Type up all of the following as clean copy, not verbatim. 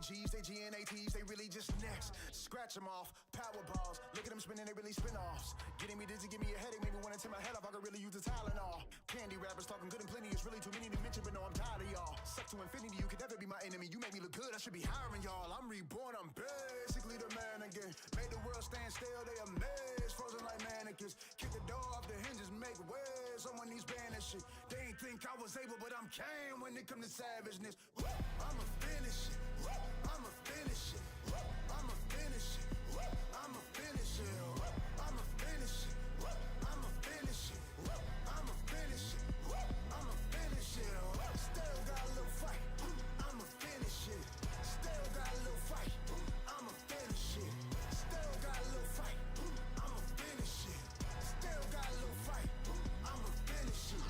A2Gs, they GNATs, they really just next. Scratch them off, power balls. Look at them spinning, they really spin offs. Getting me dizzy, give me a headache, maybe want to tear my head off. I could really use the Tylenol. Candy rappers talking good and plenty, it's really too many to mention, but no, I'm tired of y'all. Suck to infinity, you could never be my enemy. You make me look good, I should be hiring y'all. I'm reborn, I'm basically the man again. Made the world stand still, they amazed, frozen like mannequins. Kick the door off the hinges, make way. Someone needs banish shit. They ain't think I was able, but I'm came when it come to savageness. I'ma finish it. I'ma finish it. I'ma finish it. I'ma finish it. I'ma finish it. I'ma finish it. I'ma finish it. I'ma finish it. Still got a little fight. I'ma finish it. Still got a little fight. I'ma finish it. Still got a little fight. I'ma finish it. Still got a little fight. I'ma finish it.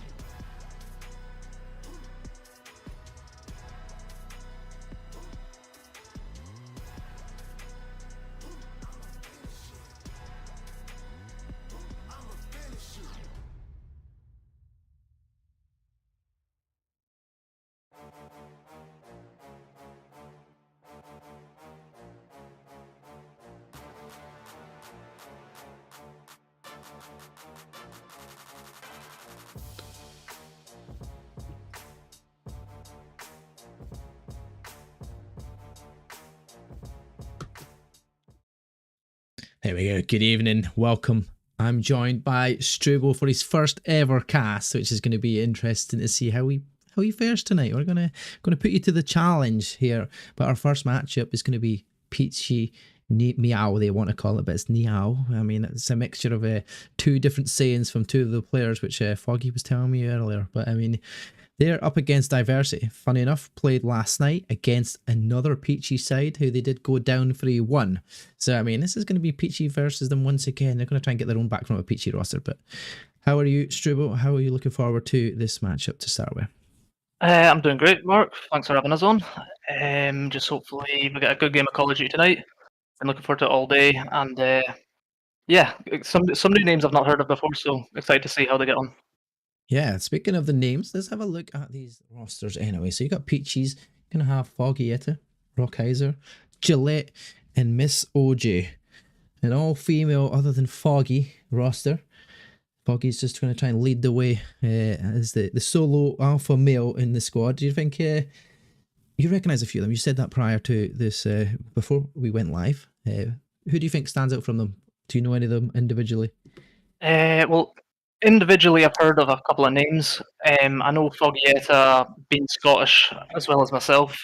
There we go. Good evening. Welcome. I'm joined by Struble for his first ever cast, which is going to be interesting to see how he fares tonight. We're gonna put you to the challenge here. But our first matchup is going to be Peachy NYEOW, they want to call it, but it's NYEOW. I mean, it's a mixture of two different sayings from two of the players, which Foggy was telling me earlier. But I mean, they're up against Diversity. Funny enough, played last night against another Peachy side who they did go down 3-1. So, I mean, this is going to be Peachy versus them once again. They're going to try and get their own back from a Peachy roster. But how are you, Struble? How are you looking forward to this matchup to start with? I'm doing great, Mark. Thanks for having us on. Just hopefully we get a good game of Call of Duty tonight. Been looking forward to it all day. And yeah, some new names I've not heard of before, so excited to see how they get on. Yeah, speaking of the names, let's have a look at these rosters anyway. So you got Peachy's, going to have Foggietta, Rockheiser, Gillette, and Miss OJ. An all-female other than Foggy roster. Foggy's just going to try and lead the way as the solo alpha male in the squad. Do you think you recognise a few of them? You said that prior to this, before we went live. Who do you think stands out from them? Do you know any of them individually? Well, individually, I've heard of a couple of names. I know Foggietta being Scottish as well as myself.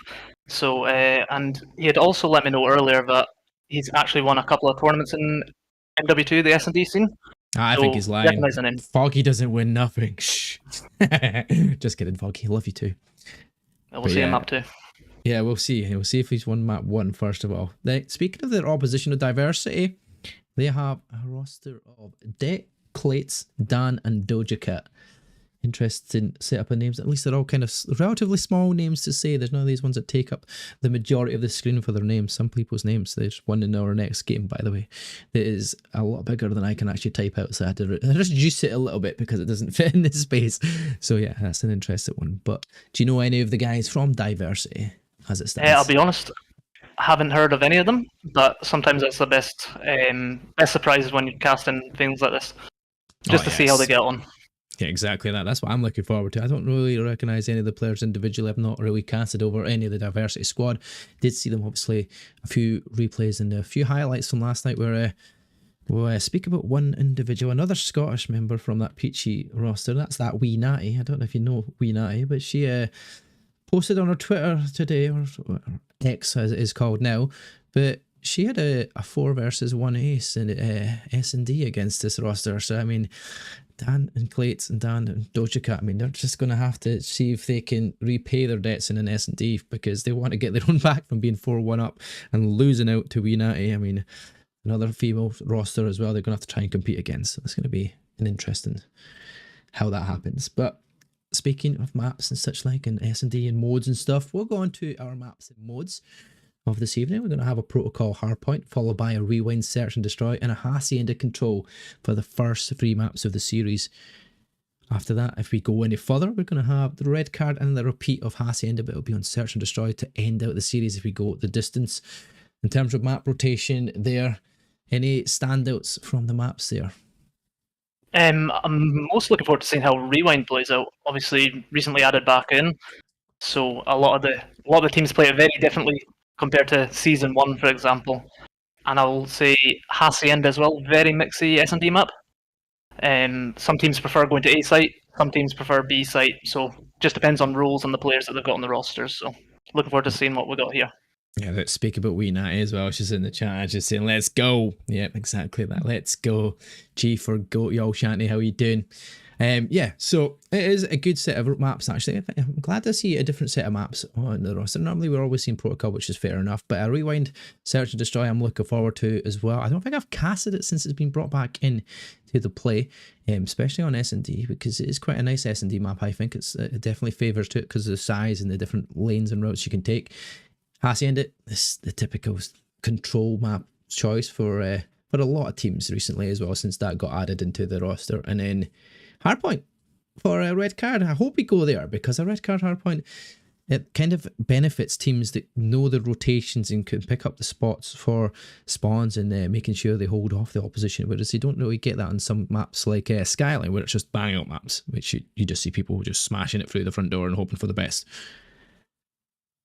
So, and he had also let me know earlier that he's actually won a couple of tournaments in NW2, the S&D scene. I think he's lying. Foggy doesn't win nothing. Shh. Just kidding, Foggy. Love you too. We'll see him map 2. Yeah, we'll see. We'll see if he's won map 1 first of all. Speaking of their opposition of Diversity, they have a roster of Det, Clates, Dan, and Doja Cat. Interesting setup of names. At least they're all kind of relatively small names to say. There's none of these ones that take up the majority of the screen for their names. Some people's names, there's one in our next game, by the way, that is a lot bigger than I can actually type out. So I had to reduce it a little bit because it doesn't fit in this space. So yeah, that's an interesting one. But do you know any of the guys from Diversity as it stands? I'll be honest, I haven't heard of any of them, but sometimes that's the best surprises when you're casting things like this, just to see how they get on. Yeah, exactly that. That's what I'm looking forward to. I don't really recognise any of the players individually. I've not really casted over any of the Diversity squad. Did see them, obviously, a few replays and a few highlights from last night where we'll speak about one individual, another Scottish member from that Peachy roster. That's that Wee Natty. I don't know if you know Wee Natty, but she posted on her Twitter today, or X as it is called now, but she had a 4 versus 1 ace in S&D against this roster. So, I mean, Dan and Clates and Dan and Doja Cat, I mean, they're just going to have to see if they can repay their debts in an S&D because they want to get their own back from being 4-1 up and losing out to Wee Natty. I mean, another female roster as well they're going to have to try and compete against. So it's going to be an interesting how that happens. But speaking of maps and such like and S&D and modes and stuff, we'll go on to our maps and modes of this evening. We're going to have a protocol hardpoint followed by a rewind, search and destroy, and a hacienda control for the first 3 maps of the series. After that, if we go any further, we're going to have the red card and the repeat of Hacienda, but it'll be on Search and Destroy to end out the series if we go the distance. In terms of map rotation there, any standouts from the maps there? I'm most looking forward to seeing how Rewind plays out. Obviously, recently added back in, so a lot of the teams play it very differently compared to Season 1, for example. And I'll say Hacienda as well, very mixy S&D map. Some teams prefer going to A site, some teams prefer B site, so just depends on rules and the players that they've got on the rosters. So looking forward to seeing what we got here. Yeah, let's speak about Wee Natty as well. She's in the chat just saying, let's go. Yep, exactly that. Let's go. G for goat, y'all, Shanty. How you doing? Yeah, so it is a good set of maps, actually. I'm glad to see a different set of maps on the roster. Normally, we're always seeing Protocol, which is fair enough, but a Rewind, Search and Destroy, I'm looking forward to as well. I don't think I've casted it since it's been brought back in to the play, especially on S&D, because it is quite a nice S&D map. I think it definitely favours to it because of the size and the different lanes and routes you can take. Hacienda, this is the typical control map choice for a lot of teams recently as well, since that got added into the roster. And then Hardpoint for a red card. I hope we go there, because a red card Hardpoint, it kind of benefits teams that know the rotations and can pick up the spots for spawns and making sure they hold off the opposition, whereas you don't really get that on some maps like Skyline, where it's just bang out maps, which you just see people just smashing it through the front door and hoping for the best.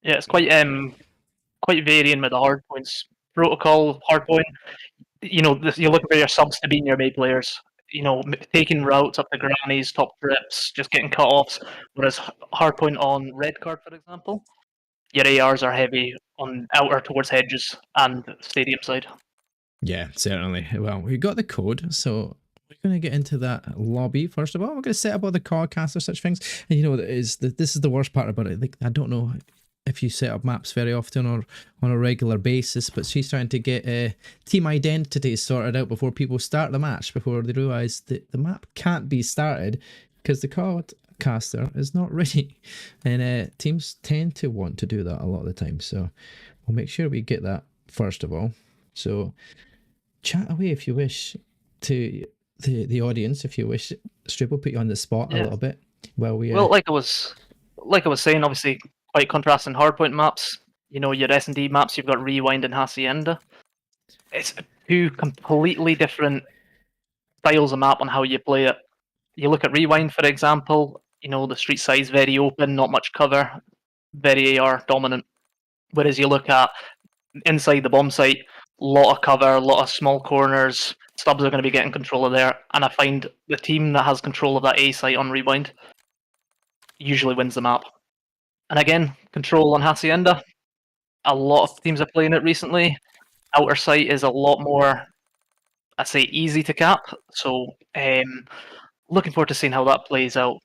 Yeah, it's quite varying with the hardpoints. Protocol hardpoint, you're looking for your subs to be your main players. Taking routes up the grannies, top trips, just getting cut-offs. Whereas hardpoint on red card, for example, your ARs are heavy on outer towards hedges and stadium side. Yeah, certainly. Well, we got the code, so we're going to get into that lobby first of all. We're going to set up all the cast or such things. And this is the worst part about it. Like, I don't know if you set up maps very often or on a regular basis, but she's trying to get team identity sorted out before people start the match, before they realise that the map can't be started because the card caster is not ready. And teams tend to want to do that a lot of the time, so we'll make sure we get that first of all. So chat away if you wish to the audience, if you wish. Strip will put you on the spot a little bit while we like I was saying, obviously quite contrasting hardpoint maps. Your S&D maps, you've got Rewind and Hacienda. It's two completely different styles of map on how you play it. You look at Rewind, for example, the street side's very open, not much cover, very AR dominant. Whereas you look at inside the bomb site, a lot of cover, a lot of small corners. Stubs are going to be getting control of there. And I find the team that has control of that A site on Rewind usually wins the map. And again, control on Hacienda. A lot of teams are playing it recently. Outer sight is a lot more, I say, easy to cap. So looking forward to seeing how that plays out.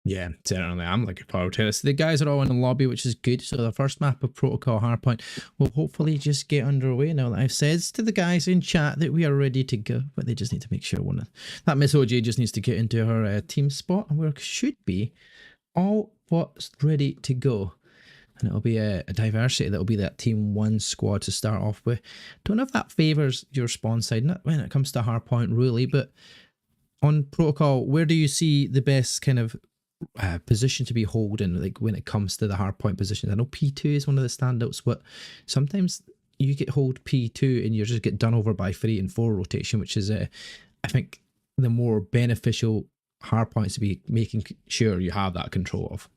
Yeah, certainly. I'm looking forward to this. The guys are all in the lobby, which is good. So the first map of Protocol Hardpoint will hopefully just get underway now that I've said to the guys in chat that we are ready to go. But they just need to make sure that Miss OJ just needs to get into her team spot, and we should be all what's ready to go. And it'll be a diversity. That'll be that team 1 squad to start off with. Don't know if that favours your spawn side, not when it comes to Hardpoint really, but on Protocol, where do you see the best kind of position to be holding, like when it comes to the hardpoint positions? I know P2 is one of the standouts, but sometimes you get hold P2 and you just get done over by 3 and 4 rotation, which is I think the more beneficial hardpoints to be making sure you have that control of.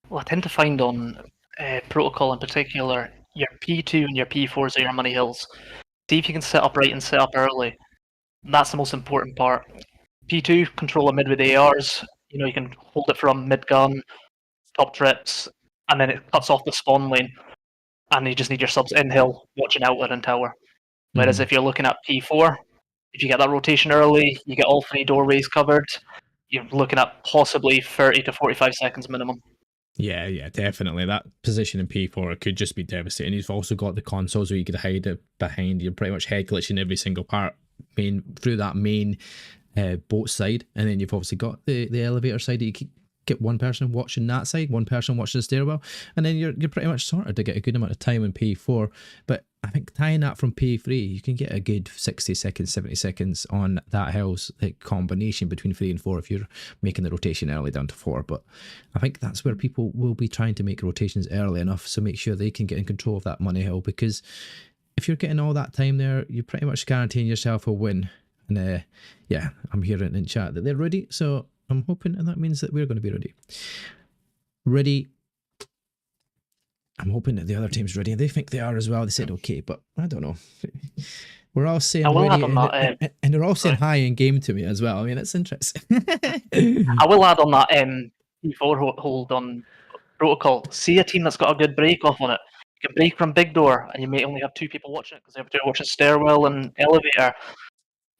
Well, I tend to find on Protocol in particular, your P2 and your P4s are your money hills. See if you can set up right and set up early. That's the most important part. P2, control a mid with ARs. You can hold it from mid-gun, top trips, and then it cuts off the spawn lane. And you just need your subs in-hill, watching outlet and tower. Whereas if you're looking at P4, if you get that rotation early, you get all 3 doorways covered, you're looking at possibly 30 to 45 seconds minimum. Yeah, definitely. That position in P4 could just be devastating. You've also got the consoles where you could hide it behind. You're pretty much head glitching every single part through that main boat side, and then you've obviously got the elevator side that you can get one person watching that side, one person watching the stairwell, and then you're pretty much sorted to get a good amount of time in P4. But I think tying that from P3, you can get a good 60 seconds, 70 seconds on that Hell's like combination between 3 and 4 if you're making the rotation early down to 4. But I think that's where people will be trying to make rotations early enough, so make sure they can get in control of that money hill, because if you're getting all that time there, you're pretty much guaranteeing yourself a win. And yeah, I'm hearing in chat that they're ready, so I'm hoping, and that means that we're going to be ready. Ready. I'm hoping that the other team's ready, and they think they are as well. They said okay, but I don't know. We're all saying ready, and they're all saying hi in game to me as well. I mean, it's interesting. I will add on that P4 hold on protocol. See a team that's got a good break off on it. You can break from big door, and you may only have 2 people watching it because they have to watch a stairwell and elevator.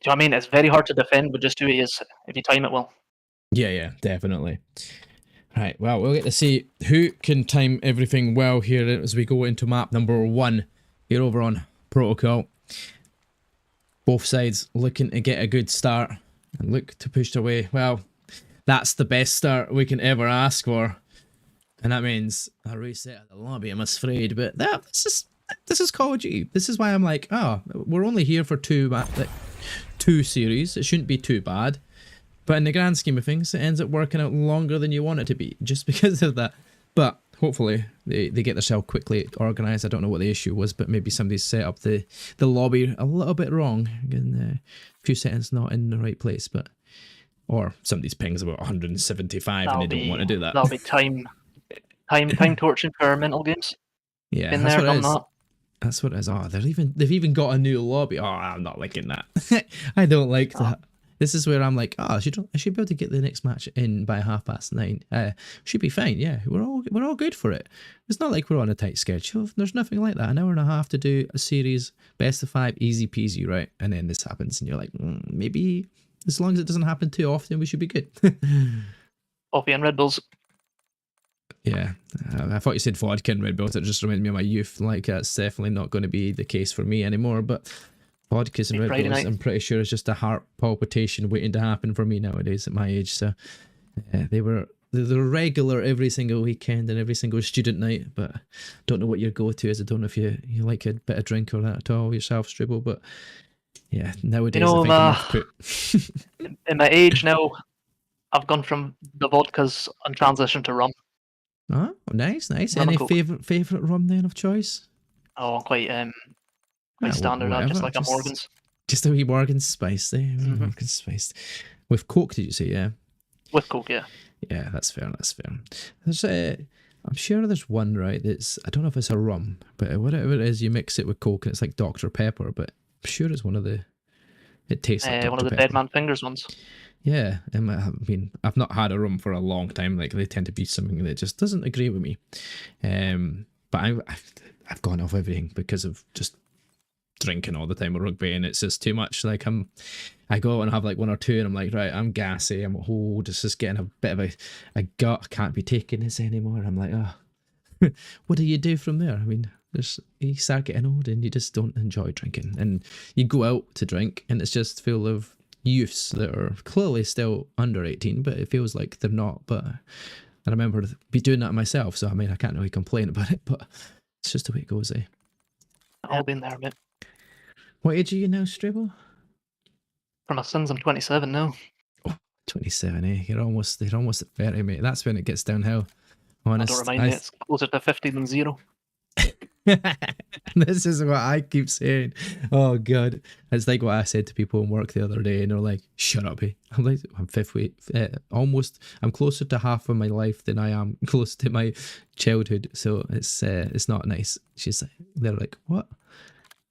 Do you know what I mean? It's very hard to defend with just 2 A's if you time it well. Yeah, definitely. Right, well, we'll get to see who can time everything well here as we go into map number 1 here over on Protocol. Both sides looking to get a good start and look to push their way. Well, that's the best start we can ever ask for. And that means a reset of the lobby, I'm afraid. But this is Call of Duty. This is why I'm like, oh, we're only here for 2 series. It shouldn't be too bad. But in the grand scheme of things, it ends up working out longer than you want it to be, just because of that. But hopefully, they get themselves quickly organised. I don't know what the issue was, but maybe somebody's set up the lobby a little bit wrong, and a few settings not in the right place. But or somebody's ping's about 175, and they don't want to do that. That'll be time torching for mental games. Yeah, been there, done that. That's what it is. Oh, they've even got a new lobby. Oh, I'm not liking that. I don't like that. This is where I'm like, oh, I should be able to get the next match in by 9:30. Should be fine. Yeah, we're all good for it. It's not like we're on a tight schedule. There's nothing like that. An hour and a half to do a series, best of 5, easy peasy, right? And then this happens, and you're like, maybe as long as it doesn't happen too often, we should be good. Coffee and Red Bulls. Yeah, I thought you said vodka and Red Bulls. It just reminded me of my youth. Like, that's definitely not going to be the case for me anymore. But vodkas and Red Bulls, I'm pretty sure it's just a heart palpitation waiting to happen for me nowadays at my age. So they're regular every single weekend and every single student night. But don't know what your go-to is. I don't know if you like a bit of drink or that at all yourself, Stribble. But yeah, nowadays I think in my age now, I've gone from the vodkas and transitioned to rum. Oh, nice. Any favourite rum then of choice? Oh, quite standard. Just like a Morgan's. Just a wee Morgan's spiced, eh? Morgan's spiced. With Coke, did you say? Yeah. With Coke, yeah. Yeah, that's fair. There's I'm sure there's one, right, that's, I don't know if it's a rum, but whatever it is, you mix it with Coke and it's like Dr. Pepper, but I'm sure it's one of the, it tastes like Dr. one of the Pepper. Dead Man Fingers ones. Yeah, I mean, I've not had a rum for a long time. Like, they tend to be something that just doesn't agree with me. But I've gone off everything because of just drinking all the time with rugby, and it's just too much. Like, I go out and have like 1 or 2, and I'm like, right, I'm gassy. I'm just getting a bit of a gut. I can't be taking this anymore. I'm like, oh, what do you do from there? I mean, you start getting old, and you just don't enjoy drinking, and you go out to drink, and it's just full of youths that are clearly still under 18, but it feels like they're not. But I remember be doing that myself, so I mean, I can't really complain about it, but it's just the way it goes, eh? I've been there, mate. What age are you now, Strabo? For my sins, I'm 27 now. Oh, 27, eh? You're almost at 30, mate. That's when it gets downhill. Honest. Don't remind me, it's closer to 50 than 0. This is what I keep saying. Oh god, it's like what I said to people in work the other day, and they're like, "Shut up, eh?" I'm like, "I'm almost. I'm closer to half of my life than I am close to my childhood." So it's not nice. They're like, "What?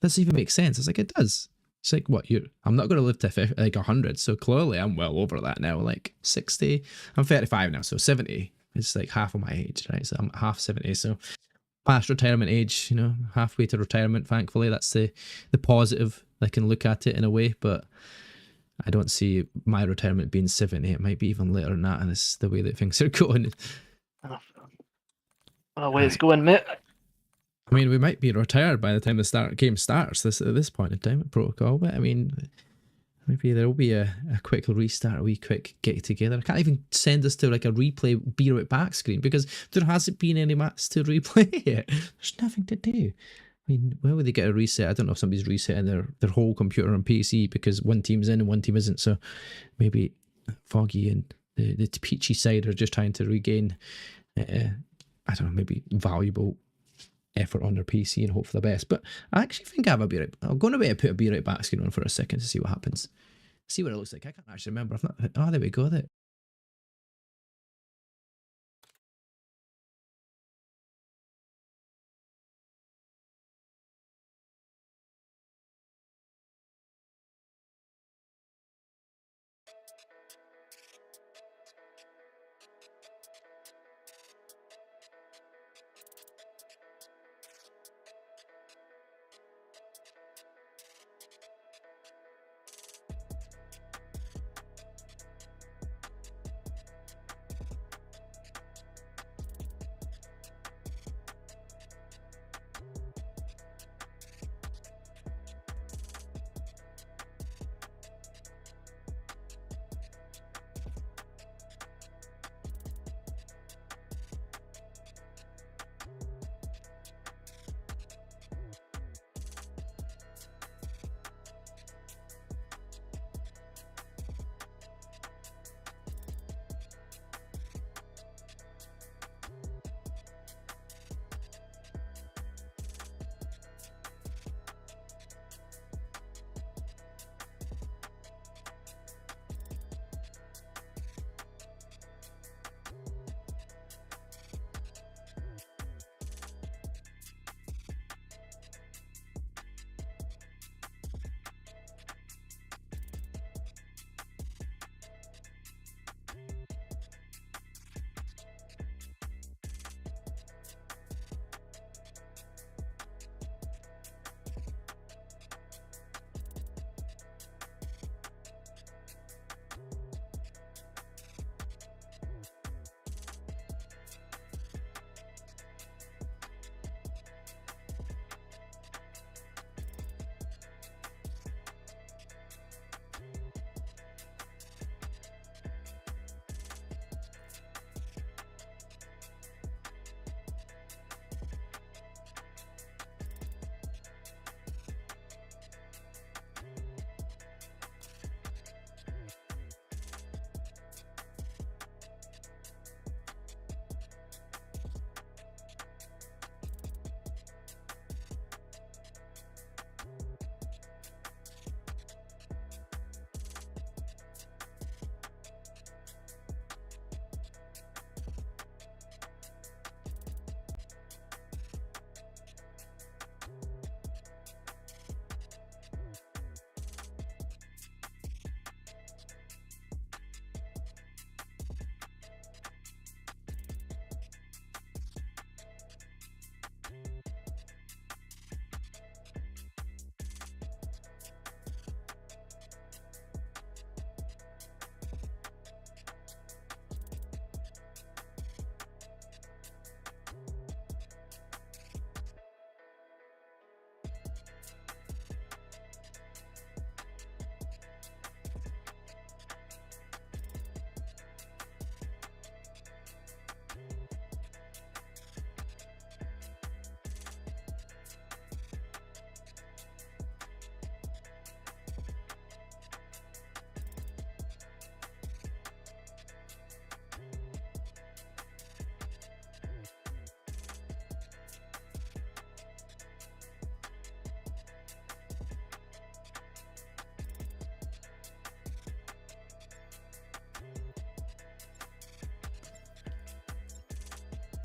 Doesn't even make sense." It's like, it does. It's like, what, I'm not going to live to 50, like 100. So clearly, I'm well over that now. Like 60. I'm 35 now, so 70 is like half of my age, right? So I'm half 70. So past retirement age, you know, halfway to retirement, thankfully. That's the positive. I can look at it in a way, but I don't see my retirement being 70. It might be even later than that, and it's the way that things are going. The way it's going, mate. I mean, we might be retired by the time the game starts at this point in time at Protocol, but I mean, maybe there will be a quick restart, a wee quick get together. I can't even send us to like a replay Beer It Back screen because there hasn't been any match to replay yet. There's nothing to do. I mean, where would they get a reset? I don't know if somebody's resetting their whole computer on PC because one team's in and one team isn't. So maybe Foggy and the Peachy side are just trying to regain, I don't know, maybe valuable effort on their PC and hope for the best. But I actually think I have a be right. I'm going to put a be right back screen on for a second to see what happens. See what it looks like. I can't actually remember. I've not. Oh, there we go. There.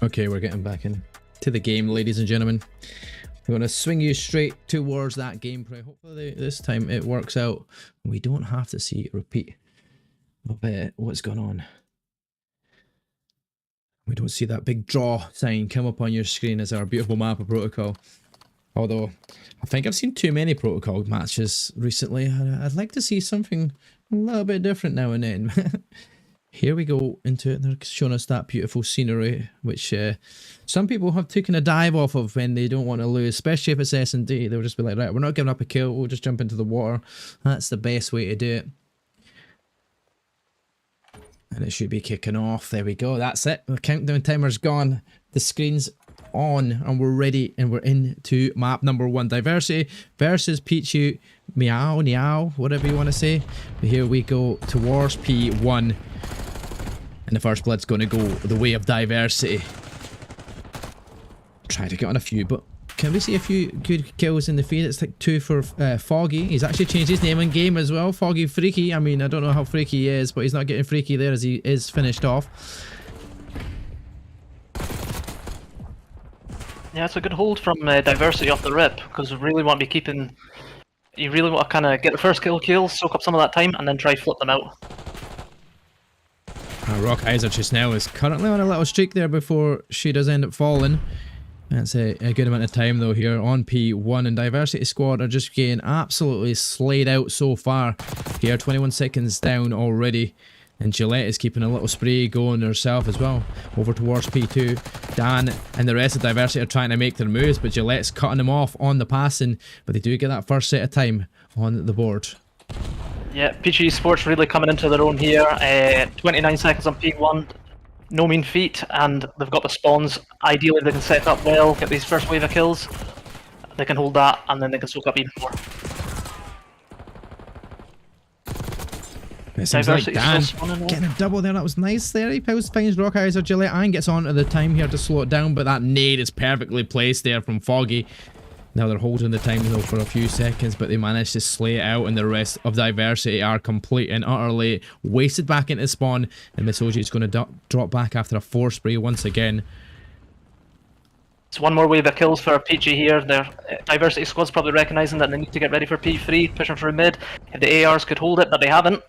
Okay, we're getting back in to the game, ladies and gentlemen. We're going to swing you straight towards that gameplay. Hopefully this time it works out. We don't have to see a repeat of what's going on. We don't see that big draw sign come up on your screen as our beautiful map of Protocol. Although, I think I've seen too many Protocol matches recently. I'd like to see something a little bit different now and then. Here we go into it. They're showing us that beautiful scenery, which some people have taken a dive off of when they don't want to lose, especially if it's S&D. They'll just be like, right, we're not giving up a kill, we'll just jump into the water. That's the best way to do it. And it should be kicking off. There we go. That's it. The countdown timer's gone. The screen's on, and we're ready, and we're into map number 1, Diversity versus Peachy, NYEOW, whatever you want to say. But here we go towards P1, and the first blood's going to go the way of Diversity. Try to get on a few, but can we see a few good kills in the feed? It's like 2 for Foggy. He's actually changed his name in game as well. Foggy Freaky. I mean, I don't know how freaky he is, but he's not getting freaky there as he is finished off. Yeah, it's a good hold from Diversity off the rip, because we really want to be keeping... You really want to kind of get the first kill, soak up some of that time, and then try flip them out. Rock Heiser just now is currently on a little streak there before she does end up falling. That's a good amount of time though here on P1, and Diversity Squad are just getting absolutely slayed out so far. Here, 21 seconds down already, and Gillette is keeping a little spray going herself as well. Over towards P2, Dan and the rest of Diversity are trying to make their moves, but Gillette's cutting them off on the passing, but they do get that first set of time on the board. Yeah, Peachy Sports really coming into their own here. 29 seconds on P1. No mean feat, and they've got the spawns. Ideally, they can set up well, get these first wave of kills. They can hold that, and then they can soak up even more. It seems like Dan getting a double there. That was nice there. He finds Rock Heiser, Gillette, and gets onto the time here to slow it down, but that nade is perfectly placed there from Foggy. Now they're holding the time though for a few seconds, but they managed to slay it out, and the rest of Diversity are complete and utterly wasted back into spawn, and Miss OG is going to drop back after a 4 spray once again. It's one more wave of kills for Peachy here. Their Diversity squad's probably recognising that they need to get ready for P3, pushing through mid. If the ARs could hold it, but they haven't.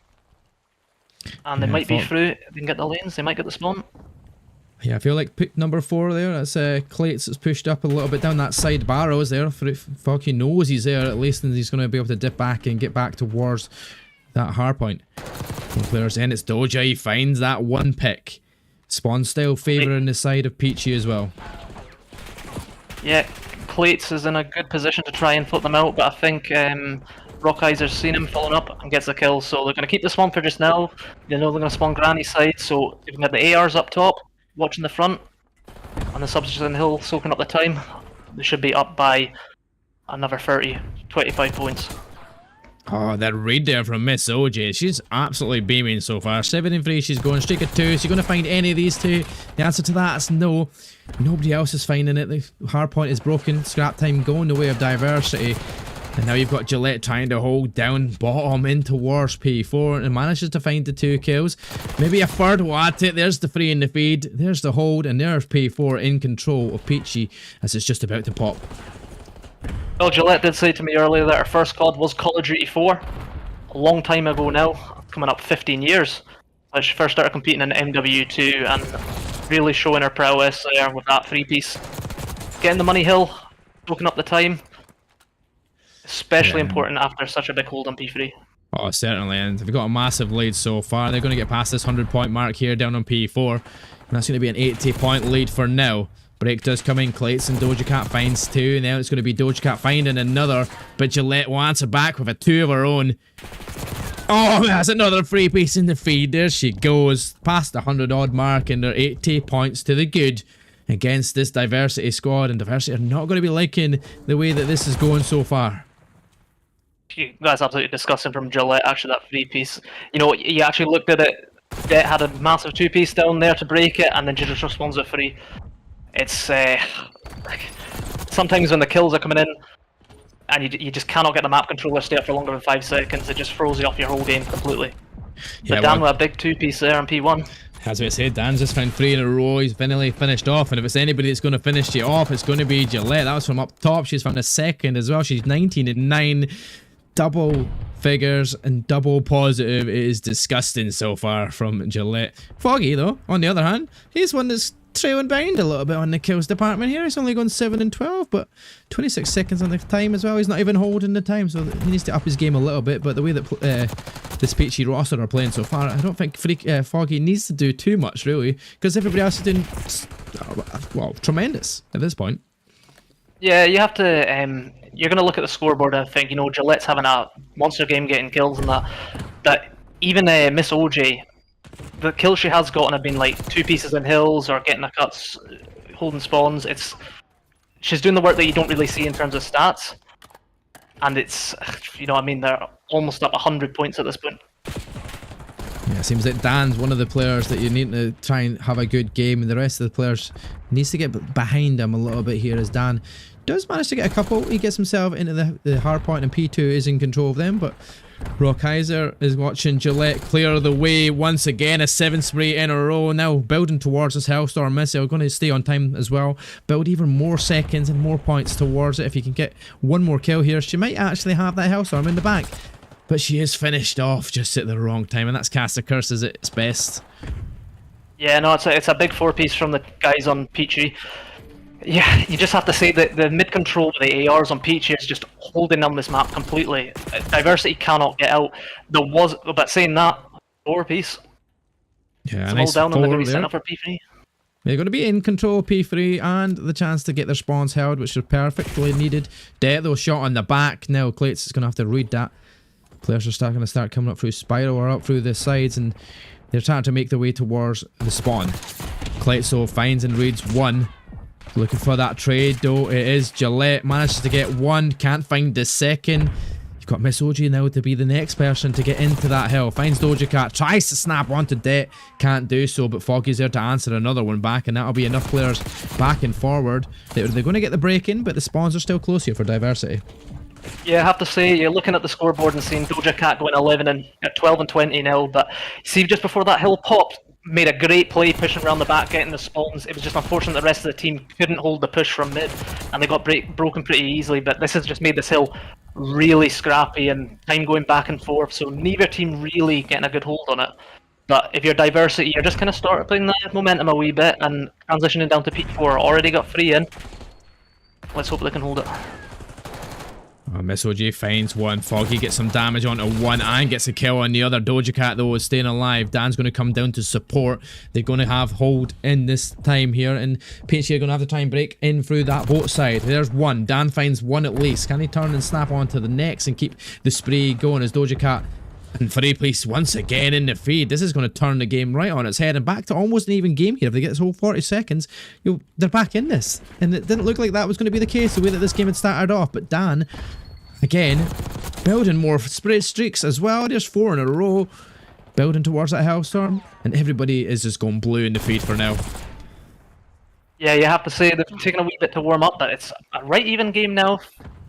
And they might be through. They can get the lanes, they might get the spawn. Yeah, I feel like pick number 4 there. That's Clates that's pushed up a little bit down that side barrows there. Foggy knows he's there at least, and he's going to be able to dip back and get back towards that hard point. From players in, it's Doja. He finds that one pick. Spawn style favouring the side of Peachy as well. Yeah, Clates is in a good position to try and flip them out, but I think Rock Heiser's seen him falling up and gets the kill, so they're going to keep the spawn for just now. They know they're going to spawn Granny side, so if you can get the ARs up top, watching the front, and the subs on the hill soaking up the time, they should be up by another 25 points. Oh, that read there from Miss OJ. She's absolutely beaming so far. 7-3, she's going streak of 2. Is she going to find any of these two? The answer to that is no. Nobody else is finding it. The hard point is broken. Scrap time going the way of Diversity. And now you've got Gillette trying to hold down bottom in towards P4 and manages to find the 2 kills. Maybe a third will add to it. There's the 3 in the feed. There's the hold, and there's P4 in control of Peachy as it's just about to pop. Well, Gillette did say to me earlier that her first COD was Call of Duty 4. A long time ago now, coming up 15 years. But she first started competing in MW2 and really showing her prowess there with that 3-piece. Getting the money hill, soaking up the time. Especially important after such a big hold on P3. Oh, certainly, and they've got a massive lead so far. They're going to get past this 100-point mark here down on P4. And that's going to be an 80-point lead for now. Break does come in, Clates and Doja Cat finds 2. And now it's going to be Doja Cat finding another. But Gillette will answer back with a 2 of her own. Oh, that's another 3-piece in the feed. There she goes. Past the 100-odd mark, and they're 80 points to the good against this Diversity squad. And Diversity are not going to be liking the way that this is going so far. That's absolutely disgusting from Gillette, actually, that 3-piece. You know, you actually looked at it, it had a massive 2-piece down there to break it, and then she just responds with 3. It's, like, sometimes when the kills are coming in, and you just cannot get the map controller to stay up for longer than 5 seconds, it just throws you off your whole game completely. Yeah, but Dan with a big 2-piece there on P1. As I said, Dan's just found 3 in a row. He's finally finished off, and if it's anybody that's going to finish you off, it's going to be Gillette. That was from up top. She's found a second as well. She's 19-9. Double figures and double positive. It is disgusting so far from Gillette. Foggy, though, on the other hand, he's one that's trailing behind a little bit on the kills department here. He's only gone 7-12, but 26 seconds on the time as well. He's not even holding the time, so he needs to up his game a little bit. But the way that this Peachy roster are playing so far, I don't think Foggy needs to do too much, really, because everybody else is doing, well, tremendous at this point. Yeah, you have to, you're going to look at the scoreboard and think, you know, Gillette's having a monster game getting kills and that even Miss OJ, the kills she has gotten have been like 2 pieces in hills or getting the cuts, holding spawns. She's doing the work that you don't really see in terms of stats, and it's, you know what I mean, they're almost up 100 points at this point. Yeah, it seems like Dan's one of the players that you need to try and have a good game, and the rest of the players needs to get behind him a little bit here, as Dan does manage to get a couple. He gets himself into the hard point, and P2 is in control of them, but Rockheiser is watching Gillette clear the way once again. A 7 spray in a row, now building towards this Hellstorm missile. Going to stay on time as well, build even more seconds and more points towards it. If he can get one more kill here, she might actually have that Hellstorm in the back, but she is finished off just at the wrong time, and that's Cast a Curse at its best. Yeah, no, it's a big 4-piece from the guys on Peachy. Yeah, you just have to say that the mid control with the ARs on Peachy is just holding on this map completely. Diversity cannot get out. But saying that, 4-piece. Yeah, it's nice all down and they're going to be there. setting up for P3. They're going to be in control of P3 and the chance to get their spawns held, which is perfectly needed. Det though, shot on the back. Now Clates is going to have to read that. Players are going to start coming up through Spiral or up through the sides, and they're trying to make their way towards the spawn. Clates finds and reads one. Looking for that trade though, it is Gillette, manages to get one, can't find the second. You've got Miss OG now to be the next person to get into that hill. Finds Doja Cat, tries to snap onto Det, can't do so, but Foggy's there to answer another one back, and that'll be enough players back and forward. They're going to get the break in, but the spawns are still close here for Diversity. Yeah, I have to say, you're looking at the scoreboard and seeing Doja Cat going 11 and 12 and 20 now, but see, just before that hill popped, made a great play pushing around the back, getting the spawns. It was just unfortunate the rest of the team couldn't hold the push from mid, and they got broken pretty easily, but this has just made this hill really scrappy and time going back and forth, so neither team really getting a good hold on it. But if you're Diversity, you're just kind of starting playing the momentum a wee bit and transitioning down to P4. Already got 3 in. Let's hope they can hold it. Miss OG finds one. Foggy gets some damage onto one and gets a kill on the other. Doja Cat though is staying alive. Dan's going to come down to support. They're going to have hold in this time here, and Peachy are going to have to try and break in through that boat side. There's one. Dan finds one at least. Can he turn and snap onto the next and keep the spree going as Doja Cat and 3-piece once again in the feed? This is going to turn the game right on its head and back to almost an even game here. If they get this whole 40 seconds, they're back in this. And it didn't look like that was going to be the case the way that this game had started off. But Dan, again, building more streaks as well. There's 4 in a row. Building towards that Hellstorm. And everybody is just going blue in the feed for now. Yeah, you have to say they've taken a wee bit to warm up, but it's a right even game now.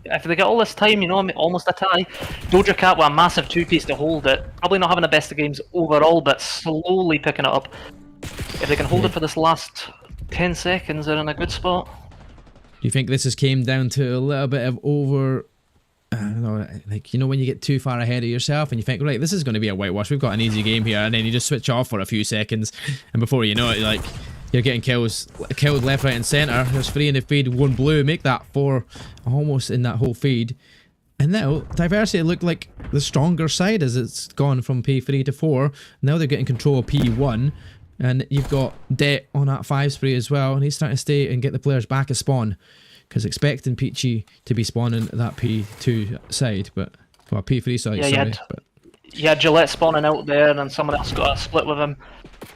If they get all this time, you know, almost a tie. Doja Cat with a massive 2-piece to hold it. Probably not having the best of games overall, but slowly picking it up. If they can hold it for this last 10 seconds, they're in a good spot. Do you think this has came down to a little bit of I don't know, like, you know, when you get too far ahead of yourself and you think, right, this is going to be a whitewash, we've got an easy game here, and then you just switch off for a few seconds, and before you know it, like, you're getting killed left, right and centre. There's 3 in the feed, 1 blue, make that 4 almost in that whole feed. And now Diversity look like the stronger side as it's gone from P3 to 4. Now they're getting control of P1, and you've got Det on that 5 spree as well, and he's starting to stay and get the players back a spawn, because expecting Peachy to be spawning that P2 side, but well, P3 side, yeah, you had Gillette spawning out there, and then someone else got a split with him.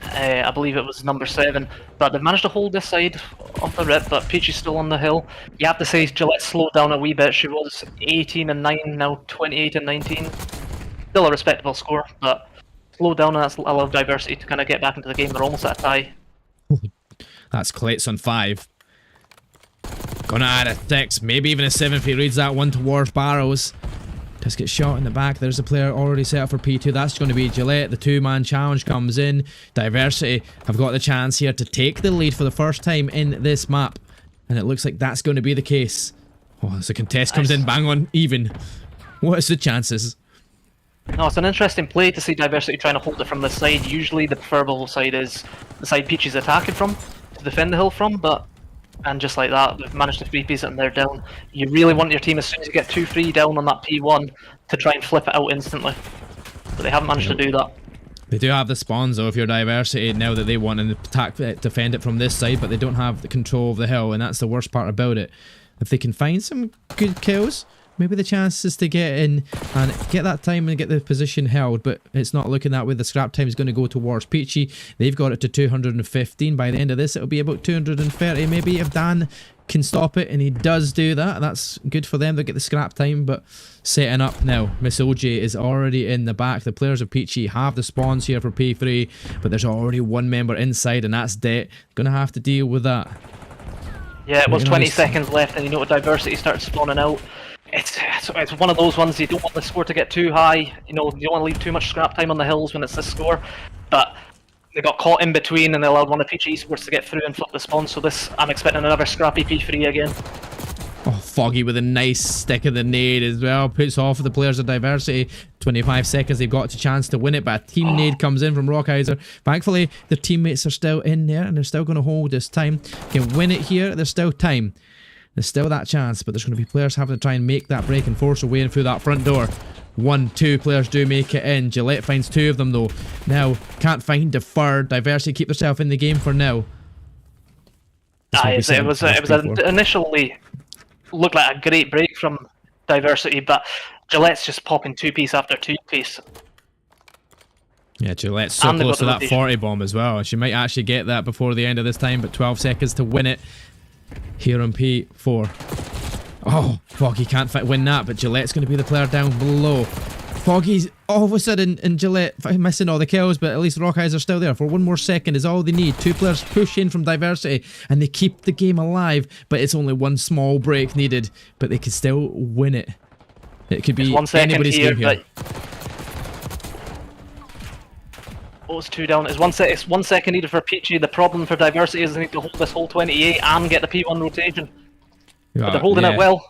I believe it was number 7, but they've managed to hold this side off the rip, but Peachy's still on the hill. You have to say Gillette slowed down a wee bit. She was 18 and 9, now 28 and 19. Still a respectable score, but slowed down, and that's allowed Diversity to kind of get back into the game. They're almost at a tie. That's Clates on 5. Gonna add a 6, maybe even a 7 if he reads that one towards Barrows. Just gets shot in the back. There's a player already set up for P2. That's going to be Gillette. The 2-man challenge comes in. Diversity have got the chance here to take the lead for the first time in this map, and it looks like that's going to be the case. Oh, as the contest comes in bang on even. What is the chances? No, it's an interesting play to see Diversity trying to hold it from this side. Usually the preferable side is the side Peachy's attacking from, to defend the hill from, but and just like that, they've managed to 3-piece it and they're down. You really want your team, as soon as you get 2-3 down on that P1, to try and flip it out instantly. But they haven't managed to do that. They do have the spawns though if you're Diversity now that they want to attack, defend it from this side, but they don't have the control of the hill, and that's the worst part about it. If they can find some good kills maybe the chances to get in and get that time and get the position held, but it's not looking that way. The scrap time is going to go towards Peachy. They've got it to 215. By the end of this, it'll be about 230 maybe, if Dan can stop it, and he does do that. That's good for them. They'll get the scrap time, but setting up now. Miss OJ is already in the back. The players of Peachy have the spawns here for P3, but there's already one member inside, and that's Det. Going to have to deal with that. Yeah, it was 20 seconds left, and you know, diversity starts spawning out. It's one of those ones you don't want the score to get too high. You know, you don't want to leave too much scrap time on the hills when it's this score. But they got caught in between, and they allowed one of Peachy Esports to get through and flip the spawn. So this, I'm expecting another scrappy P3 again. Oh, Foggy with a nice stick of the nade as well. Puts off the players of diversity. 25 seconds, they've got a chance to win it, but a team nade comes in from Rockheiser. Thankfully, their teammates are still in there, and they're still going to hold this time. Can win it here, there's still time. There's still that chance, but there's going to be players having to try and make that break and force a way in through that front door. 1, 2 players do make it in. Gillette finds 2 of them though. Now, can't find the third. Diversity keep themselves in the game for now. It was initially looked like a great break from Diversity, but Gillette's just popping 2-piece after 2-piece. Yeah, Gillette's so close to that 40 bomb as well. She might actually get that before the end of this time, but 12 seconds to win it here on P4. Oh, Foggy can't win that, but Gillette's going to be the player down below. Foggy's all of a sudden, and Gillette missing all the kills, but at least Rockheiser still there for 1 more second is all they need. 2 players push in from Diversity, and they keep the game alive, but it's only 1 small break needed, but they can still win it. It could be anybody's game here. Oh, it's 2 down. It's 1 second needed for Peachy. The problem for Diversity is they need to hold this whole 28 and get the P1 rotation. But they're holding it well.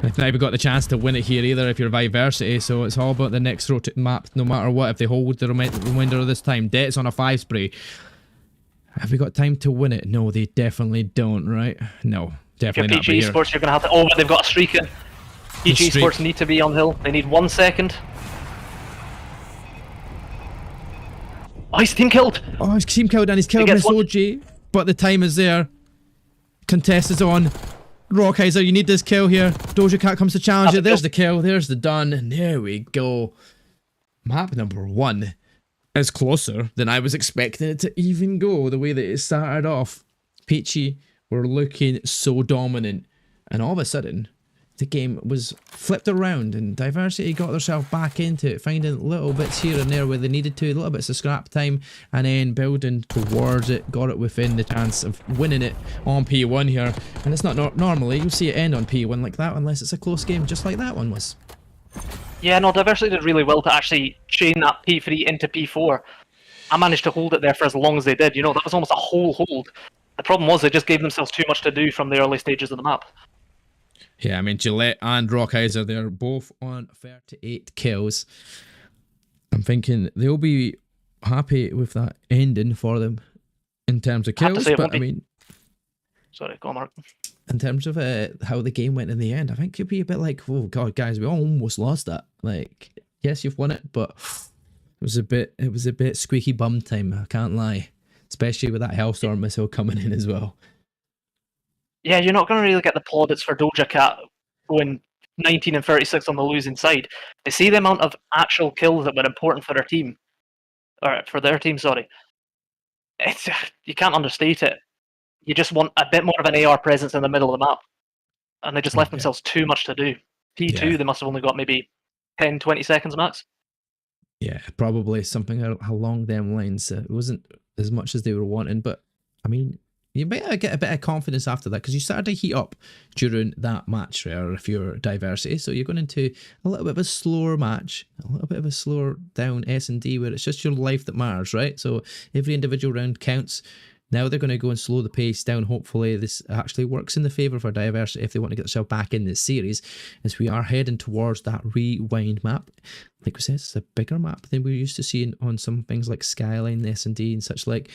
They've not even got the chance to win it here either if you're Diversity, so it's all about the next map no matter what. If they hold the remainder of this time, Det's on a 5 spray. Have we got time to win it? No, they definitely don't, right? No, definitely not. Peachy Esports, you're going to have to... Oh, but they've got a streak in. Peachy Esports need to be on hill. They need 1 second. Oh, he's team killed! Oh, he's team killed and he's killed Miss OG, but the time is there. Contest is on. Rockheiser, you need this kill here. Doja Cat comes to challenge you. There's the kill, there's the done, and there we go. Map number 1 is closer than I was expecting it to even go, the way that it started off. Peachy were looking so dominant, and all of a sudden, the game was flipped around and Diversity got themselves back into it, finding little bits here and there where they needed to, little bits of scrap time, and then building towards it, got it within the chance of winning it on P1 here. And it's not normally you'll see it end on P1 like that unless it's a close game, just like that one was. Yeah, no, Diversity did really well to actually chain that P3 into P4. I managed to hold it there for as long as they did. You know, that was almost a whole hold. The problem was they just gave themselves too much to do from the early stages of the map. Yeah, I mean, Gillette and Rockheiser, they're both on 38 kills. I'm thinking they'll be happy with that ending for them in terms of kills, but I mean... Sorry, go on, Mark. In terms of how the game went in the end, I think you'd be a bit like, oh god, guys, we almost lost that. Like, yes, you've won it, but it was a bit squeaky bum time, I can't lie. Especially with that Hellstorm missile coming in as well. Yeah, you're not going to really get the plaudits for Doja Cat going 19 and 36 on the losing side. They see the amount of actual kills that were important for their team. Or for their team, sorry. You can't understate it. You just want a bit more of an AR presence in the middle of the map. And they just left themselves too much to do. P2, they must have only got maybe 10, 20 seconds max. Yeah, probably something along them lines. It wasn't as much as they were wanting, but I mean... You might get a bit of confidence after that because you started to heat up during that match, right, or if you're Diversity. So you're going into a little bit of a slower match, a little bit of a slower down S&D where it's just your life that matters, right? So every individual round counts. Now they're going to go and slow the pace down. Hopefully this actually works in the favour for Diversity if they want to get themselves back in this series, as we are heading towards that rewind map. Like we said, it's a bigger map than we're used to seeing on some things like Skyline, S&D and such like.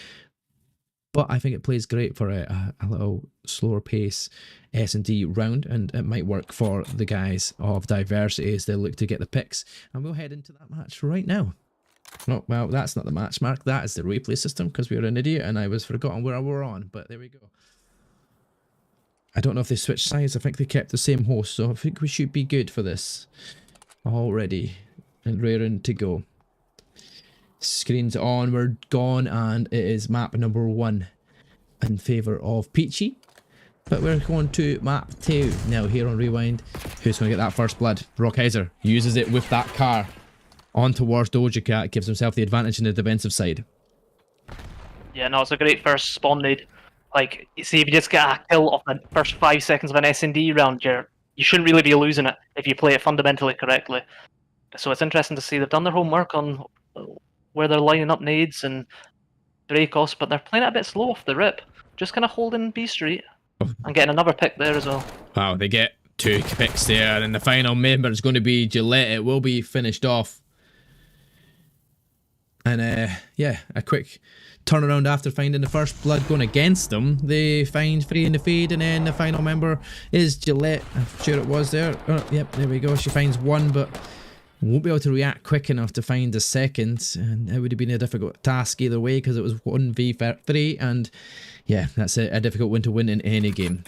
But I think it plays great for a little slower pace S&D round, and it might work for the guys of Diversity as they look to get the picks. And we'll head into that match right now. No, well, that's not the match, Mark. That is the replay system because we were an idiot and I was forgotten where we were on. But there we go. I don't know if they switched sides. I think they kept the same host, so I think we should be good for this already. And raring to go. Screens on, we're gone, and it is map number 1 in favour of Peachy. But we're going to map 2 now here on Rewind. Who's going to get that first blood? Rockheiser uses it with that car on towards Doja Cat, gives himself the advantage in the defensive side. Yeah, no, it's a great first spawn nade. Like, you see, if you just get a kill off the first 5 seconds of an S&D round, you shouldn't really be losing it if you play it fundamentally correctly. So it's interesting to see they've done their homework on where they're lining up nades and break-offs, but they're playing it a bit slow off the rip. Just kind of holding B Street and getting another pick there as well. Wow, they get 2 picks there, and the final member is going to be Gillette. It will be finished off. And yeah, a quick turnaround after finding the first blood going against them. They find 3 in the feed, and then the final member is Gillette. I'm sure it was there. Oh, yep, there we go. She finds 1, but won't be able to react quick enough to find a second, and it would have been a difficult task either way because it was 1v3, and yeah, that's a difficult one to win in any game.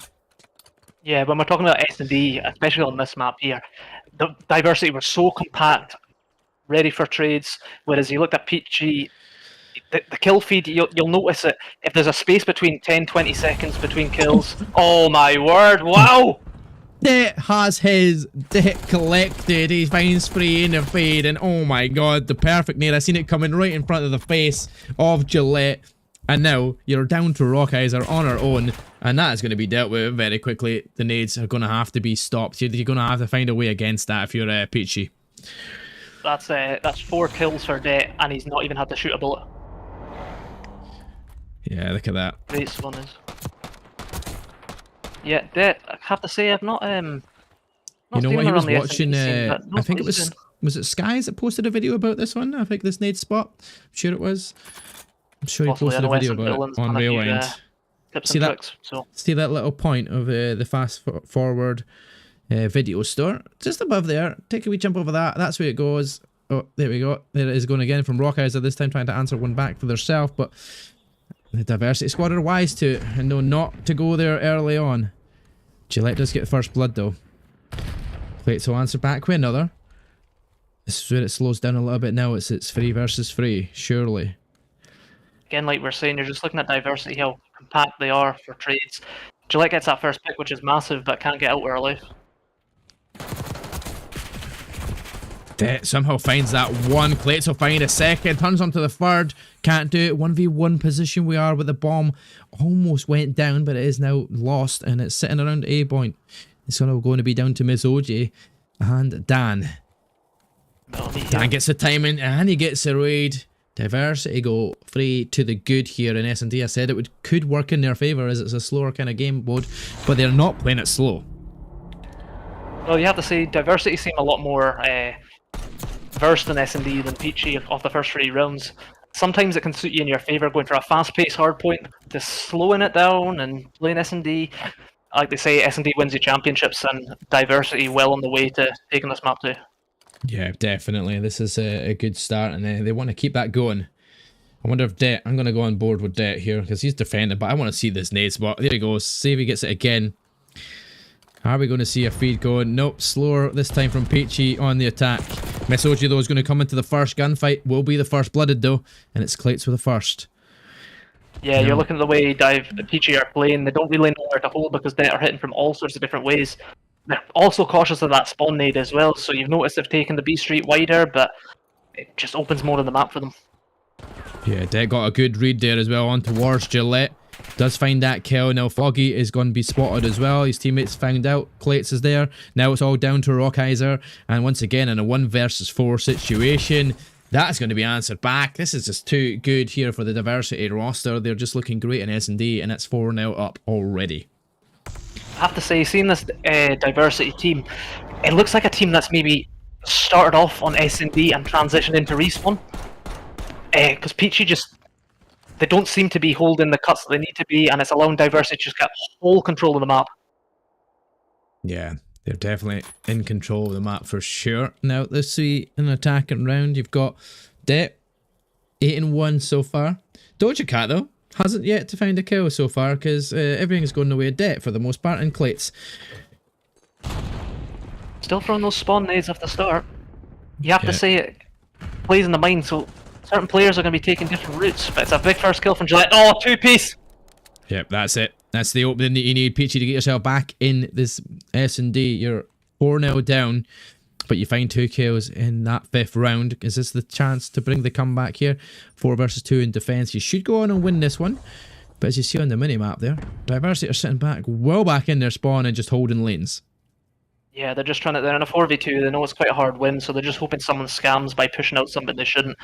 Yeah, when we're talking about S&D, especially on this map here, the diversity was so compact, ready for trades, whereas you looked at Peachy, the kill feed, you'll notice that if there's a space between 10-20 seconds between kills, oh my word, wow! Det has his det collected. He finds 3 in the fade, and oh my god, the perfect nade. I seen it coming right in front of the face of Gillette, and now you're down to Rockheiser on her own, and that is going to be dealt with very quickly. The nades are going to have to be stopped. You're going to have to find a way against that if you're Peachy. That's 4 kills for Det, and he's not even had to shoot a bullet. Yeah, look at that. Great one is. Yeah, Det, I have to say, I've not you know what, he was watching, I think it was it Skies that posted a video about this one? I think this nade spot. I'm sure it was. I'm sure he posted a video about it on Rewind. See that little point of the fast forward video store? Just above there. Take a wee jump over that. That's where it goes. Oh, there we go. There it is going again from Rockheiser, this time trying to answer one back for themselves, but the diversity squad are wise to it and know not to go there early on. Gillette does get the first blood though. Plates will answer back with another. This is where it slows down a little bit now. It's 3 versus 3, surely. Again, like we're saying, you're just looking at diversity, how compact they are for trades. Gillette gets that first pick, which is massive, but can't get out early. Det somehow finds that 1. Clates will find a second. Turns onto the 3rd. Can't do it. 1v1 position we are with the bomb. Almost went down, but it is now lost, and it's sitting around A point. It's going to be down to Miss OJ and Dan. Dan gets the timing, and he gets the raid. Diversity go 3 to the good here in S&D. I said it could work in their favour as it's a slower kind of game mode, but they're not playing it slow. Well, you have to say, diversity seem a lot more versed in S&D than Peachy off the first 3 rounds. Sometimes it can suit you in your favour going for a fast-paced hardpoint, just slowing it down and playing S&D. Like they say, S&D wins you championships, and diversity well on the way to taking this map too. Yeah, definitely. This is a good start, and they want to keep that going. I wonder if Det, I'm going to go on board with Det here, because he's defending, but I want to see this nade spot. There he goes. See if he gets it again. Are we going to see a feed going? Nope, slower this time from Peachy on the attack. Miss OG though is going to come into the first gunfight. Will be the first blooded though, and it's Clates with the first. Yeah, you're looking at the way Peachy are playing. They don't really know where to hold because they are hitting from all sorts of different ways. They're also cautious of that spawn nade as well, so you've noticed they've taken the B Street wider, but it just opens more of the map for them. Yeah, Det got a good read there as well on towards Gillette. Does find that kill. Now Foggy is going to be spotted as well. His teammates found out. Clates is there. Now it's all down to Rockheiser. And once again in a 1 versus 4 situation, that's going to be answered back. This is just too good here for the diversity roster. They're just looking great in S&D, and it's 4 now up already. I have to say, seeing this diversity team, it looks like a team that's maybe started off on S&D and transitioned into respawn. Because Peachy just... They don't seem to be holding the cuts that they need to be, and it's allowing diversity to just get full control of the map. Yeah, they're definitely in control of the map for sure. Now, let's see an attacking round. You've got Det, 8-1 so far. Doja Cat, though, hasn't yet to find a kill so far because everything's going the way of Det for the most part, and Clates. Still throwing those spawn nades off the start. You have to say it plays in the mind, so certain players are going to be taking different routes, but it's a big first kill from Gillette. Oh, two-piece! Yep, that's it. That's the opening that you need, Peachy, to get yourself back in this S&D. You're 4-0 down, but you find 2 kills in that 5th round. Is this the chance to bring the comeback here? 4 versus 2 in defense. You should go on and win this one, but as you see on the mini-map there, Diversity are sitting back, well back in their spawn and just holding lanes. Yeah, they're just trying to. They're in a 4v2. They know it's quite a hard win, so they're just hoping someone scams by pushing out something they shouldn't.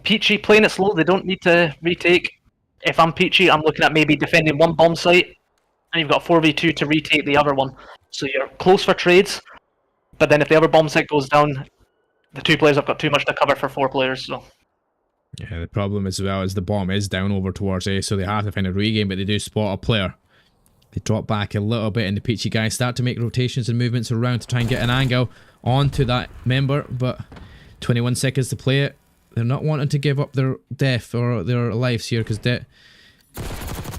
Peachy playing it slow. They don't need to retake. If I'm Peachy, I'm looking at maybe defending one bomb site, and you've got 4v2 to retake the other one. So you're close for trades, but then if the other bomb site goes down, the 2 players have got too much to cover for 4 players. So. Yeah, the problem as well is the bomb is down over towards A, so they have to find a Regen, but they do spot a player. They drop back a little bit, and the Peachy guys start to make rotations and movements around to try and get an angle onto that member, but 21 seconds to play it. They're not wanting to give up their death or their lives here, because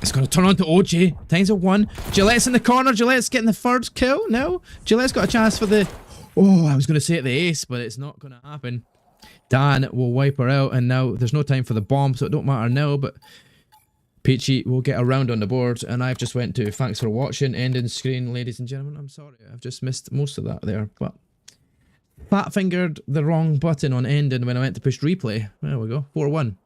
it's going to turn on to OG. Times of 1. Gillette's in the corner. Gillette's getting the 3rd kill. No. Gillette's got a chance for the... Oh, I was going to say it the ace, but it's not going to happen. Dan will wipe her out, and now there's no time for the bomb, so it don't matter now, but Peachy will get a round on the board, and I've just went to thanks for watching, ending screen, ladies and gentlemen. I'm sorry, I've just missed most of that there, but fat fingered the wrong button on ending when I went to push replay. There we go, 4-1.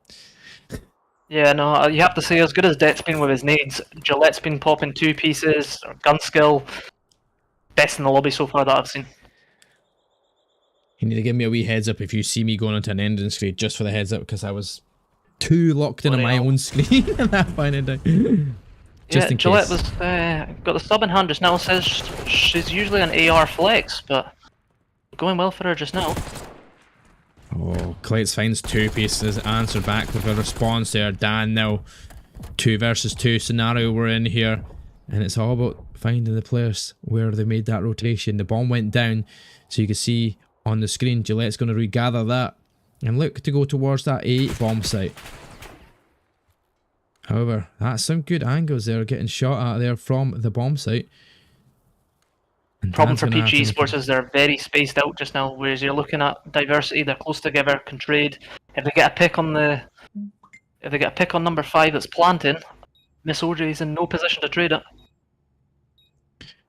Yeah, no, you have to say, as good as Det's been with his nades, Gillette's been popping 2 pieces, gun skill, best in the lobby so far that I've seen. You need to give me a wee heads up if you see me going onto an ending screen, just for the heads up, because I was too locked in on my own screen at that point in time. Just in Gillette case. was got the sub in hand just now. Says she's usually an AR flex, but going well for her just now. Oh, Clates finds 2 pieces, answered back with a response there. Dan now 2 versus 2 scenario we're in here, and it's all about finding the players where they made that rotation. The bomb went down, so you can see on the screen Gillette's going to regather that and look to go towards that A8 bomb site. However, that's some good angles there, getting shot at there from the bomb site. And Problem for Peachy Esports is they're very spaced out just now, whereas you're looking at Diversity, they're close together, can trade. If they get a pick on number 5 that's planting, Miss OJ's in no position to trade it.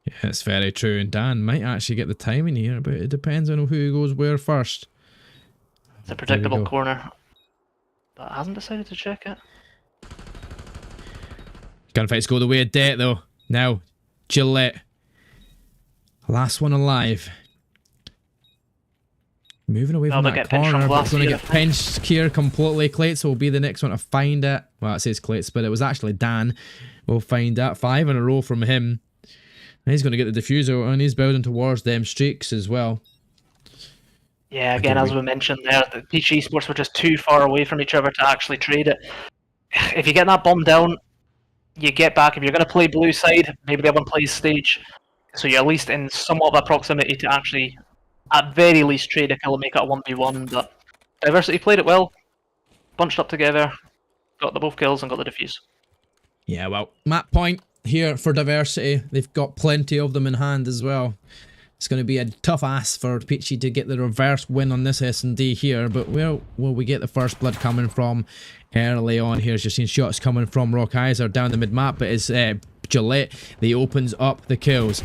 Yeah, it's very true, and Dan might actually get the timing here, but it depends on who goes where first. It's a predictable corner, but hasn't decided to check it. Gunfights go the way of Det though. Now, Gillette. Last one alive. Moving away from that corner, but it's going to get pinched here completely. Clates will be the next one to find it. Well, it says Clates, but it was actually Dan. We'll find that. 5 in a row from him. And he's going to get the diffuser, and he's building towards them streaks as well. Yeah, again, as we mentioned there, the Peachy Esports were just too far away from each other to actually trade it. If you get that bomb down, you get back. If you're going to play blue side, maybe the other one plays stage. So you're at least in somewhat of a proximity to actually, at very least, trade a kill and make it a 1v1. But Diversity played it well, bunched up together, got the both kills and got the defuse. Yeah, well, map point here for Diversity. They've got plenty of them in hand as well. It's going to be a tough ask for Peachy to get the reverse win on this S&D here, but where will we get the first blood coming from early on here? As you're seeing shots coming from Rockizer down the mid-map, but it's Gillette that opens up the kills.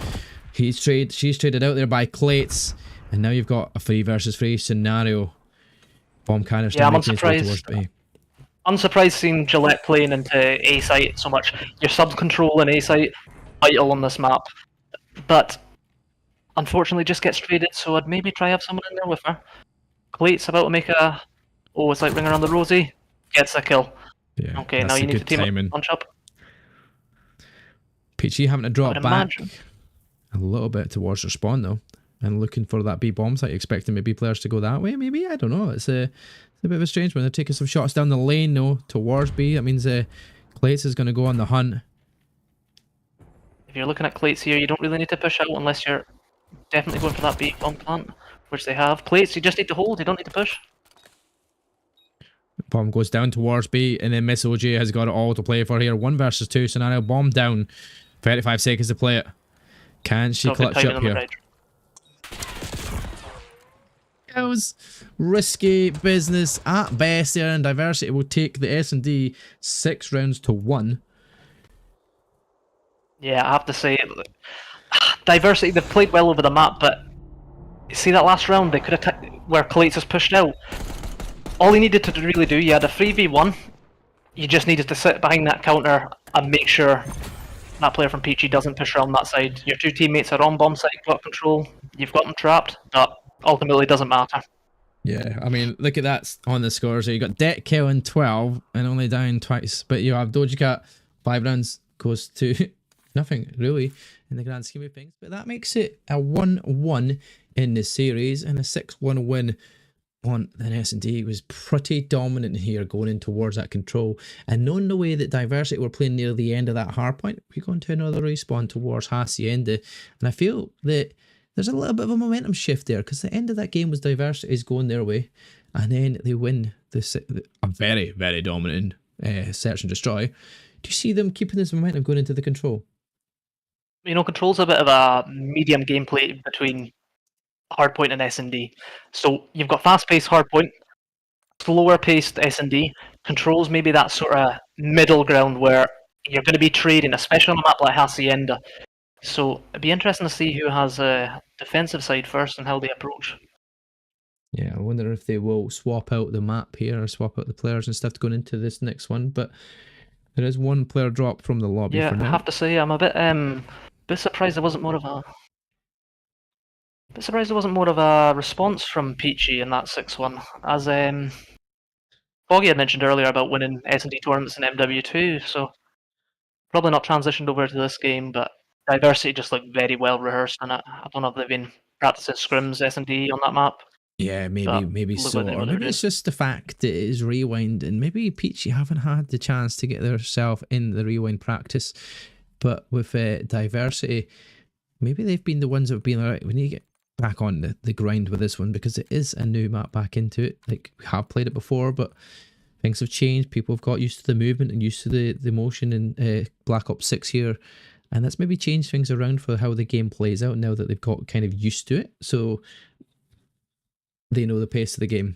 She's traded out there by Clates, and now you've got a 3 versus 3 scenario. Bomb canister. Yeah, I'm unsurprised. Unsurprised seeing Gillette playing into A site so much. Your sub control in A site vital on this map, but unfortunately just gets traded. So I'd maybe try have someone in there with her. Clate's about to make a. Oh, it's like ring around the rosy. Gets a kill. Yeah, okay, now you need to team up, punch up. Peachy having to drop back a little bit towards her spawn though, and looking for that B bomb site, expecting maybe players to go that way. Maybe, I don't know. It's a bit of a strange one. They're taking some shots down the lane though towards B. That means Clates is going to go on the hunt. If you're looking at Clates here, you don't really need to push out unless you're definitely going for that B bomb plant, which they have. Clates, you just need to hold. You don't need to push. Bomb goes down towards B, and then Miss OG has got it all to play for here. 1 versus 2 scenario. Bomb down. 35 seconds to play it. Can she clutch up here? It was risky business at best there, and Diversity will take the S&D 6 rounds to 1. Yeah, I have to say, Diversity, they've played well over the map, but see that last round, they could have where Kalitzis pushed out. All he needed to really do, you had a 3v1, you just needed to sit behind that counter and make sure that player from Peachy doesn't push around that side. Your 2 teammates are on bomb side, got control, you've got them trapped, but ultimately it doesn't matter. Yeah, I mean, look at that on the score. So you got Det killing 12 and only down twice, but you have Doja Cat 5 rounds goes to nothing really in the grand scheme of things. But that makes it a 1-1 in the series, and a 6-1 win on an S&D was pretty dominant here going in towards that control. And knowing the way that Diversity were playing near the end of that hard point, we go into another respawn towards Hacienda, and I feel that there's a little bit of a momentum shift there, because the end of that game was Diversity's going their way, and then they win a very, very dominant search and destroy. Do you see them keeping this momentum going into the control? You know, control's a bit of a medium gameplay between hardpoint and S&D. So you've got fast-paced hardpoint, slower-paced S&D. Control's maybe that sort of middle ground where you're going to be trading, especially on a map like Hacienda. So it'd be interesting to see who has a defensive side first and how they approach. Yeah, I wonder if they will swap out the map here or swap out the players and stuff going into this next one. But there is 1 player drop from the lobby for now. I have to say I'm a bit surprised there wasn't more of a response from Peachy in that 6-1. As Foggy had mentioned earlier about winning S&D tournaments in MW2, so probably not transitioned over to this game, but Diversity just looked very well rehearsed, and I don't know if they've been practicing scrims S&D on that map. Yeah, maybe so. Or maybe it's just the fact that it is rewind, and maybe Peachy haven't had the chance to get themselves in the rewind practice. But with Diversity, maybe they've been the ones that have been alright. We need to get back on the grind with this one, because it is a new map back into it. Like, we have played it before, but things have changed. People have got used to the movement and used to the motion in Black Ops 6 here. And that's maybe changed things around for how the game plays out now that they've got kind of used to it. So they know the pace of the game.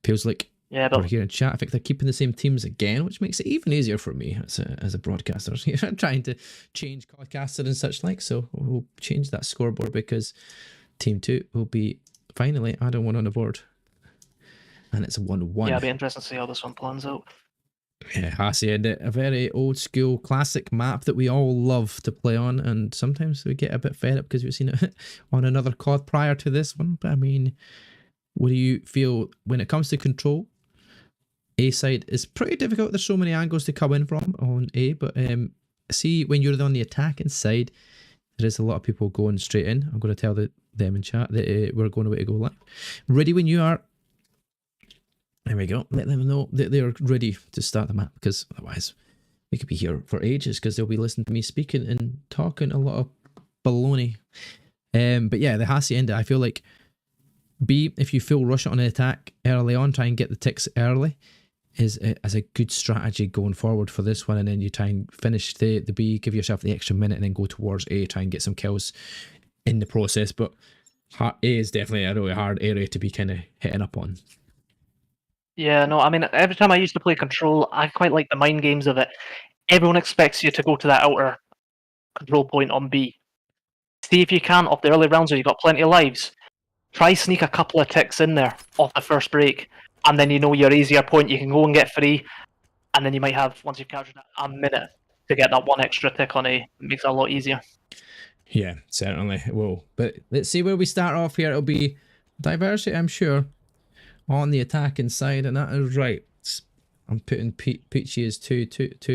Feels like we're here in chat. I think they're keeping the same teams again, which makes it even easier for me as a broadcaster. I'm trying to change podcaster and such like. So we'll change that scoreboard, because Team 2 will be finally adding 1 on the board. And it's a 1-1. Yeah, it'll be interesting to see how this one plans out. Yeah, Hacienda, a very old school classic map that we all love to play on, and sometimes we get a bit fed up because we've seen it on another COD prior to this one. But I mean, what do you feel when it comes to control? A side is pretty difficult. There's so many angles to come in from on A, but see, when you're on the attacking side, there is a lot of people going straight in. I'm going to tell them in chat that we're going away to go live. Ready when you are. There we go. Let them know that they're ready to start the map, because otherwise we could be here for ages, because they'll be listening to me speaking and talking a lot of baloney. But yeah, the Hacienda, I feel like B, if you full rush it on an attack early on, try and get the ticks early, is a good strategy going forward for this one. And then you try and finish the B, give yourself the extra minute, and then go towards A, try and get some kills in the process. But A is definitely a really hard area to be kind of hitting up on. Yeah, no, I mean, every time I used to play Control, I quite like the mind games of it. Everyone expects you to go to that outer control point on B. See if you can off the early rounds where you've got plenty of lives. Try sneak a couple of ticks in there off the first break, and then you know your easier point, you can go and get free, and then you might have, once you've captured a minute, to get that 1 extra tick on A. It makes it a lot easier. Yeah, certainly it will. But let's see where we start off here. It'll be Diversity, I'm sure, on the attacking side, and that is right. I'm putting Peachy as two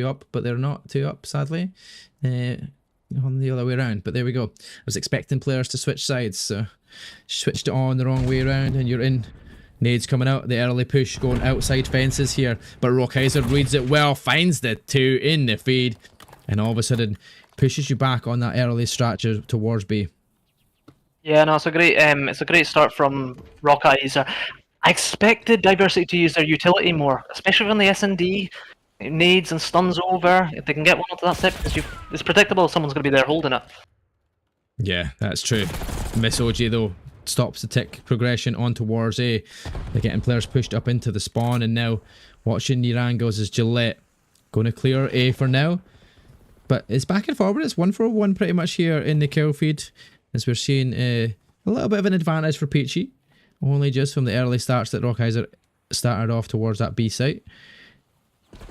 up, but they're not 2 up, sadly. On the other way around, but there we go. I was expecting players to switch sides, so switched it on the wrong way around, and you're in. Nades coming out, the early push going outside fences here, but Rockheiser reads it well, finds the 2 in the feed, and all of a sudden pushes you back on that early stretcher towards B. Yeah, no, it's a great start from Rockheiser. I expected Diversity to use their utility more, especially on the S&D. Nades and stuns over. If they can get one onto that tip, because it's predictable someone's going to be there holding it. Yeah, that's true. Miss OG though stops the tick progression on towards A. They're getting players pushed up into the spawn, and now watching your angles is Gillette going to clear A for now. But it's back and forward. It's 1-for-1 pretty much here in the kill feed, as we're seeing a little bit of an advantage for Peachy, only just from the early starts that Rockheiser started off towards that B site.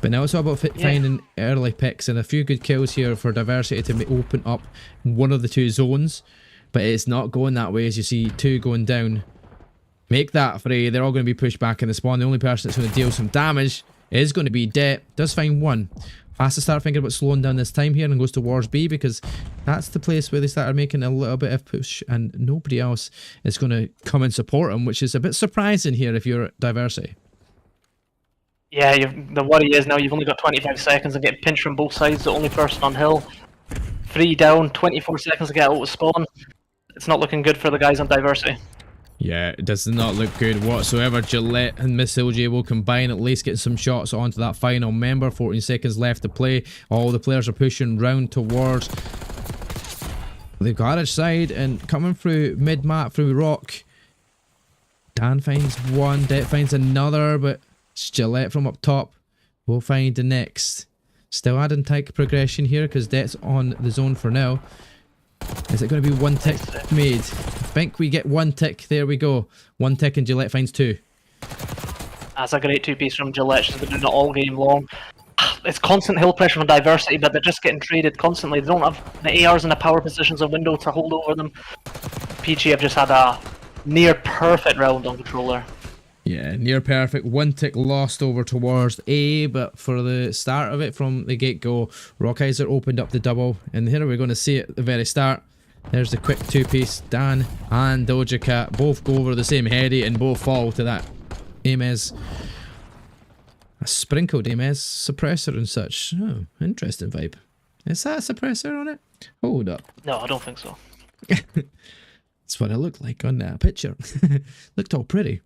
But now it's all about finding early picks and a few good kills here for Diversity to open up one of the two zones. But it's not going that way, as you see two going down. Make that for A. They're all going to be pushed back in the spawn. The only person that's going to deal some damage is going to be Det. Does find one. Has to start thinking about slowing down this time here and goes towards B, because that's the place where they started making a little bit of push and nobody else is going to come and support him, which is a bit surprising here if you're Diversity. Yeah, the worry is now you've only got 25 seconds and get pinched from both sides. The only person on hill. 3 down, 24 seconds to get out of spawn. It's not looking good for the guys on Diversity. Yeah, it does not look good whatsoever. Gillette and Miss LJ will combine, at least getting some shots onto that final member. 14 seconds left to play. All the players are pushing round towards the garage side and coming through mid-map through rock. Dan finds one, Det finds another, but Gillette from up top will find the next. Still adding tick progression here because Det's on the zone for now. Is it going to be one tick made? I think we get one tick. There we go. One tick and Gillette finds two. That's a great two-piece from Gillette. She's been doing it all game long. It's constant hill pressure from Diversity, but they're just getting traded constantly. They don't have the ARs in the power positions of window to hold over them. Peachy have just had a near perfect round on controller. Yeah, near perfect. One tick lost over towards A, but for the start of it from the get-go, Rockheiser opened up the double, and here we're going to see it at the very start. There's the quick two-piece. Dan and Doja Cat both go over the same heady and both fall to that Ames. A sprinkled Ames suppressor and such. Oh, interesting vibe. Is that a suppressor on it? Hold up. No, I don't think so. That's what it looked like on that picture. Looked all pretty.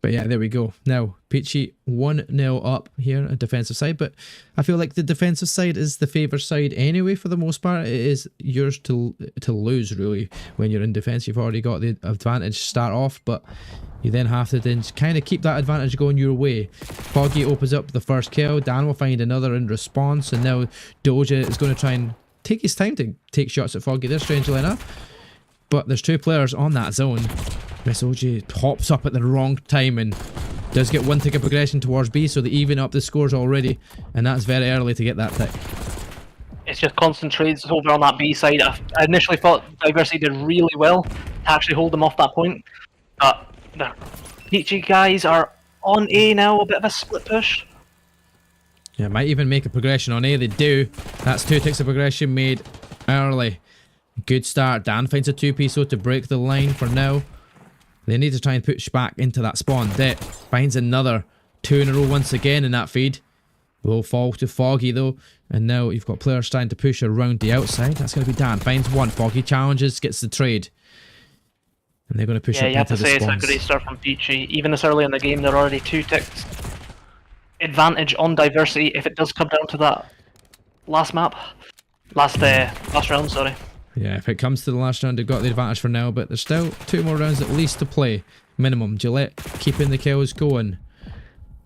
But yeah, there we go. Now, Peachy 1-0 up here at defensive side, but I feel like the defensive side is the favoured side anyway for the most part. It is yours to lose, really, when you're in defence. You've already got the advantage start off, but you then have to then kind of keep that advantage going your way. Foggy opens up the first kill. Dan will find another in response, and now Doja is going to try and take his time to take shots at Foggy there, strangely enough. But there's two players on that zone. Miss OG hops up at the wrong time and does get one tick of progression towards B, so they even up the scores already, and that's very early to get that tick. It's just constant trades over on that B side. I initially thought Diversity did really well to actually hold them off that point, but the Peachy guys are on A now, a bit of a split push. Yeah, might even make a progression on A. They do. That's 2 ticks of progression made early. Good start. Dan finds a two-piece though to break the line for now. They need to try and push back into that spawn. Det finds another 2 in a row once again in that feed. Will fall to Foggy though. And now you've got players trying to push around the outside. That's going to be Dan. Finds one. Foggy challenges, gets the trade. And they're going to push up into the spawns. Yeah, you have to say it's a great start from Peachy. Even this early in the game, they're already 2 ticks advantage on Diversity if it does come down to that last map. Last round, sorry. Yeah, if it comes to the last round, they've got the advantage for now, but there's still 2 more rounds at least to play. Minimum. Gillette keeping the kills going.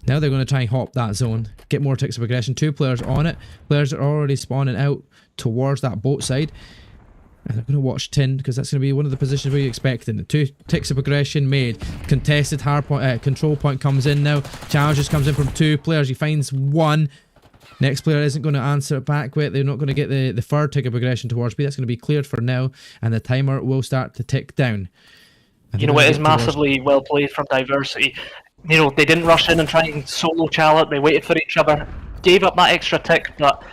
Now they're going to try and hop that zone, get more ticks of progression. 2 players on it. Players are already spawning out towards that boat side. And they're going to watch Tin, because that's going to be one of the positions where you're expecting. The 2 ticks of progression made. Contested hard point, control point comes in now. Challenges comes in from 2 players. He finds 1. Next player isn't going to answer it back with. They're not going to get the 3rd tick of progression towards B. That's going to be cleared for now, and the timer will start to tick down. You know, it is massively well played from Diversity. You know, they didn't rush in and try and solo Chalet. They waited for each other, gave up that extra tick, but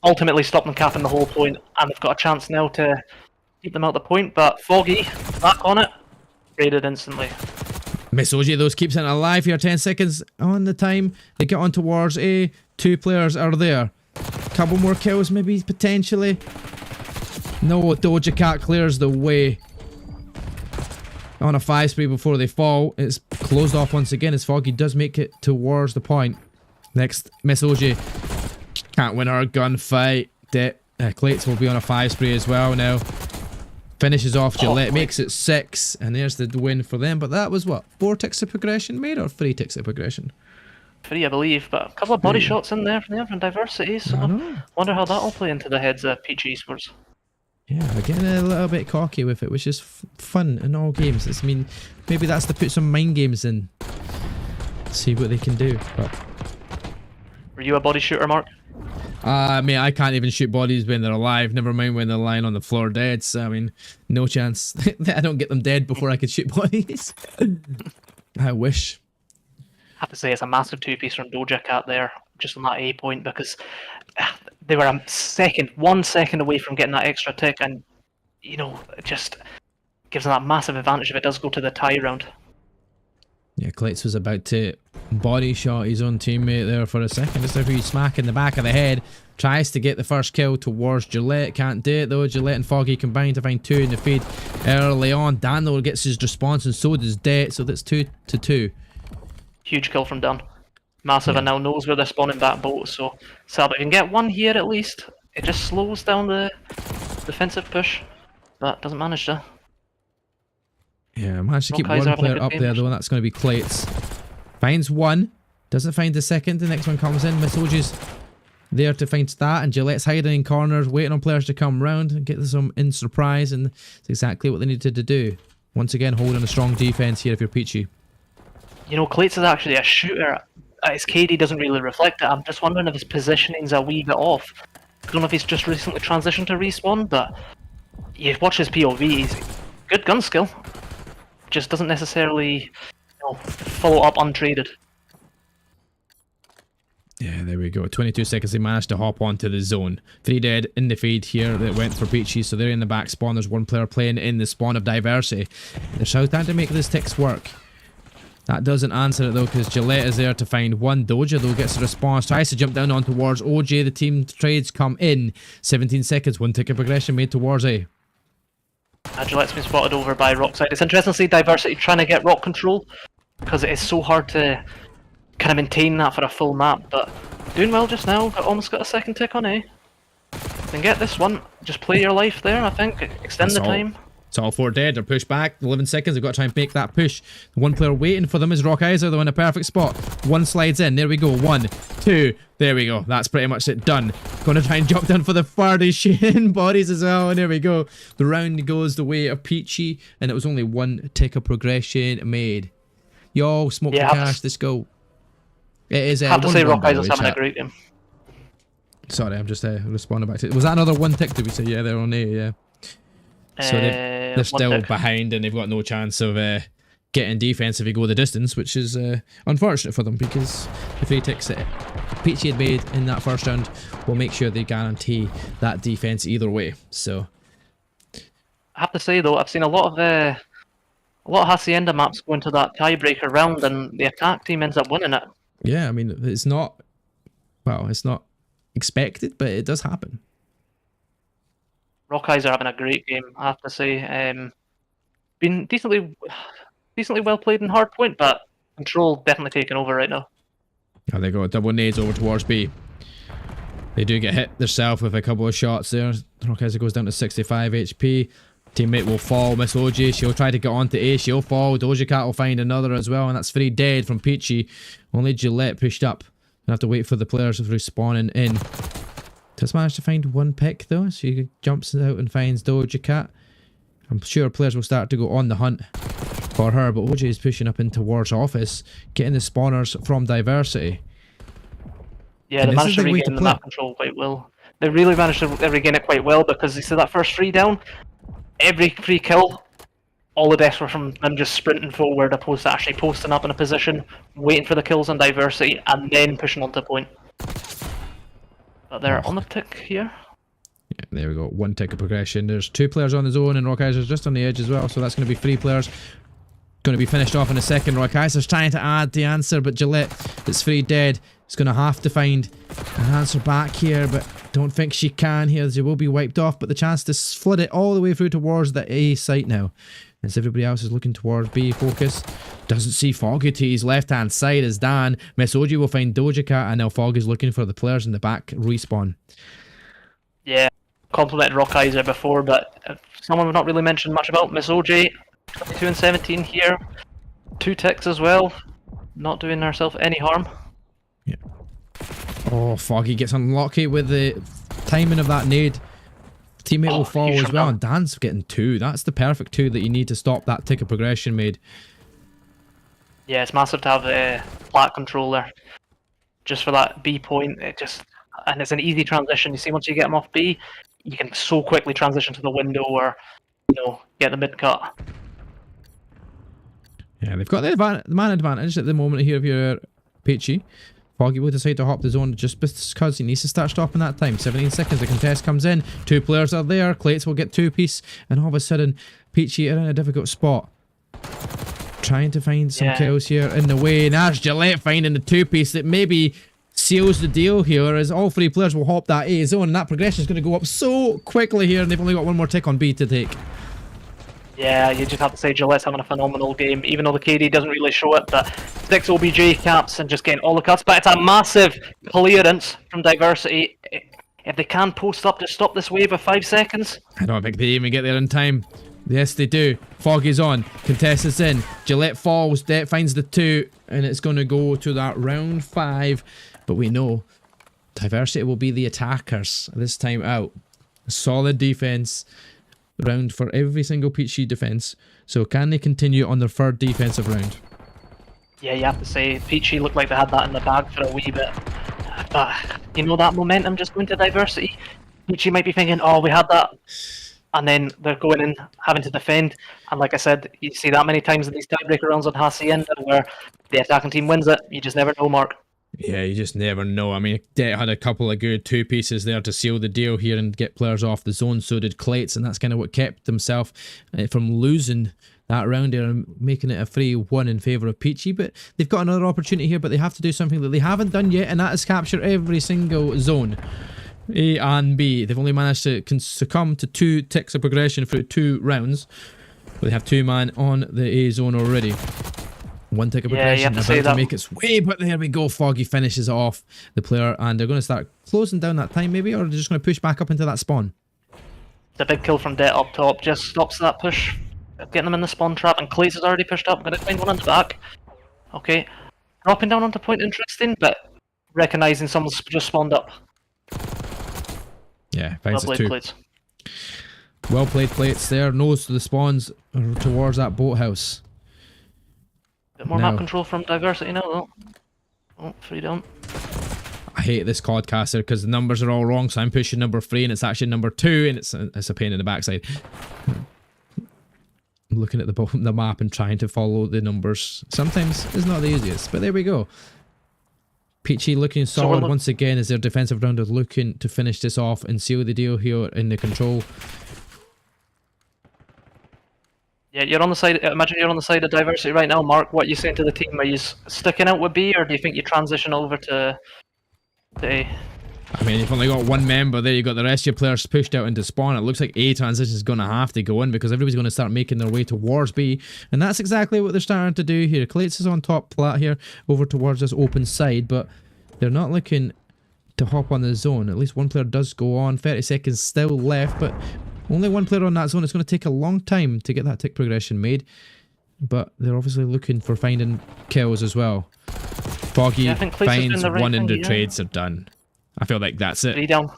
ultimately stopped them capping the whole point, and they've got a chance now to keep them out the point. But Foggy, back on it, raided instantly. Miss OG though keeps it alive here. 10 seconds on the time. They get on towards A. 2 players are there. Couple more kills maybe, potentially. No, Doja Cat clears the way. on a 5 spree before they fall. It's closed off once again as Foggy does make it towards the point. Next, Miss OG can't win her gunfight. Clates will be on a 5 spree as well now. Finishes off Gillette, makes it 6, and there's the win for them. But that was what, 4 ticks of progression made or 3 ticks of progression? 3, I believe, but a couple of body shots in there from Diversity, so I wonder how that'll play into the heads of Peachy Esports. Yeah, they're getting a little bit cocky with it, which is fun in all games. I mean, maybe that's to put some mind games in, see what they can do. But were you a body shooter, Mark? I mean, I can't even shoot bodies when they're alive, never mind when they're lying on the floor dead. So, I mean, no chance. I don't get them dead before I can shoot bodies. I wish. I have to say, it's a massive 2-piece from Doja Cat there, just on that A point, because they were 1 second away from getting that extra tick, and, you know, it just gives them that massive advantage if it does go to the tie round. Yeah, Klitz was about to body shot his own teammate there for a second. Just a wee smack in the back of the head. Tries to get the first kill towards Gillette. Can't do it though. Gillette and Foggy combine to find 2 in the feed early on. Dan though gets his response and so does Det. So that's 2-2. Huge kill from Dan. Massive, and now knows where they're spawning that boat. So Salbert can get 1 here at least. It just slows down the defensive push, but doesn't manage to. Yeah, managed to keep 1 player up there though, and that's going to be Clates. Finds 1, doesn't find the second, the next one comes in. Miss OG's there to find that, and Gillette's hiding in corners, waiting on players to come round and get some in surprise, and it's exactly what they needed to do. Once again, holding a strong defense here if you're Peachy. You know, Clates is actually a shooter. His KD doesn't really reflect it. I'm just wondering if his positioning's a wee bit off. I don't know if he's just recently transitioned to respawn, but you watch his POV, he's good gun skill. Just doesn't necessarily, you know, follow up untraded. Yeah, there we go. 22 seconds, they managed to hop onto the zone. 3 dead in the feed here that went for Peachy, so they're in the back spawn. There's 1 player playing in the spawn of Diversity. They're trying to make these ticks work. That doesn't answer it though, because Gillette is there to find 1. Doja though gets a response, tries to jump down on towards OG. The team trades come in. 17 seconds, 1 tick of progression made towards A. Gillette's been spotted over by Rockside. It's interesting to see Diversity trying to get rock control, because it is so hard to kind of maintain that for a full map, but doing well just now. Almost got a second tick on A. Then get this one. Just play your life there, I think. Extend the time. It's all 4 dead. They're pushed back. 11 seconds. They've got to try and make that push. The 1 player waiting for them is Rockizer, though, in a perfect spot. 1 slides in. There we go. 1, 2. There we go. That's pretty much it. Done. Going to try and jump down for the farthest shin bodies as well. And there we go. The round goes the way of Peachy, and it was only 1 tick of progression made. Yo, smoke the cash. Let's go. It is. I have to say, Rockizer's having a great game. Sorry, I'm just responding back to it. Was that another 1 tick? Did we say? Yeah, they're on A. Yeah. So they're still behind, and they've got no chance of getting defense if you go the distance, which is unfortunate for them, because the 3 ticks that Peachy had made in that first round will make sure they guarantee that defense either way. So I have to say though, I've seen a lot of Hacienda maps go into that tiebreaker round, and the attack team ends up winning it. Yeah, I mean, it's not expected, but it does happen. Rockizer having a great game, I have to say. Been decently well played in hardpoint, but control definitely taking over right now. Oh, they go double nades over towards B. They do get hit themselves with a couple of shots there. Rockizer goes down to 65 HP. Teammate will fall. Miss OG, she'll try to get onto A. She'll fall. Doja Cat will find another as well, and that's 3 dead from Peachy. Only Gillette pushed up. Gonna have to wait for the players respawning in. Just managed to find 1 pick though. She jumps out and finds Doja Cat. I'm sure players will start to go on the hunt for her, but OJ is pushing up in towards office, getting the spawners from Diversity. Yeah, they managed to regain the map control quite well. They really managed to regain it quite well, because you see that first 3 down, every free kill, all the deaths were from them just sprinting forward, opposed to actually posting up in a position, waiting for the kills on Diversity, and then pushing onto point. But they're on the tick here. Yeah, there we go. 1 tick of progression. There's 2 players on the zone, and Rockizer's just on the edge as well, so that's going to be 3 players. Going to be finished off in a second. Rockizer's trying to add the answer, but Gillette, it's 3 dead. Is going to have to find an answer back here, but don't think she can here. They will be wiped off, but the chance to flood it all the way through towards the A site now. as everybody else is looking towards B. Focus doesn't see Foggy to his left hand side as Dan. Mesoji will find Doja Cat, and now Foggy's looking for the players in the back respawn. Yeah, complimented Rock Eyes there before, but someone we've not really mentioned much about, Miss OJ, 22 and 17 here. 2 ticks as well, not doing herself any harm. Yeah. Oh, Foggy gets unlucky with the timing of that nade. Teammate will fall as well, and Dan's getting 2. That's the perfect 2 that you need to stop that tick of progression made. Yeah, it's massive to have flat control there. Just for that B point, and it's an easy transition. You see, once you get them off B, you can so quickly transition to the window or, get the mid cut. Yeah, they've got the man advantage at the moment here if you're Peachy. Foggy will decide to hop the zone just because he needs to start stopping that time. 17 seconds, the contest comes in. 2 players are there. Clates will get 2 piece, and all of a sudden, Peachy are in a difficult spot. Trying to find some kills here in the way. And there's Gillette finding the 2 piece that maybe seals the deal here, as all 3 players will hop that A zone, and that progression is going to go up so quickly here, and they've only got 1 more tick on B to take. Yeah, you just have to say Gillette's having a phenomenal game, even though the KD doesn't really show it, but 6 OBJ caps and just getting all the cuts. But it's a massive clearance from Diversity. If they can post up to stop this wave of 5 seconds. I don't think they even get there in time. Yes, they do. Foggy's on. Contest is in. Gillette falls. Det finds the 2, and it's going to go to that round 5. But we know Diversity will be the attackers this time out. A solid defense round for every single Peachy defense. So can they continue on their 3rd defensive round? Yeah, you have to say Peachy looked like they had that in the bag for a wee bit. But that momentum just going to Diversity. Peachy might be thinking, oh, we had that. And then they're going in, having to defend. And like I said, you see that many times in these tiebreaker rounds on Hacienda where the attacking team wins it. You just never know, Mark. Yeah, you just never know. I mean, Det had a couple of good 2 pieces there to seal the deal here and get players off the zone. So did Clates, and that's kind of what kept himself from losing that round there and making it a 3-1 in favour of Peachy. But they've got another opportunity here, but they have to do something that they haven't done yet, and that is capture every single zone. A and B. They've only managed to succumb to 2 ticks of progression through 2 rounds. But they have 2 man on the A zone already. 1 tick of progression about to make its way, but there we go. Foggy finishes off the player, and they're going to start closing down that time maybe, or they're just going to push back up into that spawn. The big kill from Det up top just stops that push, getting them in the spawn trap, and Clates has already pushed up. Going to find one on the back. Okay, dropping down onto point, interesting, but recognising someone's just spawned up. Yeah, finds well played, Clates. Well played, Clates there. Nose to the spawns towards that boathouse. Bit more map control from Diversity now, though. Oh, 3 down. I hate this codcaster because the numbers are all wrong, so I'm pushing number 3 and it's actually number 2, and it's a pain in the backside. I'm looking at the map and trying to follow the numbers. Sometimes it's not the easiest, but there we go. Peachy looking solid once again as their defensive round is looking to finish this off and seal the deal here in the control. Yeah, you're on the side. Imagine you're on the side of Diversity right now, Mark. What are you saying to the team? Are you sticking out with B, or do you think you transition over to A? I mean, you've only got 1 member there. You've got the rest of your players pushed out into spawn. It looks like A transition is going to have to go in because everybody's going to start making their way towards B, and that's exactly what they're starting to do here. Clates is on top flat here, over towards this open side, but they're not looking to hop on the zone. At least 1 player does go on. 30 seconds still left, but only 1 player on that zone. It's going to take a long time to get that tick progression made, but they're obviously looking for finding kills as well. Foggy finds 1 in the trades are done. I feel like that's it. 3 down.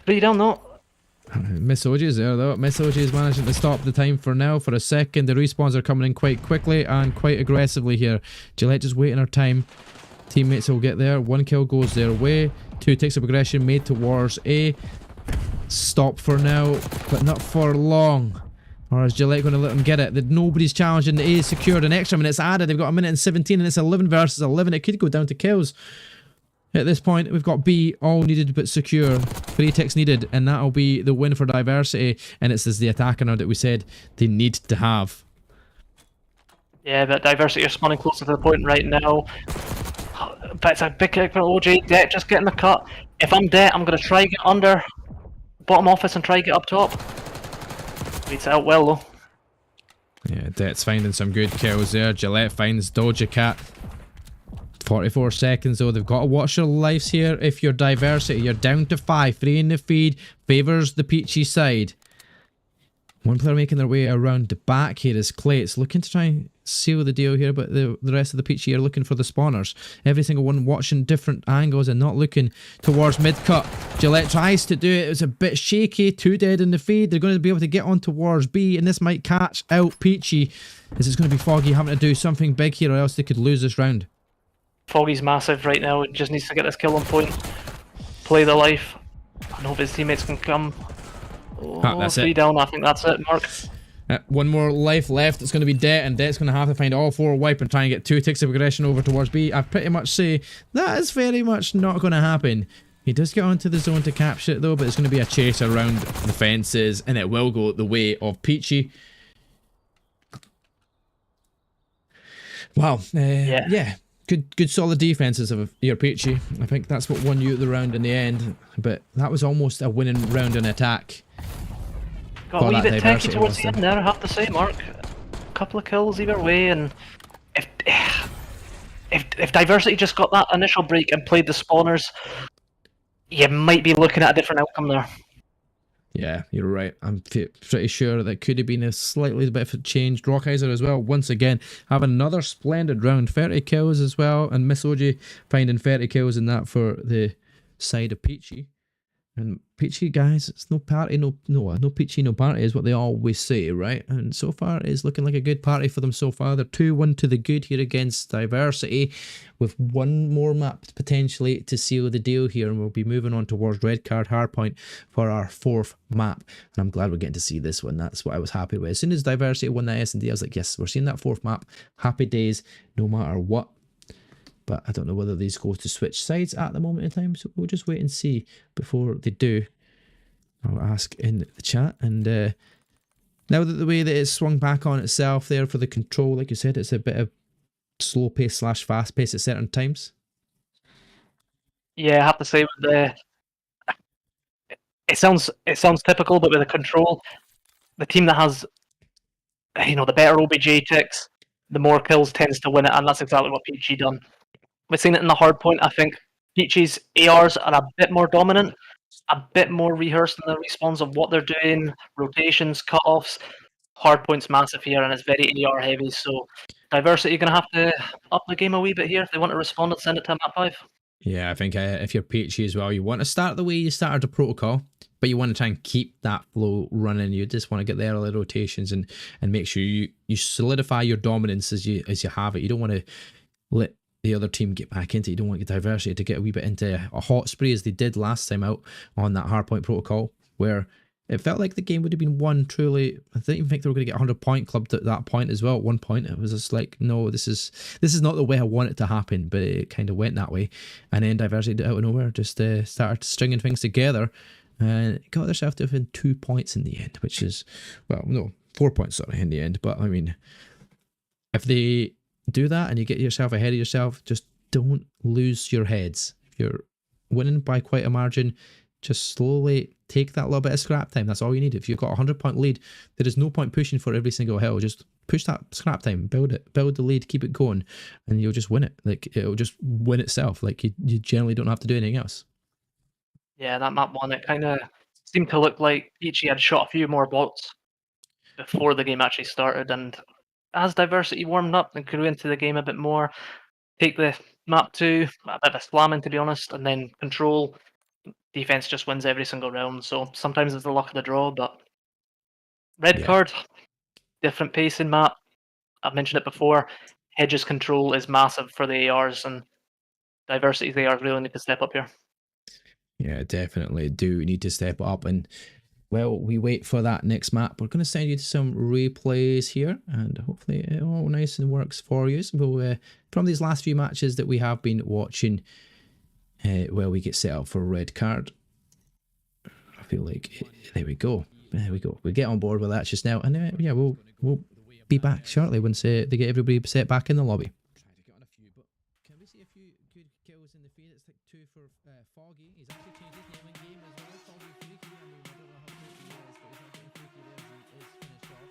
3 down, though. Miss OG is there though. Miss OG is managing to stop the time for now for a second. The respawns are coming in quite quickly and quite aggressively here. Gillette just waiting her time. Teammates will get there. 1 kill goes their way. 2 ticks of progression made towards A. Stop for now, but not for long. Or is Gillette going to let them get it? Nobody's challenging. The A is secured. An extra minute's added. They've got 1 minute and 17 and it's 11 versus 11. It could go down to kills. At this point, we've got B all needed but secure. 3 ticks needed, and that'll be the win for Diversity. And it's the attacker now that we said they need to have. Yeah, but Diversity are spawning closer to the point right now. But it's a big kick for OJ. Det just getting the cut. If I'm Det, I'm going to try get under bottom office and try get up top. Reads it out well though. Yeah, Det's finding some good kills there. Gillette finds Doja Cat. 44 seconds though. They've got to watch their lives here. If you're Diversity, you're down to 5. 3 in the feed. Favours the Peachy side. One player making their way around the back here is Clay. It's looking to try and seal the deal here, but the rest of the Peachy are looking for the spawners. Every single one watching different angles and not looking towards mid-cut. Gillette tries to do it. It was a bit shaky. 2 dead in the feed. They're going to be able to get on towards B, and this might catch out Peachy. This is going to be Foggy having to do something big here, or else they could lose this round. Foggy's massive right now. He just needs to get this kill on point. Play the life. I hope his teammates can come. Oh, that's 3 it. down. I think that's it, Mark. One more life left. It's going to be Det, and Det's going to have to find all 4 wipe and try and get 2 ticks of aggression over towards B. I pretty much say that is very much not going to happen. He does get onto the zone to capture it though, but it's going to be a chase around the fences, and it will go the way of Peachy. Wow. Yeah. Good solid defenses of your Peachy. I think that's what won you the round in the end, but that was almost a winning round in attack. Got a wee bit techy towards the end there, I have to say, Mark. A couple of kills either way, and if Diversity just got that initial break and played the spawners, you might be looking at a different outcome there. Yeah, you're right. I'm pretty sure that could have been a slightly bit of a change. Rockheiser as well, once again, having another splendid round. 30 kills as well, and Miss OG finding 30 kills in that for the side of Peachy. And Peachy, guys, it's no party, no Peachy, no party is what they always say, right? And so far, it's looking like a good party for them so far. They're 2-1 to the good here against Diversity, with one more map potentially to seal the deal here. And we'll be moving on towards Red Card Hardpoint for our 4th map. And I'm glad we're getting to see this one. That's what I was happy with. As soon as Diversity won that S&D, I was like, yes, we're seeing that 4th map. Happy days, no matter what. But I don't know whether these go to switch sides at the moment in time, so we'll just wait and see before they do. I'll ask in the chat. And now that the way that it's swung back on itself there for the control, like you said, it's a bit of slow pace / fast pace at certain times. Yeah, I have to say, with the it sounds typical, but with the control, the team that has the better OBJ ticks, the more kills tends to win it, and that's exactly what Peachy done. We've seen it in the hard point. I think Peachy's ARs are a bit more dominant, a bit more rehearsed in the respawns of what they're doing, rotations, cutoffs. Hard point's massive here, and it's very AR heavy, so Diversity are going to have to up the game a wee bit here if they want to respond and send it to map 5. Yeah, I think if you're Peachy as well, you want to start the way you started the protocol, but you want to try and keep that flow running. You just want to get the early rotations and make sure you solidify your dominance as you have it. You don't want to let the other team get back into it. You don't want your Diversity to get a wee bit into a hot spree as they did last time out on that hardpoint protocol, where it felt like the game would have been won truly. I didn't even think they were going to get 100 point clubbed at that point as well. At one point, it was just like, no, this is not the way I want it to happen, but it kind of went that way. And then Diversity out of nowhere just started stringing things together and got themselves to within 2 points in the end, which is, well, no, 4 points sorry in the end. But I mean, if they do that and you get yourself ahead of yourself, just don't lose your heads. If you're winning by quite a margin, just slowly take that little bit of scrap time. That's all you need. If you've got a 100-point lead, there is no point pushing for every single hill. Just push that scrap time, build the lead, keep it going, and you'll just win it. Like, it'll just win itself. Like, you generally don't have to do anything else. Yeah, that map one, it kind of seemed to look like Peachy had shot a few more bots before the game actually started, and as Diversity warmed up and grew into the game a bit more, take the map 2, a bit of a slamming to be honest, and then control, defense just wins every single round, so sometimes it's the luck of the draw, but Red Card, different pacing map, I've mentioned it before, Hedge's control is massive for the ARs, and Diversity's ARs really need to step up here. Yeah, definitely do need to step up. And well, we wait for that next map. We're going to send you to some replays here, and hopefully it all nice and works for you. So we'll, from these last few matches that we have been watching, where we get set up for Red Card. I feel like there we go. We get on board with that just now, and yeah, we'll be back shortly once they get everybody set back in the lobby. Can we see a few good kills in the feed? It's like 2 for Foggy. He's actually changed his name in game as well. Foggy Freaky. I mean, I don't know how freaky he is, but he's not getting freaky there as he is finished off.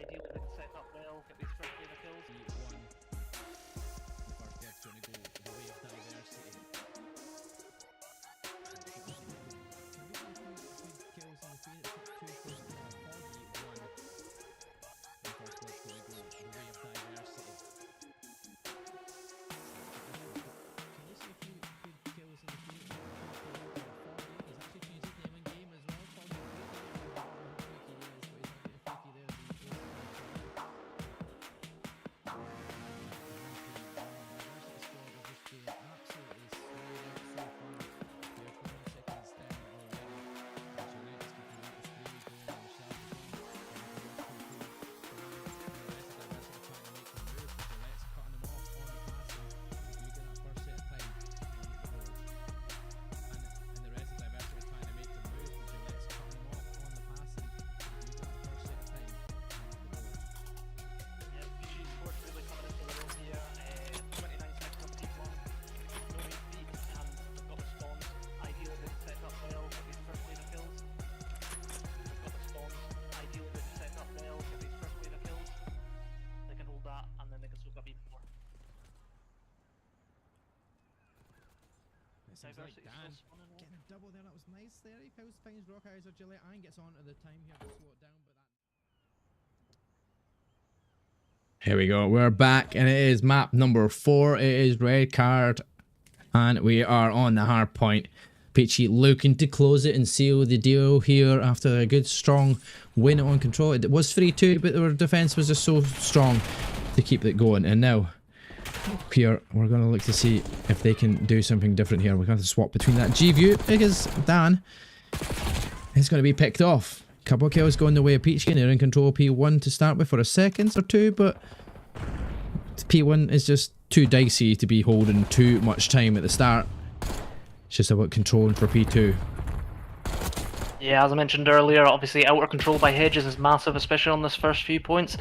ideally they can set up well, get these first wave of kills. The first death's going to go the way of diversity. Kills in the Phoenix, 2 first Foggy, 1. The first death's going to go the way of diversity. Can you see a few good kills in the Phoenix? Foggy, he's actually changed his name in game as well. Foggy, seems like Dan getting a double there. That was nice there. He finds Rockheiser, Gillette, and gets on to the time here to slow it down. But that... Here we go. We're back, and it is map number 4. It is red card, and we are on the hard point. Peachy looking to close it and seal the deal here after a good strong win on control. It was 3-2, but their defense was just so strong to keep it going. And now here we're going to look to see if they can do something different here. We're going to swap between that G view because Dan is going to be picked off. Couple of kills going the way of Peachy, and they're in control of P1 to start with for a second or two, but P1 is just too dicey to be holding too much time at the start. It's just about controlling for P2. Yeah, as I mentioned earlier, obviously outer control by Hedges is massive, especially on this first few points.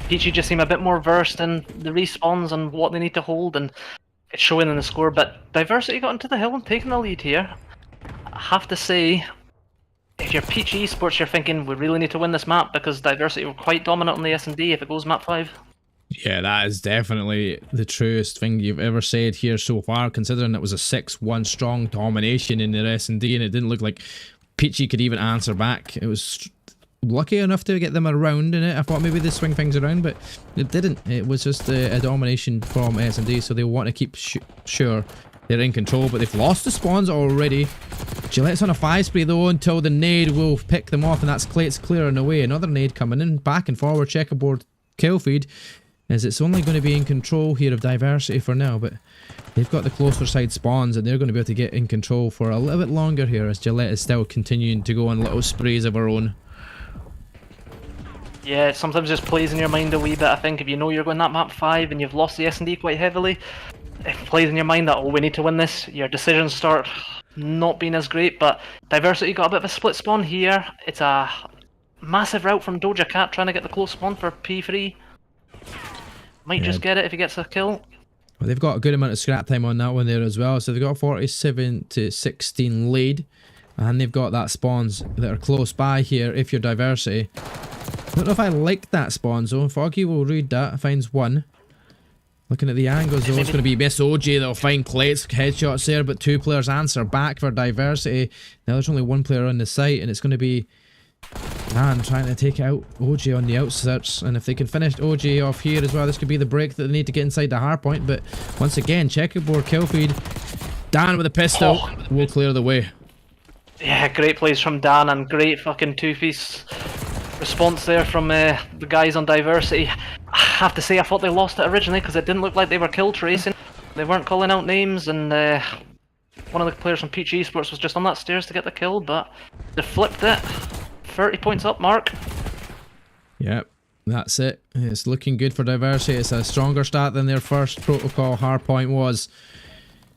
Peachy just seem a bit more versed in the respawns and what they need to hold, and it's showing in the score, but Diversity got into the hill and taking the lead here. I have to say, if you're Peachy Esports, you're thinking, we really need to win this map, because Diversity were quite dominant on the S&D if it goes map 5. Yeah, that is definitely the truest thing you've ever said here so far, considering it was a 6-1 strong domination in the S&D, and it didn't look like Peachy could even answer back. It was lucky enough to get them around in it. I thought maybe they swing things around, but it didn't. It was just a domination from S&D, so they want to keep sure they're in control, but they've lost the spawns already. Gillette's on a 5 spree though until the nade will pick them off, and that's Clate's clearing away. Another nade coming in, back and forward, checkerboard kill feed, as it's only going to be in control here of Diversity for now, but they've got the closer side spawns and they're going to be able to get in control for a little bit longer here, as Gillette is still continuing to go on little sprays of her own. Yeah, it sometimes just plays in your mind a wee bit. I think if you know you're going that map 5 and you've lost the S&D quite heavily, it plays in your mind that, oh, we need to win this. Your decisions start not being as great, but Diversity got a bit of a split spawn here. It's a massive route from Doja Cat trying to get the close spawn for P3. Might just get it if he gets a kill. Well, they've got a good amount of scrap time on that one there as well, so they've got 47 to 16 lead, and they've got that spawns that are close by here if you're Diversity. I don't know if I like that spawn zone. Foggy will read that, finds one. Looking at the angles though, it's going to be Miss OG that'll find Clates, headshots there, but 2 players answer back for Diversity. Now there's only 1 player on the site, and it's going to be Dan trying to take out OG on the outskirts, and if they can finish OG off here as well, this could be the break that they need to get inside the hard point. But once again, checkerboard kill feed. Dan with a pistol will clear the way. Yeah, great plays from Dan, and great fucking two-piece response there from the guys on Diversity. I have to say, I thought they lost it originally because it didn't look like they were kill tracing. They weren't calling out names, and one of the players from Peachy Esports was just on that stairs to get the kill, but they flipped it. 30 points up, Mark. Yep, that's it. It's looking good for Diversity. It's a stronger start than their first protocol hardpoint was.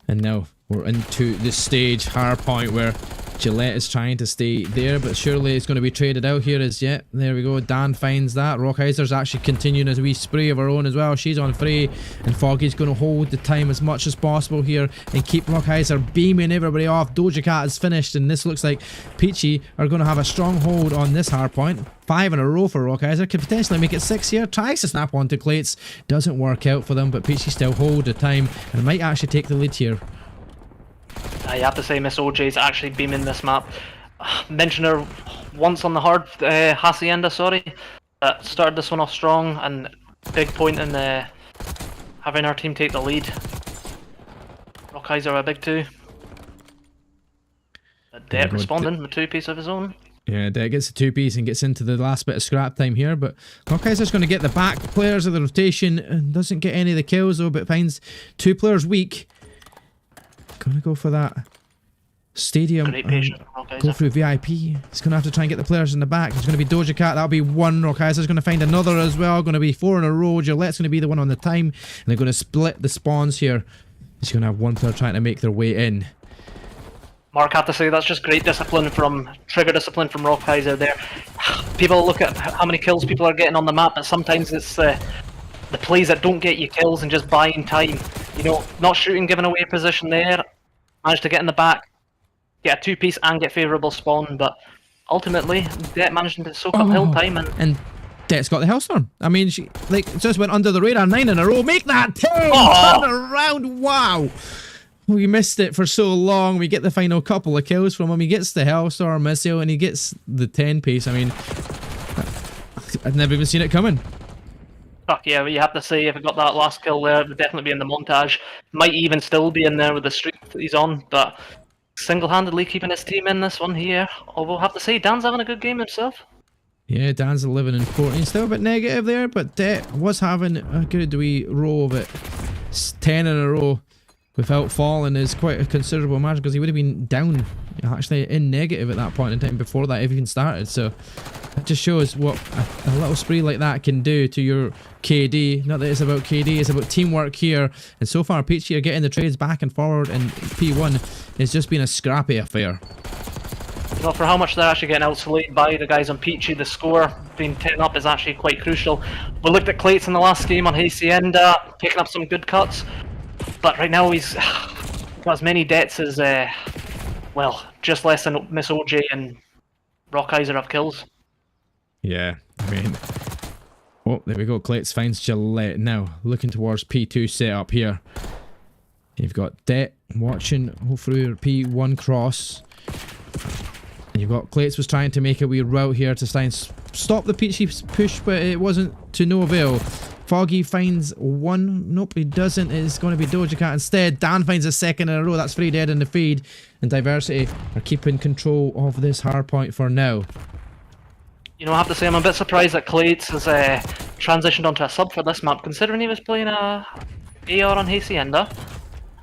And now we're into the stage hardpoint where Gillette is trying to stay there, but surely it's going to be traded out here as yet. There we go. Dan finds that. Rockheiser's actually continuing as we spray of her own as well. She's on free, and Foggy's going to hold the time as much as possible here and keep Rockheiser beaming everybody off. Doja Cat is finished, and this looks like Peachy are going to have a strong hold on this hard point. 5 in a row for Rockheiser. Could potentially make it 6 here. Tries to snap onto Clates. Doesn't work out for them, but Peachy still hold the time and might actually take the lead here. I have to say, Miss OJ's actually beaming this map. Mentioned her once on the hard Hacienda, sorry. Started this one off strong, and big point in having our team take the lead. Rockheiser a big 2. Det responding with 2-piece of his own. Yeah, Det gets a 2-piece and gets into the last bit of scrap time here, but Rockheiser's going to get the back players of the rotation and doesn't get any of the kills though, but finds 2 players weak. Gonna go for that stadium. Go through VIP. He's gonna have to try and get the players in the back. There's gonna be Doja Cat. That'll be 1. Rockheiser's gonna find another as well. Gonna be 4 in a row. Gillette's gonna be the one on the time, and they're gonna split the spawns here. He's gonna have 1 player trying to make their way in. Mark, have to say that's just great discipline from trigger discipline from Rockheiser there. People look at how many kills people are getting on the map, but sometimes it's the plays that don't get you kills and just buying time. You know, not shooting, giving away position there. Managed to get in the back, get a 2-piece and get favourable spawn, but ultimately, Det managed to soak up hill time and Det's got the Hellstorm. I mean, she just went under the radar. 9 in a row. Make that 10! Oh. Turn around! Wow! We missed it for so long. We get the final couple of kills from him. He gets the Hellstorm missile and he gets the 10-piece. I mean, I've never even seen it coming. Fuck yeah, you have to say, if I got that last kill there, it would definitely be in the montage. Might even still be in there with the streak that he's on, but single-handedly keeping his team in this one here. Although I have to say, Dan's having a good game himself. Yeah, Dan's 11 and 14. Still a bit negative there, but Det was having a good wee row of it. 10 in a row without falling is quite a considerable margin, because he would have been down, actually in negative at that point in time before that even started. So that just shows what a little spree like that can do to your KD. Not that it's about KD, it's about teamwork here. And so far, Peachy are getting the trades back and forward, and P1 has just been a scrappy affair. You know, for how much they're actually getting outslayed by the guys on Peachy, the score being 10 up is actually quite crucial. We looked at Clates in the last game on Hacienda, picking up some good cuts. But right now he's got as many debts as, well, just less than Miss OJ and Rockheiser have kills. Yeah, I mean... Oh, there we go. Clates finds Gillette now. Looking towards P2 setup here. You've got Det watching through P1 cross. And you've got Clates was trying to make a wee route here to try and stop the Peachy push, but it wasn't to no avail. Foggy finds 1. Nope, he doesn't. It's going to be Doja Cat instead. Dan finds a 2nd in a row. That's 3 dead in the feed. And Diversity are keeping control of this hard point for now. You know, I have to say I'm a bit surprised that Clates has transitioned onto a sub for this map, considering he was playing a AR on Hacienda.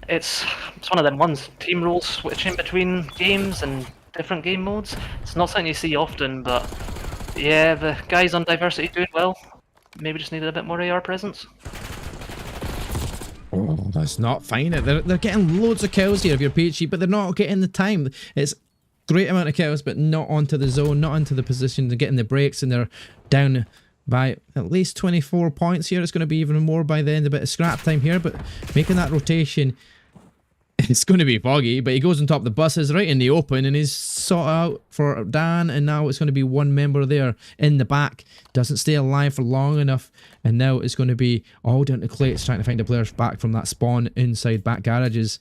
It's one of them ones. Team roles switching between games and different game modes. It's not something you see often, but yeah, the guys on Diversity doing well. Maybe just needed a bit more AR presence. Oh, that's not fine. They're getting loads of kills here if you're Peachy, but they're not getting the time. It's great amount of kills, but not onto the zone, not onto the position. They're getting the breaks, and they're down by at least 24 points here. It's going to be even more by the end. A bit of scrap time here, but making that rotation, it's going to be Foggy, but he goes on top of the buses right in the open, and he's sought out for Dan, and now it's going to be 1 member there in the back. Doesn't stay alive for long enough, and now it's going to be all down to Clates trying to find the players back from that spawn inside back garages.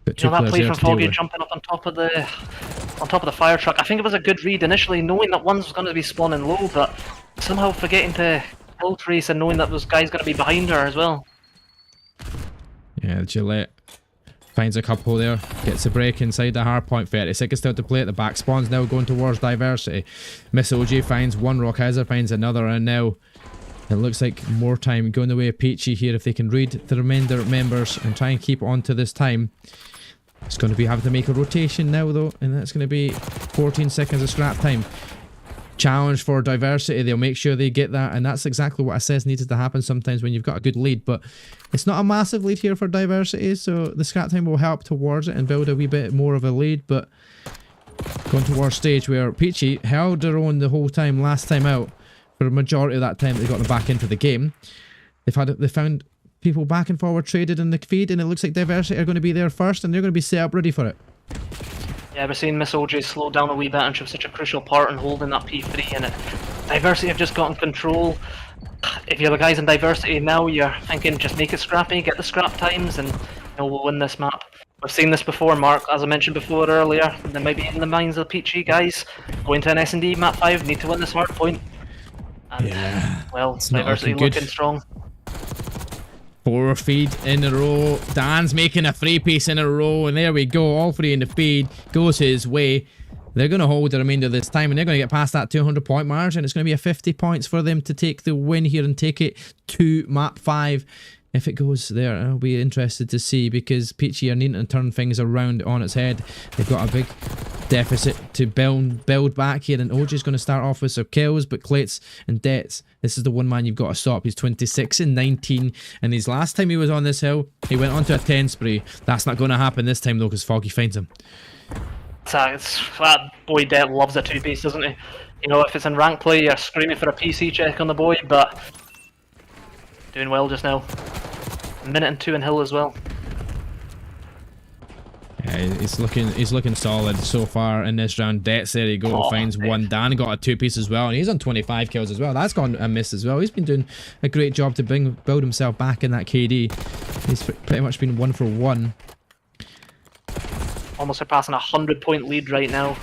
But you know, that play from Foggy jumping up on top of the fire truck. I think it was a good read initially, knowing that one's going to be spawning low, but somehow forgetting to hill trace and knowing that those guys going to be behind her as well. Yeah, Gillette finds a couple there, gets a break inside the hard point. 30 seconds still to play at the back. Spawn's now going towards Diversity. Miss OJ finds 1, Rockheiser finds another, and now it looks like more time going the way of Peachy here. If they can read the remainder members and try and keep on to this time. It's going to be having to make a rotation now though, and that's going to be 14 seconds of scrap time. Challenge for Diversity, they'll make sure they get that, and that's exactly what I says needs to happen sometimes when you've got a good lead, but it's not a massive lead here for Diversity, so the scrap time will help towards it and build a wee bit more of a lead. But Going towards stage where Peachy held their own the whole time last time out. For a majority of that time they got them back into the game. They found people back and forward traded in the feed, and it looks like Diversity are going to be there first, and they're going to be set up ready for it. Yeah, we're seeing Miss OJ slow down a wee bit, and she was such a crucial part in holding that P3, and Diversity have just gotten control. If you're the guys in Diversity now, you're thinking just make it scrappy, get the scrap times, and we'll win this map. We've seen this before, Mark, as I mentioned before earlier. There might be in the minds of the Peachy guys going to an S&D map 5, need to win this hard point. And, yeah, well, Diversity looking strong. 4 feed in a row. Dan's making a 3-piece in a row, and there we go. All 3 in the feed goes his way. They're going to hold the remainder of this time, and they're going to get past that 200-point margin. It's going to be a 50 points for them to take the win here and take it to map 5. If it goes there, I'll be interested to see, because Peachy are needing to turn things around on its head. They've got a big deficit to build back here, and OG's going to start off with some kills, but Clates and Debts, this is the one man you've got to stop. He's 26 and 19, and his last time he was on this hill, he went on to a 10 spree. That's not going to happen this time though, because Foggy finds him. That boy Det loves a 2-piece, doesn't he? You know, if it's in rank play, you're screaming for a PC check on the boy, but doing well just now. A minute and 2 in hill as well. Yeah, he's looking solid so far in this round. Debts, there you go, finds one. Dan got a 2-piece as well, and he's on 25 kills as well. That's gone a miss as well. He's been doing a great job to build himself back in that KD. He's pretty much been 1 for 1. Almost surpassing a 100-point lead right now.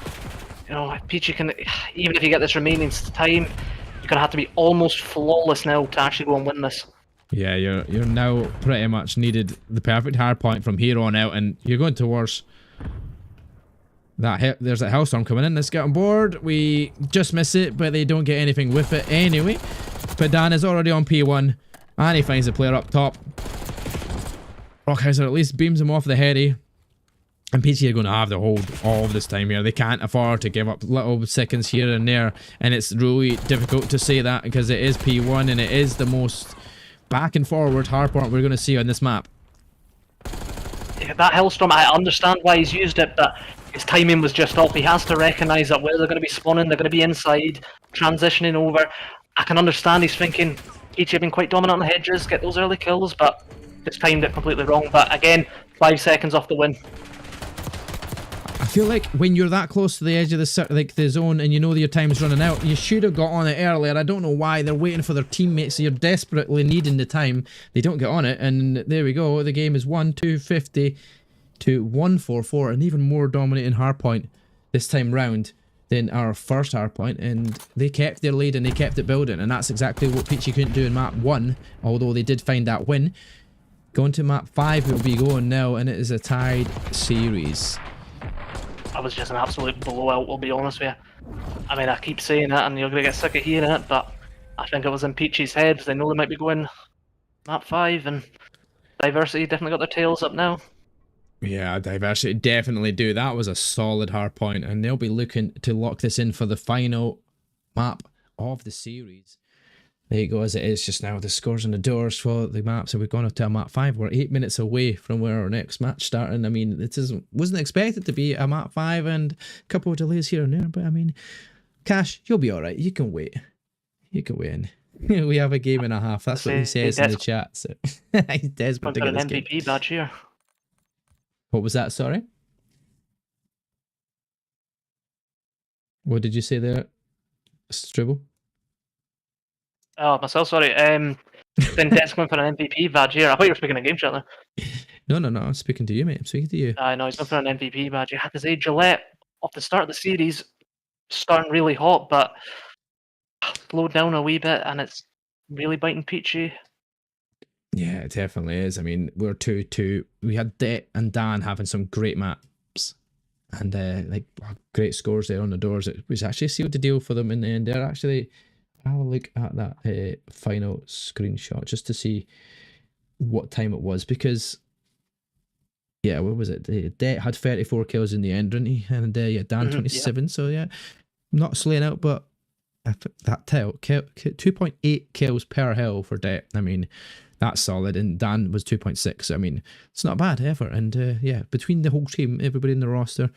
You know, Peachy can, even if you get this remaining time, you're gonna have to be almost flawless now to actually go and win this. Yeah, you're now pretty much needed the perfect hard point from here on out, and you're going towards that. There's a Hellstorm coming in. Let's get on board. We just miss it, but they don't get anything with it anyway. But Dan is already on P1, and he finds the player up top. Rockheiser at least beams him off the heady. And Peachy are going to have to hold all of this time here. They can't afford to give up little seconds here and there. And it's really difficult to say that, because it is P1 and it is the most back and forward hardpoint we're going to see on this map. Yeah, that Hellstorm, I understand why he's used it, but his timing was just off. He has to recognise that where they're going to be spawning, they're going to be inside, transitioning over. I can understand he's thinking, Peachy have been quite dominant on the hedges, get those early kills, but just timed it completely wrong. But again, 5 seconds off the win. I feel like when you're that close to the edge of the zone and you know that your time's running out, you should have got on it earlier. I don't know why. They're waiting for their teammates, so you're desperately needing the time. They don't get on it, and there we go. The game is 1-2-50 to 1-4-4, and even more dominating hardpoint this time round than our first hardpoint, and they kept their lead and they kept it building, and that's exactly what Peachy couldn't do in map 1, although they did find that win. Going to map 5 we'll be going now, and it is a tied series. That was just an absolute blowout, I'll be honest with you. I mean, I keep saying it and you're going to get sick of hearing it, but I think it was in Peachy's head. They know they might be going map 5, and Diversity definitely got their tails up now. Yeah, Diversity definitely do. That was a solid hard point, and they'll be looking to lock this in for the final map of the series. There you go, as it is just now. The scores on the doors for the map. So we've gone up to a map 5. We're 8 minutes away from where our next match starting. I mean, it wasn't expected to be a map 5 and a couple of delays here and there. But I mean, Cash, you'll be all right. You can wait. You can win. We have a game and a half. That's what he says in the chat. So he's desperate to get this game. MVP badge here. What was that? Sorry. What did you say there, Stribble? Oh, myself, sorry. Then Dead's going for an MVP badge here. I thought you were speaking in game chat there. No, I'm speaking to you, mate. I'm speaking to you. I know, he's going for an MVP badge. You have to say, Gillette, off the start of the series, starting really hot, but slowed down a wee bit, and it's really biting Peachy. Yeah, it definitely is. I mean, we're 2-2. We had Det and Dan having some great maps, and great scores there on the doors. It was actually sealed the deal for them in the end. They're actually... I'll look at that final screenshot just to see what time it was, because yeah, what was it? Det had 34 kills in the end, didn't he? And yeah, Dan 27. Yeah. So yeah, not slaying out, but that 2.8 kills per hill for Det. I mean, that's solid. And Dan was 2.6. I mean, it's not bad ever. And yeah, between the whole team, everybody in the roster,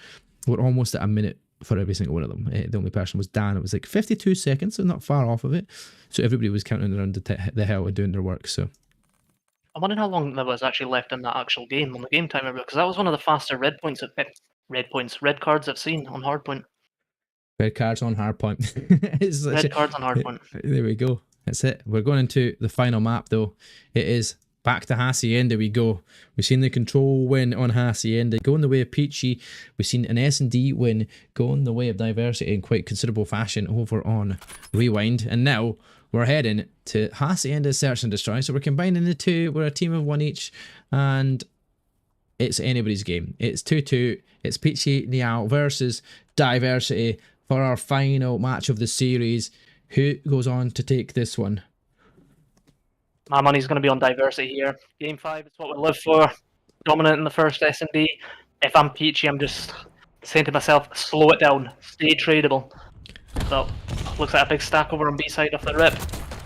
we're almost at a minute for every single one of them. The only person was Dan. It was like 52 seconds, so not far off of it. So everybody was counting around the hill and doing their work. So I'm wondering how long there was actually left in that actual game on the game timer, because that was one of the faster red cards I've seen on Hardpoint. red cards on Hardpoint. Red cards on Hardpoint. There we go. That's it. We're going into the final map though. It is back to Hacienda we go. We've seen the control win on Hacienda going the way of Peachy. We've seen an S&D win going the way of Diversity in quite considerable fashion over on Rewind. And now we're heading to Hacienda Search and Destroy. So we're combining the two. We're a team of one each. And it's anybody's game. It's 2-2. It's Peachy NYEOW versus Diversity for our final match of the series. Who goes on to take this one? My money's going to be on Diversity here. Game 5 is what we live for. Dominant in the first S&D. If I'm Peachy, I'm just saying to myself, slow it down. Stay tradable. So, looks like a big stack over on B side off the rip.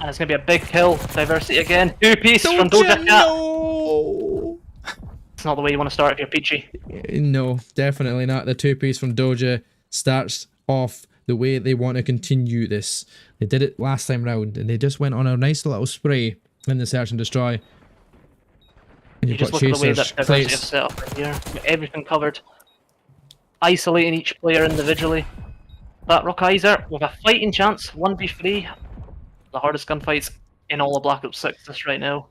And it's going to be a big kill. Diversity again. 2-piece from Doja Cat. No! It's not the way you want to start if you're Peachy. No, definitely not. The 2-piece from Doja starts off the way they want to continue this. They did it last time round, and they just went on a nice little spray in the Search and Destroy. And You just look at the way that Diversity have set up in here. Got everything covered. Isolating each player individually. That Rockizer with a fighting chance, 1v3. The hardest gunfights in all of Black Ops 6 just right now.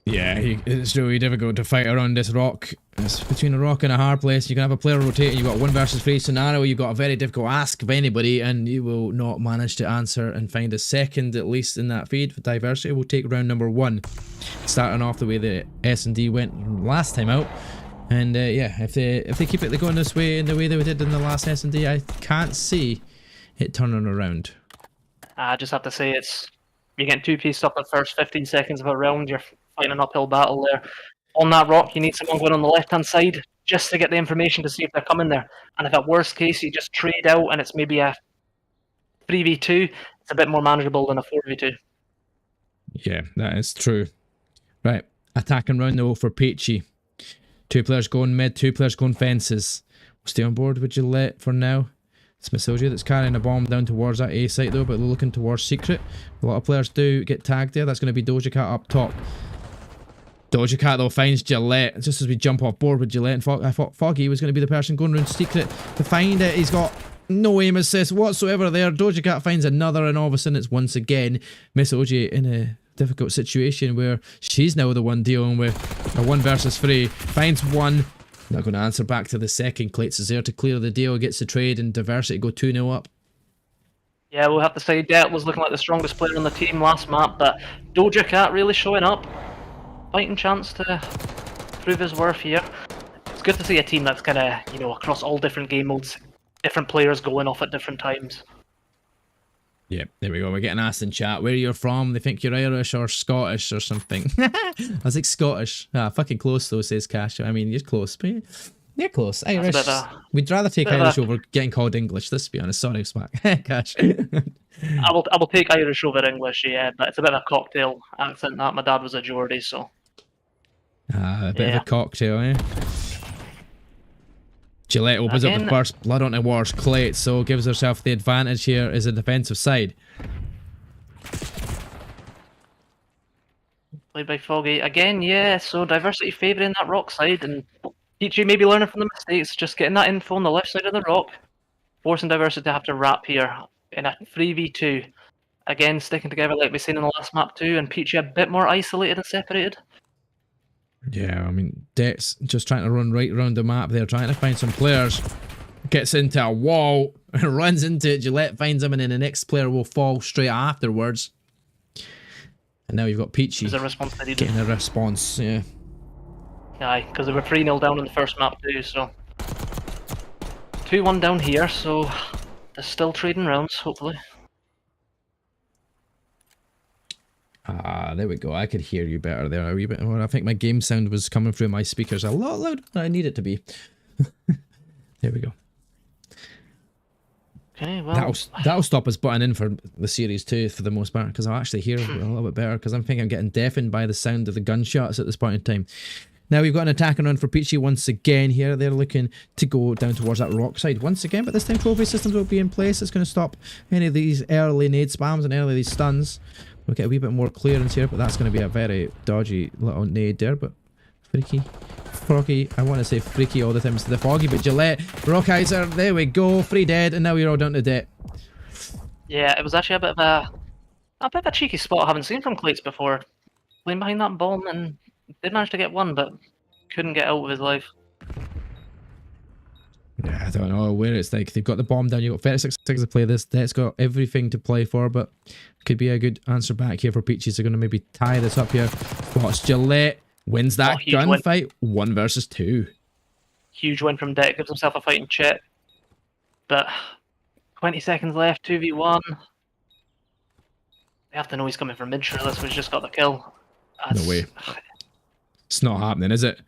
Yeah, it's really difficult to fight around this rock. It's between a rock and a hard place. You can have a player rotating. You've got 1 versus 3 scenario. You've got a very difficult ask of anybody, and you will not manage to answer and find a second, at least in that feed. For Diversity, we'll take round number 1. Starting off the way the S&D went last time out. And yeah, if they keep it going this way in the way they did in the last S&D, I can't see it turning around. I just have to say you're getting 2-pieced up the first 15 seconds of a round. You're fighting an uphill battle there. On that rock, you need someone going on the left-hand side just to get the information to see if they're coming there. And if at worst case you just trade out and it's maybe a 3v2, it's a bit more manageable than a 4v2. Yeah, that is true. Right, attacking round though for Peachy. 2 players going mid, 2 players going fences. We'll stay on board with Gillette for now. It's Misoji that's carrying a bomb down towards that A site though, but they're looking towards Secret. A lot of players do get tagged there. That's going to be Doja Cat up top. Doja Cat though finds Gillette just as we jump off board with Gillette. And I thought Foggy was going to be the person going around Secret to find it. He's got no aim assist whatsoever there. Doja Cat finds another, and all of a sudden it's once again Misoji in a difficult situation where she's now the one dealing with a 1 versus 3. Finds one. Not going to answer back to the second. Clates is there to clear the deal, gets the trade, and Diversity go 2-0 up. Yeah, we'll have to say Det was looking like the strongest player on the team last map, but Doja Cat really showing up. Fighting chance to prove his worth here. It's good to see a team that's kind of, across all different game modes, different players going off at different times. Yeah, there we go. We're getting asked in chat where you're from. They think you're Irish or Scottish or something. I was like Scottish. Ah, fucking close though, says Cash. I mean, you're close, but you're close. Irish. We'd rather take Irish over getting called English. Let's be honest. Sorry, Smack. Cash. I will take Irish over English, yeah, but it's a bit of a cocktail accent that. My dad was a Geordie, so. Ah, a bit of a cocktail, eh? Gillette opens up the first blood on towards Clate, so gives herself the advantage here as a defensive side. Played by Foggy. Again, yeah, so Diversity favouring that rock side, and Peachy maybe learning from the mistakes, just getting that info on the left side of the rock, forcing Diversity to have to wrap here in a 3v2. Again, sticking together like we've seen in the last map too, and Peachy a bit more isolated and separated. Yeah, I mean, Dex just trying to run right around the map there, trying to find some players. Gets into a wall and runs into it. Gillette finds him, and then the next player will fall straight afterwards. And now you've got Peachy getting a response, yeah. Aye, because they were 3-0 down in the first map too, so 2-1 down here, so they're still trading rounds, hopefully. Ah, there we go. I could hear you better there. A wee bit more. I think my game sound was coming through my speakers a lot louder than I need it to be. There we go. Okay, well, that'll stop us butting in for the series too, for the most part, because I'll actually hear a little bit better. Because I'm thinking I'm getting deafened by the sound of the gunshots at this point in time. Now we've got an attacking run for Peachy once again here. They're looking to go down towards that rock side once again, but this time trophy systems will be in place. It's going to stop any of these early nade spams and early these stuns. We'll get a wee bit more clearance here, but that's going to be a very dodgy little nade there, but freaky. Froggy, I want to say freaky all the time instead of foggy, but Gillette, Rockheiser, there we go, 3 dead, and now we're all down to debt. Yeah, it was actually a bit of a cheeky spot I haven't seen from Clates before. Playing behind that bomb, and did manage to get one, but couldn't get out of his life. Yeah, I don't know where it's like they've got the bomb down. You've got 36 seconds to play this. That's got everything to play for, but could be a good answer back here for Peachy. They're going to maybe tie this up here. Watch Gillette wins that gunfight 1 versus 2. Huge win from Deck, gives himself a fighting chip. But 20 seconds left, 2v1. They have to know he's coming from mid, sure this was just got the kill. No way. It's not happening, is it?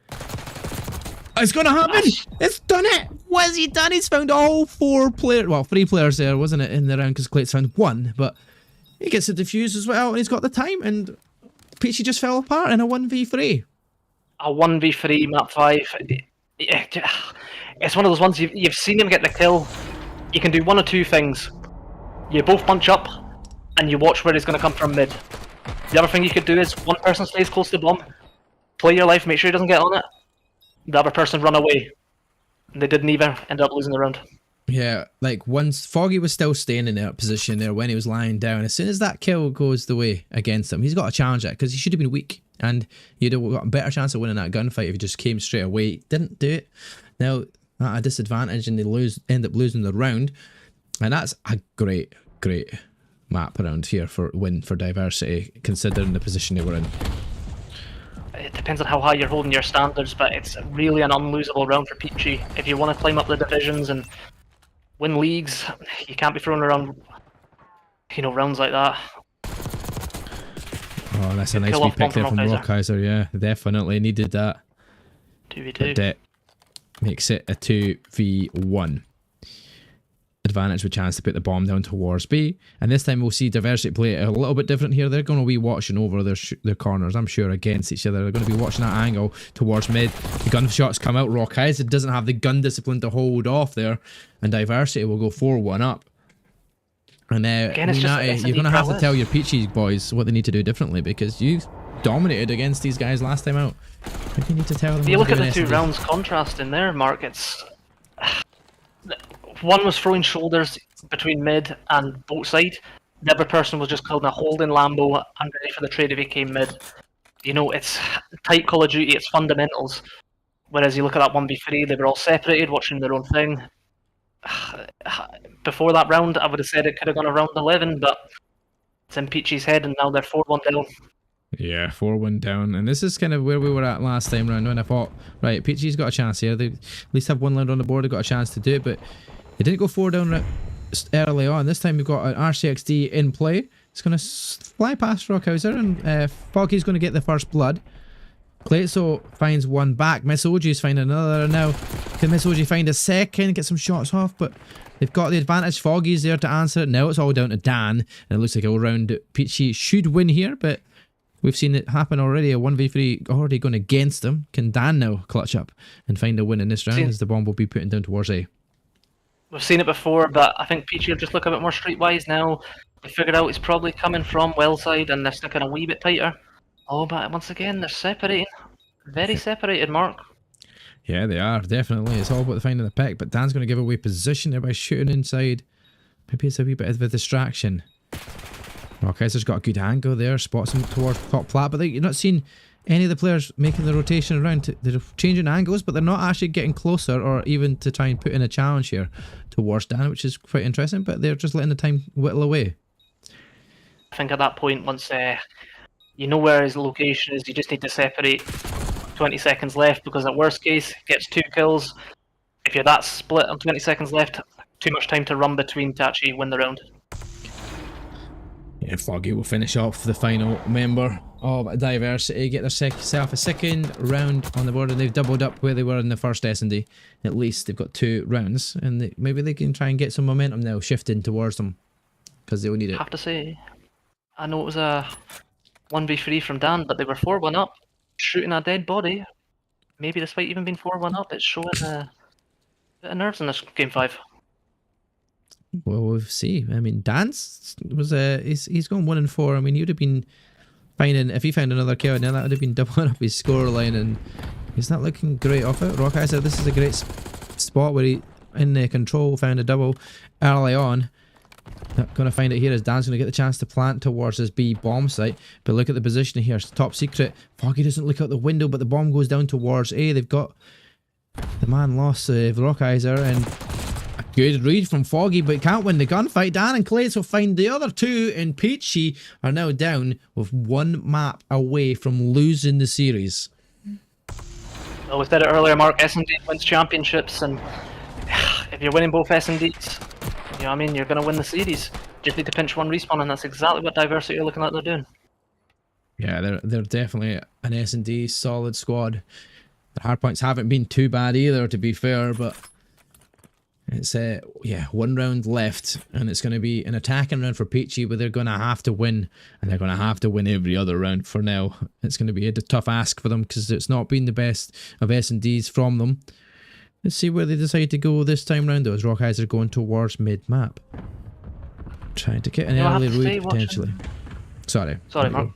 It's gonna happen! It's done it! What has he done? He's found all 4 players, well, 3 players there, wasn't it, in the round, because Clates found 1, but he gets the defuse as well, and he's got the time, and Peachy just fell apart in a 1v3. A 1v3 map 5. It's one of those ones you've seen him get the kill. You can do one of 2 things. You both bunch up, and you watch where he's going to come from mid. The other thing you could do is one person stays close to the bomb, play your life, make sure he doesn't get on it. The other person run away. And they didn't even end up losing the round. Yeah, like once Foggy was still staying in that position there when he was lying down. As soon as that kill goes the way against him, he's got to challenge that because he should have been weak. And you'd have got a better chance of winning that gunfight if he just came straight away. Didn't do it. Now, at a disadvantage, and they end up losing the round. And that's a great map around here for win for Diversity, considering the position they were in. It depends on how high you're holding your standards, but it's really an unlosable round for Peachy. If you want to climb up the divisions and win leagues, you can't be throwing around, rounds like that. Oh, that's a nice wee pick there from Rockheiser, yeah. Definitely needed that. 2v2. That makes it a 2v1. Advantage with chance to put the bomb down towards B, and this time we'll see Diversity play it a little bit different here. They're going to be watching over their corners, I'm sure, against each other. They're going to be watching that angle towards mid. The gunshots come out. Rockheiser doesn't have the gun discipline to hold off there, and Diversity will go 4-1 up. And again, you're going to have to tell your Peachy boys what they need to do differently, because you dominated against these guys last time out. What do you need to tell them? If you look at the 2 rounds contrast in there, Mark, it's... One was throwing shoulders between mid and boat side. The other person was just called a holding Lambo and ready for the trade if he came mid. It's tight Call of Duty, it's fundamentals. Whereas you look at that 1v3, they were all separated, watching their own thing. Before that round, I would have said it could have gone around 11, but it's in Peachy's head, and now they're 4-1 down. Yeah, 4-1 down, and this is kind of where we were at last time round when I thought, right, Peachy's got a chance here. They at least have 1 round on the board, they've got a chance to do it, but they didn't go 4 down early on. This time we've got an RCXD in play. It's going to fly past Rockheiser, and Foggy's going to get the first blood. Clayso finds 1 back. Miss OG's finding another now. Can Miss OG find a second? Get some shots off, but they've got the advantage. Foggy's there to answer it. Now it's all down to Dan, and it looks like all round Peachy should win here, but we've seen it happen already. A 1v3 already going against them. Can Dan now clutch up and find a win in this round as the bomb will be putting down towards A? We've seen it before, but I think Peachy will just look a bit more streetwise now. They figured out he's probably coming from well side, and they're sticking a wee bit tighter. Oh, but once again, they're separating. Very separated, Mark. Yeah, they are, definitely. It's all about the finding the pick, but Dan's going to give away position there by shooting inside. Maybe it's a wee bit of a distraction. Rockheiser's got a good angle there, spots him towards top flat, but you're not seeing any of the players making the rotation around. They're changing angles, but they're not actually getting closer or even to try and put in a challenge here towards Dan, which is quite interesting, but they're just letting the time whittle away. I think at that point, once you know where his location is, you just need to separate. 20 seconds left, because at worst case, gets 2 kills. If you're that split on 20 seconds left, too much time to run between to actually win the round. Yeah, Foggy will finish off the final member of Diversity, get themselves a second round on the board, and they've doubled up where they were in the first S&D. At least they've got 2 rounds, and maybe they can try and get some momentum now shifting towards them, because they'll need it. I have to say, I know it was a 1v3 from Dan, but they were 4-1 up, shooting a dead body. maybe despite even being 4-1 up, it's showing a bit of nerves in this game 5. Well, we'll see. I mean, Dance was he's gone 1-4. I mean, he would have been finding if he found another kill now that would have been doubling up his scoreline, and he's not looking great off it. Rockizer, this is a great spot where he in the control found a double early on. Not going to find it here as Dan's going to get the chance to plant towards his B bomb site. But look at the position here. It's top secret. Foggy doesn't look out the window, but the bomb goes down towards A. They've got the man lost Rockizer, and a good read from Foggy, but can't win the gunfight. Dan and Clates will find the other two, and Peachy are now down with one map away from losing the series. Well, we said it earlier, Mark. S&D wins championships, and if you're winning both S&Ds, you know what I mean, you're going to win the series. Just need to pinch one respawn, and that's exactly what Diversity are looking like they're doing. Yeah, they're definitely an S&D solid squad. The hardpoints haven't been too bad either, to be fair, but it's yeah, one round left, and it's going to be an attacking round for Peachy, but they're going to have to win, and they're going to have to win every other round for now. It's going to be a tough ask for them because it's not been the best of S&Ds from them. Let's see where they decide to go this time round, though, as Rockizer going towards mid-map. Trying to get an early read, potentially. Sorry, Mark.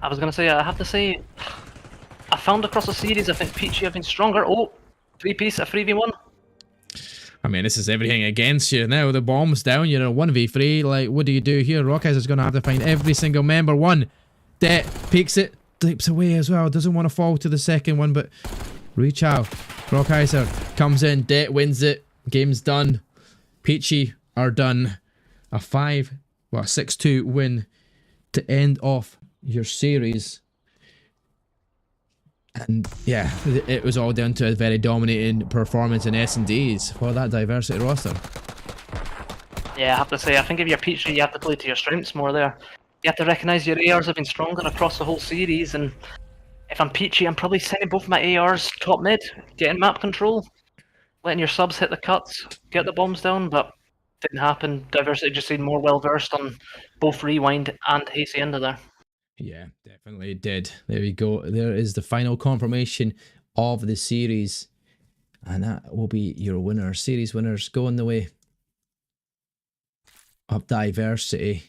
I was going to say, I have to say, I found across the series, I think Peachy have been stronger. Oh, 3-piece, a 3v1. I mean, this is everything against you. Now the bomb's down, you're in a 1v3. Like, what do you do here? Rockizer's going to have to find every single member. One, Det peeks it, dips away as well. Doesn't want to fall to the second one, but reach out. Rockizer comes in, Det wins it. Game's done. Peachy are done. A 6-2 win to end off your series. And yeah, it was all down to a very dominating performance in S&Ds for that Diversity roster. Yeah, I have to say, I think if you're Peachy, you have to play to your strengths more there. You have to recognise your ARs have been stronger across the whole series, and if I'm Peachy, I'm probably sending both my ARs top mid, getting map control, letting your subs hit the cuts, get the bombs down, but didn't happen. Diversity just seemed more well versed on both Rewind and Hasty Ender there. Yeah, definitely did. There we go. There is the final confirmation of the series. And that will be your winner. Series winners going the way of Diversity.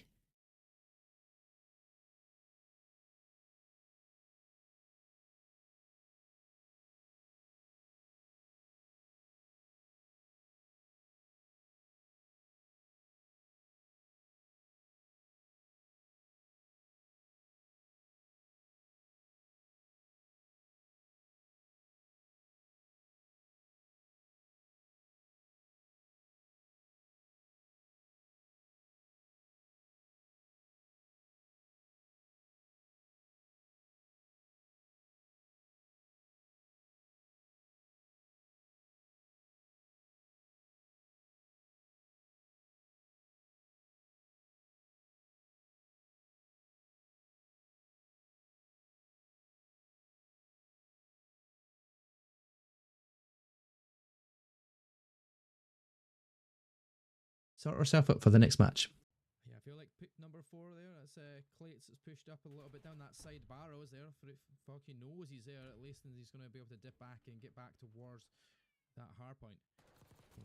Sort herself up for the next match. Yeah, I feel like pick number 4 there. That's Clates has pushed up a little bit down that side barrows there. Foggy knows he's there at least, and he's going to be able to dip back and get back towards that hardpoint.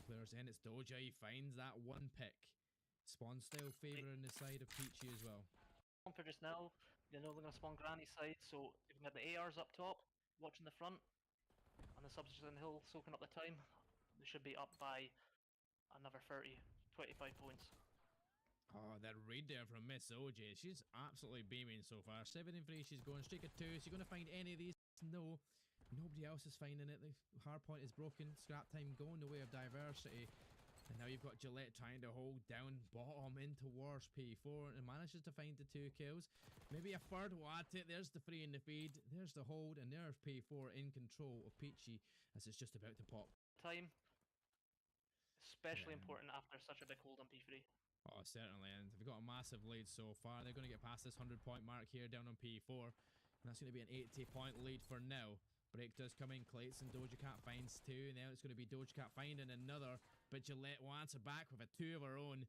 Players in, it's Doja. He finds that one pick. Spawn style favouring the side of Peachy as well. For just now, you know they're going to spawn Granny side, so if you have the ARs up top, watching the front, and the subs just in the hill soaking up the time, they should be up by another 25 points. Oh, that read there from Miss OJ. She's absolutely beaming so far. 7-3, she's going straight at 2. Is she going to find any of these? No. Nobody else is finding it. The hardpoint is broken. Scrap time going the way of Diversity. And now you've got Gillette trying to hold down bottom in towards P4 and manages to find the 2 kills. Maybe a third will add to it. There's the 3 in the feed. There's the hold, and there's P4 in control of Peachy as it's just about to pop. Time. Especially important after such a big hold on P3. Oh, certainly, and they've got a massive lead so far. They're going to get past this 100-point mark here down on P4, and that's going to be an 80-point lead for now. Break does come in, Clates and Doja Cat finds 2. Now it's going to be Doja Cat finding another, but Gillette wants it back with a 2 of her own.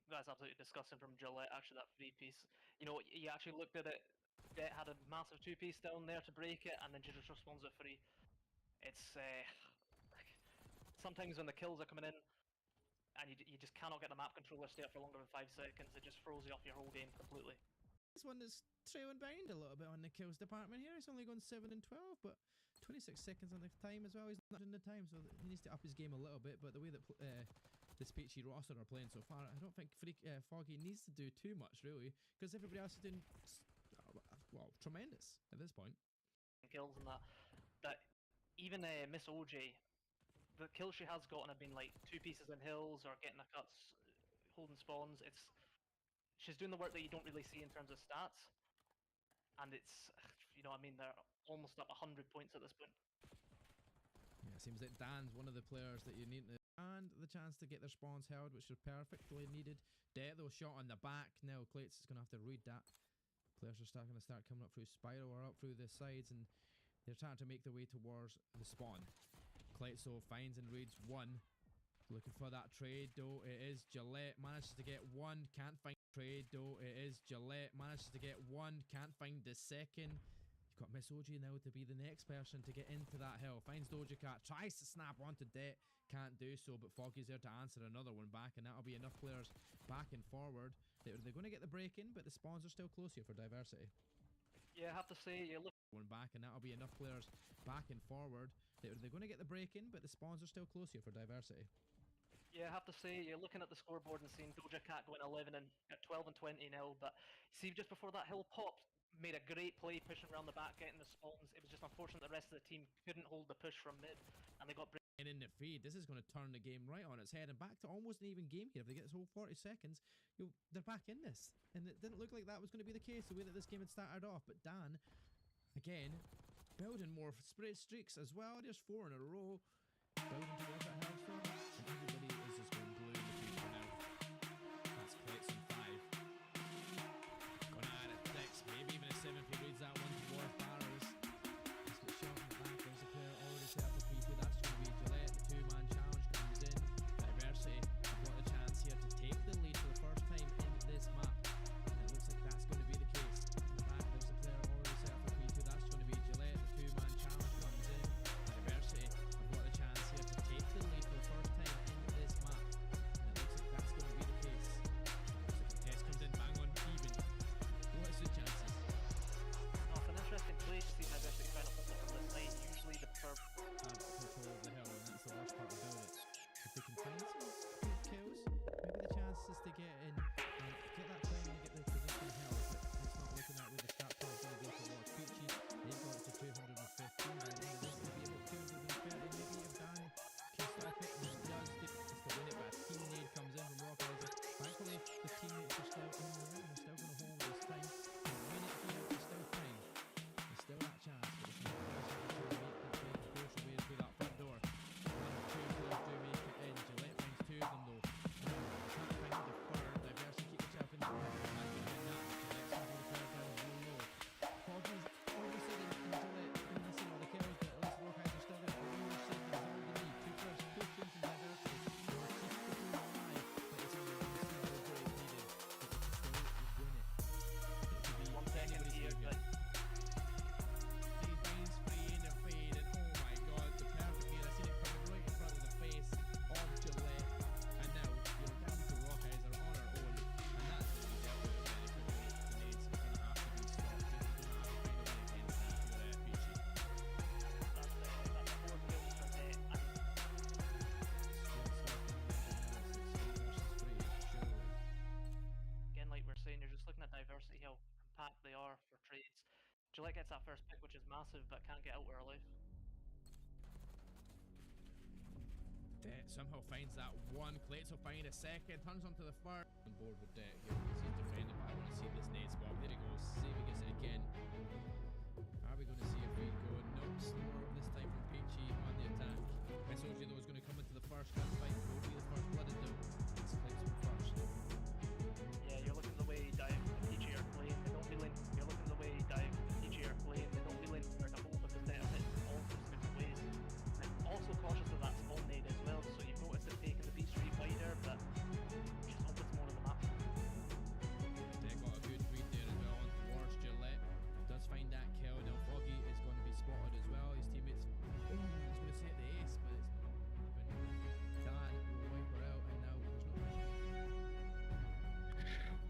That's absolutely disgusting from Gillette, actually, that 3-piece. You know, you actually looked at it, Jet had a massive 2-piece down there to break it, and then she just responds it free. It's sometimes when the kills are coming in, and you just cannot get the map controller stay up for longer than 5 seconds, it just throws you off your whole game completely. This one is trailing behind a little bit on the kills department here. He's only gone 7 and 12, but 26 seconds on the time as well. He's not in the time, so he needs to up his game a little bit. But the way that this Peachy roster are playing so far, I don't think Foggy needs to do too much, really, because everybody else is doing, well, tremendous at this point. Kills and that even Miss OJ, the kills she has gotten have been like 2 pieces in hills or getting the cuts, holding spawns. She's doing the work that you don't really see in terms of stats, and it's, you know what I mean, they're almost up 100 points at this point. Yeah, it seems like Dan's one of the players that you need to, and the chance to get their spawns held, which are perfectly needed. Death though, shot on the back. Now Clates is going to have to read that. Players are going to start coming up through Spiral or up through the sides, and they're trying to make their way towards the spawn. Clates finds and reads one. Looking for that trade though, it is Gillette. Manages to get one, can't find trade though, it is Gillette. Manages to get one, can't find the second. You've got Miss OG now to be the next person to get into that hill. Finds Doja Cat, tries to snap onto Det, can't do so, but Foggy's there to answer another one back, and that'll be enough players back and forward. They're going to get the break in, but the spawns are still close here for Diversity. Yeah, I have to say, you look one back, and that'll be enough players back and forward. They're going to get the break in, but the spawns are still close here for Diversity. Yeah, I have to say, you're looking at the scoreboard and seeing Doja Cat going 11 and 12 and 20 now, but see, just before that hill popped, made a great play pushing around the back, getting the spawns. It was just unfortunate the rest of the team couldn't hold the push from mid, and they got in the feed. This is going to turn the game right on its head and back to almost an even game here. If they get this whole 40 seconds, they're back in this, and it didn't look like that was going to be the case the way that this game had started off. But Dan, again, building more spread streaks as well. There's 4 in a row, building towards that health zone, and everybody is just going blue in the future now. That's Clates on 5. Going at it 6, maybe even a 7 if he reads that one towards Barrows. He's got shot in the back. There's a player already set up for Peachy. That's going to be Gillette. The 2-man challenge comes in. Diversity have got the chance here to take the lead for the first time in this map, and it looks like that's going to be the case. In the back, there's a player already set up for Peachy. That's going to be Gillette. The 2-man challenge comes in. Diversity have got the chance here to take the lead for the first time in this map, and it looks like that's going to be the case. Looks like the test comes in bang on even. What's the chances? Oh, it's an interesting play to see Diversity trying to hold it from this lane. Usually the perp have control of the hill, and that's the worst part about it. If they can find some good kills, maybe the chances to get in and get that time and get the position held, but it's not looking that way. The start point is going to go towards Peachy. They've got it to 215 by the end. This could be about 230, maybe if Dan can slap it, and he does just to win it, but a teammate comes in from Rockheiser. Thankfully, the teammates are still in the room, they're still going to hold this time. To win it here, there's still time. There's still that chance, but it's not possible to make that big push away through that front door. 1 or 2 players do make it in. Gillette finds 2 of them though. Can't find the third. Diversity, keep yourself in the corner. Gillette's having the third down really low. Foggy's obviously in Gillette in this all the kills, but at least Rockheiser are still there. But we were saying there's all the need. 2 players pushed into Diversity. They will keep the game alive, but it's only going to see how great needed. But they can still win it. It could be 1 second anybody's here, game. but He finds free in the fade, and oh my god, the perfect man. I seen it coming right in front of the face of Gillette, and now you're down to Rockheiser on our own, and that's going to be dealt with very quickly. The nades are going to have to be stopped, and you're going to have to find a way against that for Peachy. that's 4 kills for Net, and again, like we're saying, you're just looking at Diversity, how compact they are for trades. Gillette gets that first pick, which is massive, but can't get out early. Det somehow finds that one. Clates will find a second, turns onto the first. On board with Det here because he's defending, but I want to see this nade spot. There he goes. Saving gets it again. Are we going to see if we go? Nope, slower this time from Peachy on the attack. SOG though is going to come into the first gunfight. Will be the first blooded though. It's Clates on first. Yeah, you're looking the way Dive and Peachy are playing, they don't be linked. You're looking the way Dive and Peachy are playing, they don't be linked. They're the whole of the set of it, all sorts of different ways. And also cautious of that spawn nade as well, so you've noticed it taking the B Street wider, but just opens more of the map. They got a good read there as well on towards Gillette.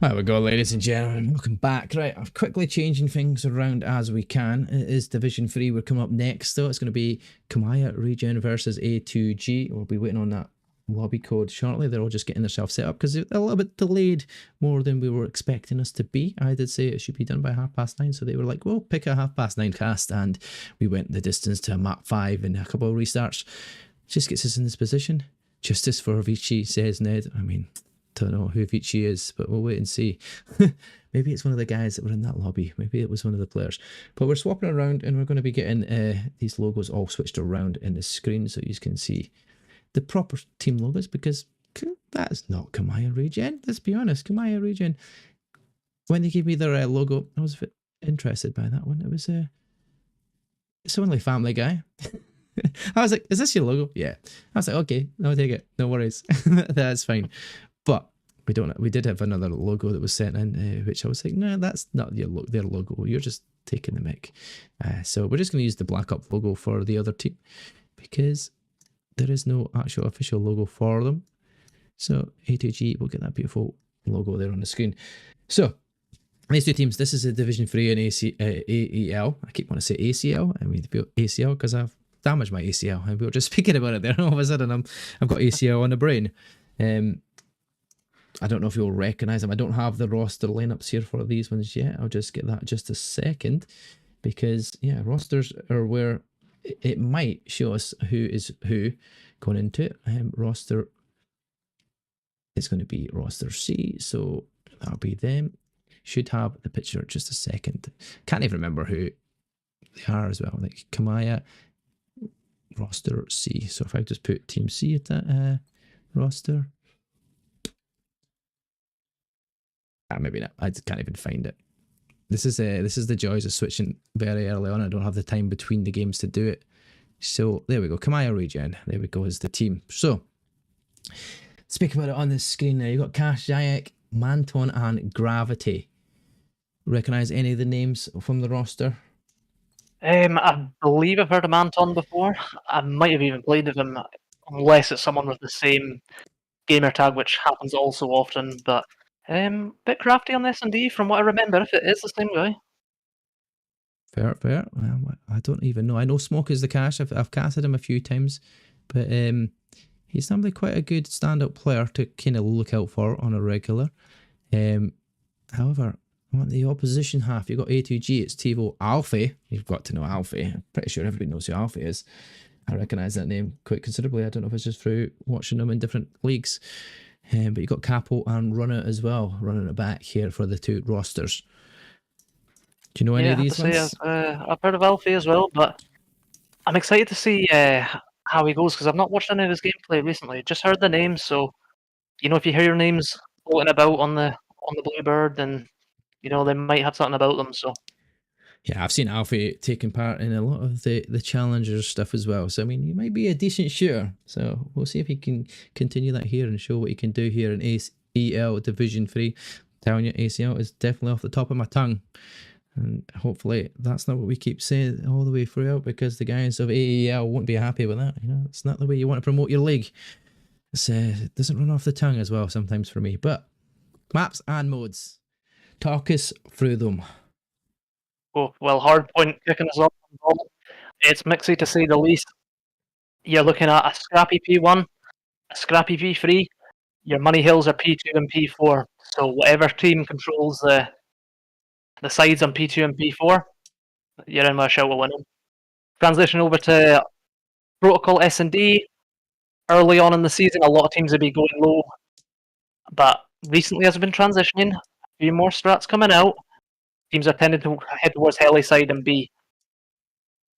There we go, ladies and gentlemen. Welcome back. Right, I'm quickly changing things around as we can. It is Division 3. We're coming up next, though. It's going to be Komaya, Regen versus A2G. We'll be waiting on that lobby code shortly. They're all just getting themselves set up because they're a little bit delayed more than we were expecting us to be. I did say it should be done by 9:30, so they were like, well, pick a 9:30 cast, and we went the distance to map 5 and a couple of restarts. Just gets us in this position. Justice for Peachy, says Ned. I mean, don't know who Peachy is, but we'll wait and see. Maybe it's one of the guys that were in that lobby. Maybe it was one of the players. But we're swapping around, and we're going to be getting these logos all switched around in the screen so you can see the proper team logos, because that's not Komaya Regen. Let's be honest, Komaya Regen. When they gave me their logo, I was a bit interested by that one. It was someone like Family Guy. I was like, is this your logo? Yeah. I was like, okay, I'll take it. No worries. That's fine. But we did have another logo that was sent in, which I was like, no, that's not their logo. You're just taking the mic. So we're just going to use the Black Up logo for the other team because there is no actual official logo for them. So A2G will get that beautiful logo there on the screen. So these two teams, this is a Division 3 and AEL. I keep wanting to say ACL. I mean ACL because I've damaged my ACL, and we were just speaking about it there. All of a sudden, I've got ACL on the brain. I don't know if you'll recognise them. I don't have the roster lineups here for these ones yet. I'll just get that just a second, because yeah, rosters are where it might show us who is who going into it. Roster, it's going to be roster C, so that'll be them. Should have the picture just a second. Can't even remember who they are as well. Like Komaya, roster C. So if I just put Team C at that roster. Maybe not. I can't even find it. This is the joys of switching very early on. I don't have the time between the games to do it. So there we go. Komaya Regen. There we go as the team. So speak about it on the screen now. You've got Cash, Jayek, Manton, and Gravity. Recognise any of the names from the roster? I believe I've heard of Manton before. I might have even played with him, unless it's someone with the same gamer tag, which happens all so often. But bit crafty on S&D from what I remember, if it is the same guy. Fair. Well, I don't even know. I know Smoke is the Cash. I've casted him a few times, but he's normally quite a good stand-up player to kind of look out for on a regular. However, on the opposition half, you've got A2G, it's Tivo Alfie. You've got to know Alfie. I'm pretty sure everybody knows who Alfie is. I recognise that name quite considerably. I don't know if it's just through watching them in different leagues. But you've got Capo and Runner as well, running it back here for the two rosters. Do you know any of these ones? I've heard of Alfie as well, but I'm excited to see how he goes, because I've not watched any of his gameplay recently. Just heard the names, so if you hear your names floating about on the Bluebird, then they might have something about them. So yeah, I've seen Alfie taking part in a lot of the challengers stuff as well. So I mean, he might be a decent shooter. So we'll see if he can continue that here and show what he can do here in AEL Division 3. I'm telling you, ACL is definitely off the top of my tongue. And hopefully that's not what we keep saying all the way throughout, because the guys of AEL won't be happy with that. It's not the way you want to promote your league. It doesn't run off the tongue as well sometimes for me. But maps and modes, talk us through them. Oh, well, Hardpoint kicking us off. It's mixy to say the least. You're looking at a scrappy P1, a scrappy P3. Your money hills are P2 and P4. So whatever team controls the sides on P2 and P4, you're in with a shout of winning. Transition over to Protocol S&D. Early on in the season, a lot of teams would be going low. But recently, as I've been transitioning, a few more strats coming out. Teams are tending to head towards Heli side and B.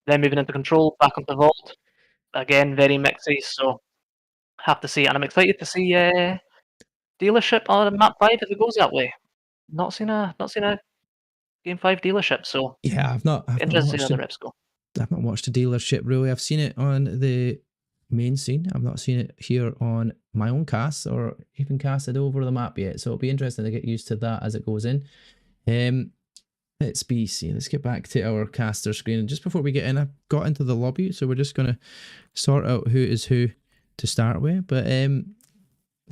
Then moving into control, back onto Vault. Again, very mixy, so have to see it. And I'm excited to see dealership on map 5 if it goes that way. Not seen a Game 5 dealership, so yeah, I've not interested to see how the reps go. I've not watched a dealership really. I've seen it on the main scene. I've not seen it here on my own cast or even casted over the map yet. So it'll be interesting to get used to that as it goes in. Let's get back to our caster screen. And just before we get in, I got into the lobby, so we're just going to sort out who is who to start with. But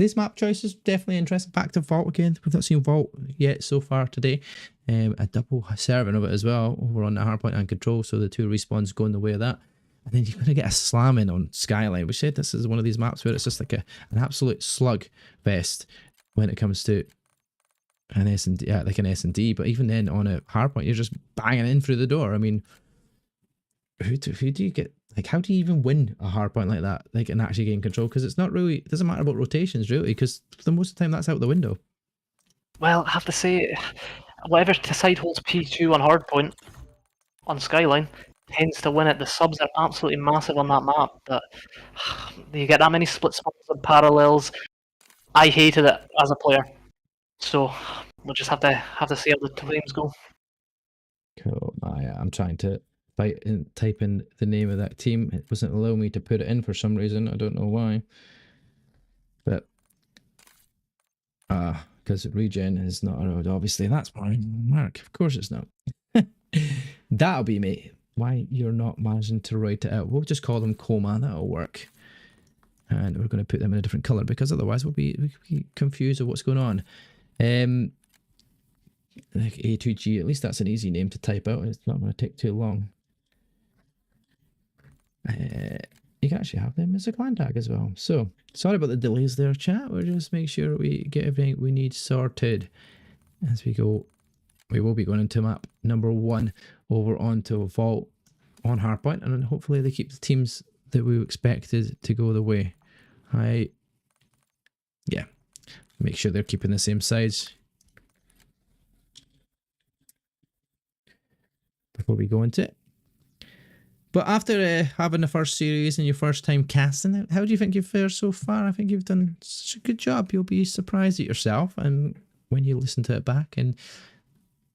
these map choices definitely interesting. Back to Vault again. We've not seen Vault yet so far today. A double serving of it as well over on the hardpoint and control, so the 2 respawns going the way of that. And then you're going to get a slamming on Skyline. We said this is one of these maps where it's just like an absolute slug fest when it comes to an S&D, like an S&D. But even then on a hardpoint, you're just banging in through the door. I mean, who do you get? Like, how do you even win a hardpoint like that? Like, and actually gain control? Because it's not really, it doesn't matter about rotations really, because for most of the time that's out the window. Well, I have to say, whatever side holds P2 on hardpoint on Skyline tends to win it. The subs are absolutely massive on that map, but you get that many split spawns and parallels. I hated it as a player, so we'll just have to see how the flames go. Cool. I'm trying to type in the name of that team. It wasn't allowing me to put it in for some reason. I don't know why. But because Regen is not allowed, obviously. That's why, Mark. Of course it's not. That'll be me. Why you're not managing to write it out. We'll just call them Komaya. That'll work. And we're going to put them in a different color because otherwise we'll be confused of what's going on. Like A2G, at least that's an easy name to type out. It's not going to take too long. You can actually have them as a clan tag as well. So, sorry about the delays there, chat. We'll just make sure we get everything we need sorted as we go. We will be going into map number 1 over onto Vault on hardpoint, and then hopefully they keep the teams that we expected to go the way. Yeah, make sure they're keeping the same size before we go into it. But after having the first series and your first time casting, how do you think you've fared so far? I think you've done such a good job. You'll be surprised at yourself, and when you listen to it back, and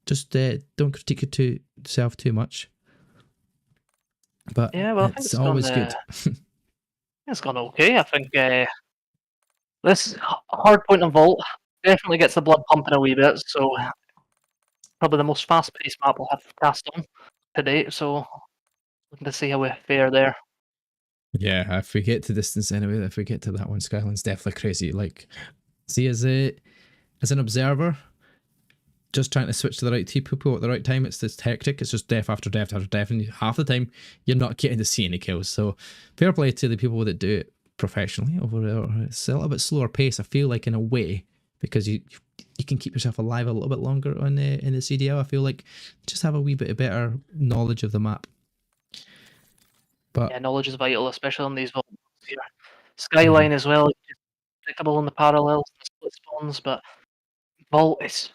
just don't critique yourself too much. But yeah, well, it's always good. It's gone okay. I think this hardpoint and Vault definitely gets the blood pumping a wee bit. So probably the most fast-paced map we'll have cast on to date. So looking to see how we fare there. Yeah, if we get to distance anyway, if we get to that one, Skyline's definitely crazy. Like, see, as an observer, just trying to switch to the right people at the right time, it's just hectic. It's just death after death after death, and half the time you're not getting to see any kills. So fair play to the people that do it professionally over there. It's a little bit slower pace, I feel like, in a way, because you can keep yourself alive a little bit longer on in the CDL. I feel like just have a wee bit better knowledge of the map. But yeah, knowledge is vital, especially on these Vault here. Skyline as well, predictable in the parallels and the split spawns, but Vault is,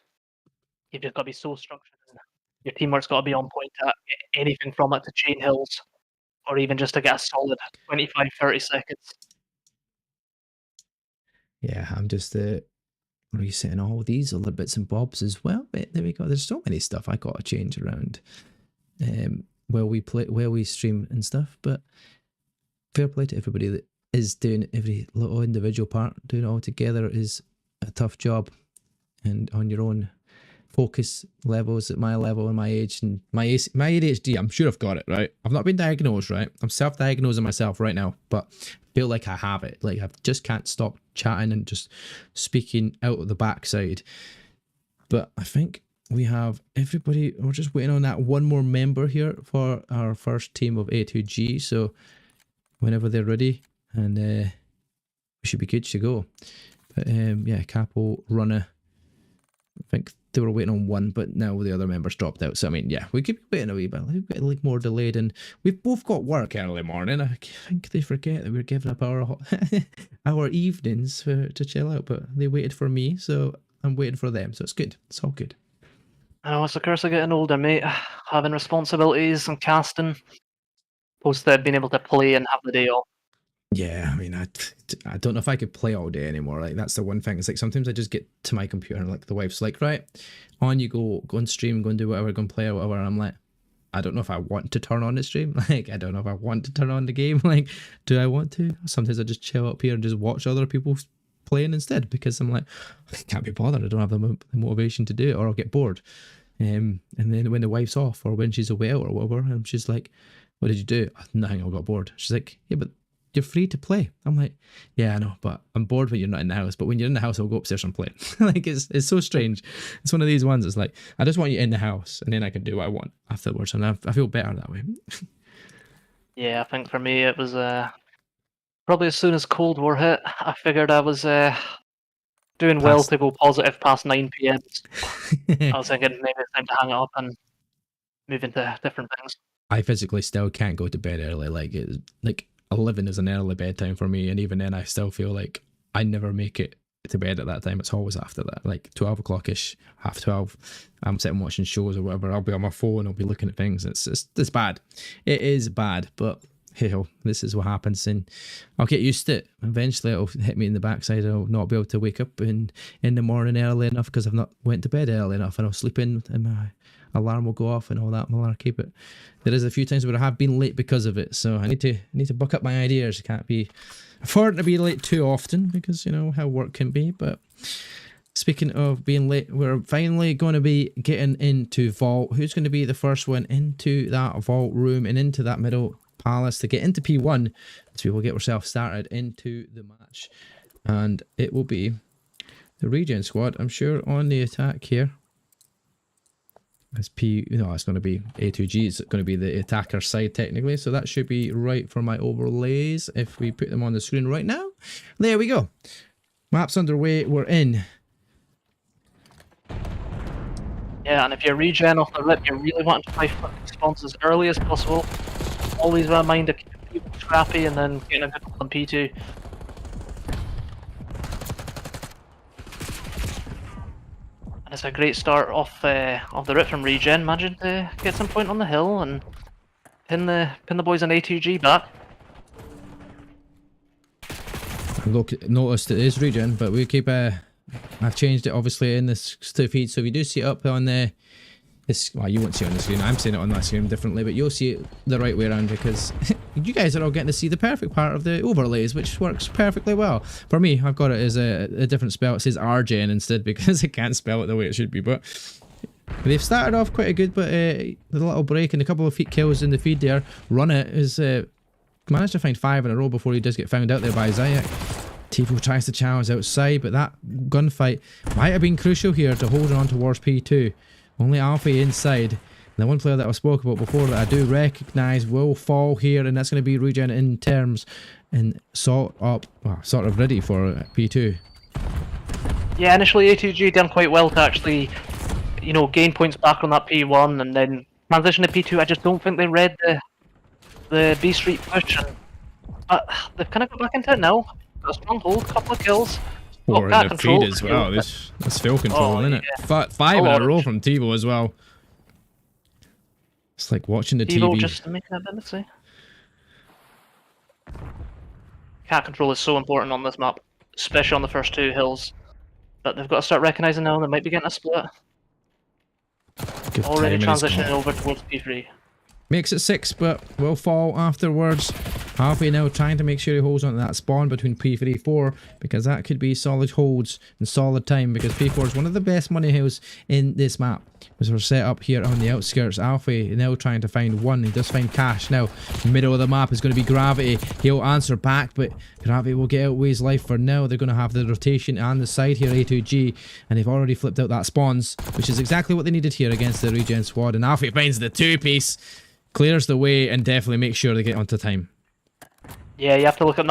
you've just got to be so structured. Your teamwork's got to be on point to get anything from it to chain hills, or even just to get a solid 25-30 seconds. yeah, I'm just resetting all these little bits and bobs as well. But there we go. There's so many stuff I got to change around while we stream and stuff. But fair play to everybody that is doing every little individual part. Doing it all together is a tough job, and on your own focus levels at my level and my age and my ADHD, I'm sure I've got it right. I've not been diagnosed, right? I'm self-diagnosing myself right now, but feel like I have it. Like, I just can't stop chatting and just speaking out of the backside. But I think we have everybody. We're just waiting on that one more member here for our first team of A2G. So whenever they're ready, and we should be good to go. But yeah, Capo, Runner, I think they were waiting on one, but now the other members dropped out. So I mean, yeah, we keep waiting a wee bit. We've got like more delayed, and we've both got work early morning. I think they forget that we're giving up our our evenings to chill out, but they waited for me, so I'm waiting for them. So it's good. It's all good. I know, it's the curse of getting older, mate. Having responsibilities and casting, opposed to being able to play and have the day off. Yeah, I mean, I don't know if I could play all day anymore. Like, that's the one thing. It's like sometimes I just get to my computer and like the wife's like, right, on you go and stream, go and do whatever, go and play or whatever. And I'm like, I don't know if I want to turn on the stream. Like, I don't know if I want to turn on the game. Like, do I want to? Sometimes I just chill up here and just watch other people playing instead, because I'm like, I can't be bothered. I don't have the motivation to do it, or I'll get bored. And then when the wife's off or when she's away out or whatever, and she's like, what did you do? Nothing, I got bored. She's like, yeah, but you're free to play. I'm like, yeah, I know, but I'm bored when you're not in the house. But when you're in the house, I'll go upstairs and play. Like, it's so strange. It's one of these ones. It's like, I just want you in the house, and then I can do what I want afterwards, and I feel better that way. Yeah, I think for me it was probably as soon as Cold War hit, I figured I was doing well to go positive past 9 p.m. I was thinking maybe it's time to hang it up and move into different things. I physically still can't go to bed early. Like 11 is an early bedtime for me, and even then I still feel like I never make it to bed at that time. It's always after that, like 12 o'clock ish, half 12. I'm sitting watching shows or whatever. I'll be on my phone, I'll be looking at things. It's bad. It is bad, but hey ho, this is what happens, and I'll get used to it. Eventually it'll hit me in the backside. I'll not be able to wake up in the morning early enough because I've not went to bed early enough, and I'll sleep in and my alarm will go off and all that malarkey. But there is a few times where I have been late because of it, so I need to buck up my ideas. I can't be affording to be late too often because you know how work can be. But speaking of being late, we're finally going to be getting into Vault. Who's going to be the first one into that Vault room and into that middle palace to get into P1, so we will get ourselves started into the match, and it will be the Regen squad, I'm sure, on the attack here. It's it's going to be A2G. It's going to be the attacker side technically, so that should be right for my overlays if we put them on the screen right now. There we go. Map's underway. We're in. Yeah, and if you're regen off the rip, you really want to try spawns as early as possible. Always bear in mind to keep people scrappy and then getting a good on P2. And it's a great start off the rip from Regen. Imagine to get some point on the hill and pin the boys on A2G back. Look, noticed it is Regen, but we keep I've changed it obviously in this feed, so if you do see it up on the well, you won't see it on the screen. I'm seeing it on that screen differently, but you'll see it the right way around because you guys are all getting to see the perfect part of the overlays, which works perfectly well. For me, I've got it as a different spell. It says Regen instead because I can't spell it the way it should be, but they've started off quite a good, but the little break and a couple of kills in the feed there. Run it is managed to find 5 in a row before he does get found out there by Zayak. Tifo tries to challenge outside, but that gunfight might have been crucial here to hold on towards P2. Only Alfie inside. The one player that I spoke about before that I do recognise will fall here, and that's going to be Regen in terms and sort of ready for P2. Yeah, initially A2G done quite well to actually, you know, gain points back on that P1 and then transition to P2. I just don't think they read the B Street push, but they've kind of got back into it now. Got a strong hold, couple of kills. Or in the feed as well. That's fill control, isn't it? Yeah. 5 in a row from Tivo as well. It's like watching the Tivo TV. just to make an ability. Cat control is so important on this map, especially on the first 2 hills. But they've got to start recognising now they might be getting a split. Good already transitioning over towards P3. Makes it 6, but will fall afterwards. Halfway now trying to make sure he holds on to that spawn between P3 and 4, because that could be solid holds and solid time, because P4 is one of the best money hills in this map. As we're set up here on the outskirts, Alfie now trying to find 1. He does find Cash. Now, middle of the map is going to be Gravity. He'll answer back, but Gravity will get out his life for now. They're going to have the rotation on the side here, A2G, and they've already flipped out that spawns, which is exactly what they needed here against the Regen squad. And Alfie finds the 2-piece. Clears the way and definitely makes sure they get onto time. Yeah, you have to look at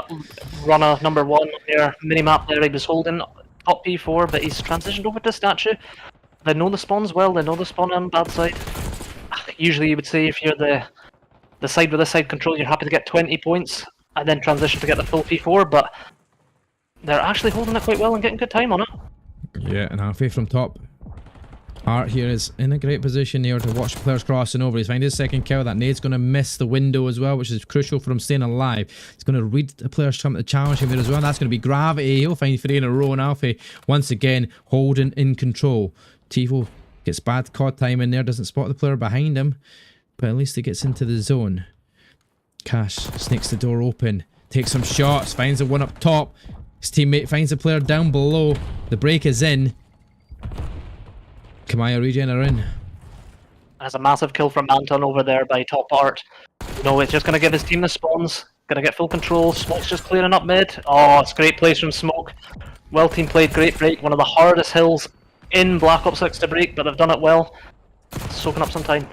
runner number 1 there. Minimap there, he was holding top P4, but he's transitioned over to statue. They know the spawns well, they know the spawn on bad side. Usually you would say if you're the side with the side control, you're happy to get 20 points and then transition to get the full P4, but they're actually holding it quite well and getting good time on it. Yeah, and Alfie from top. Art here is in a great position here to watch players crossing over. He's finding his second kill. That nade's going to miss the window as well, which is crucial for him staying alive. He's going to read the players trying to challenge him there as well. That's going to be Gravity. He'll find 3 in a row, and Alfie once again holding in control. Tifo gets bad COD time in there, doesn't spot the player behind him, but at least he gets into the zone. Cash sneaks the door open, takes some shots, finds the one up top. His teammate finds the player down below. The break is in. Komaya Regen are in. There's a massive kill from Manton over there by top art. You know, it's just going to give his team the spawns. Going to get full control. Smoke's just clearing up mid. Oh, it's great plays from Smoke. Well team played, great break. One of the hardest hills in Black Ops 6 to break, but they've done it well. Soaking up some time.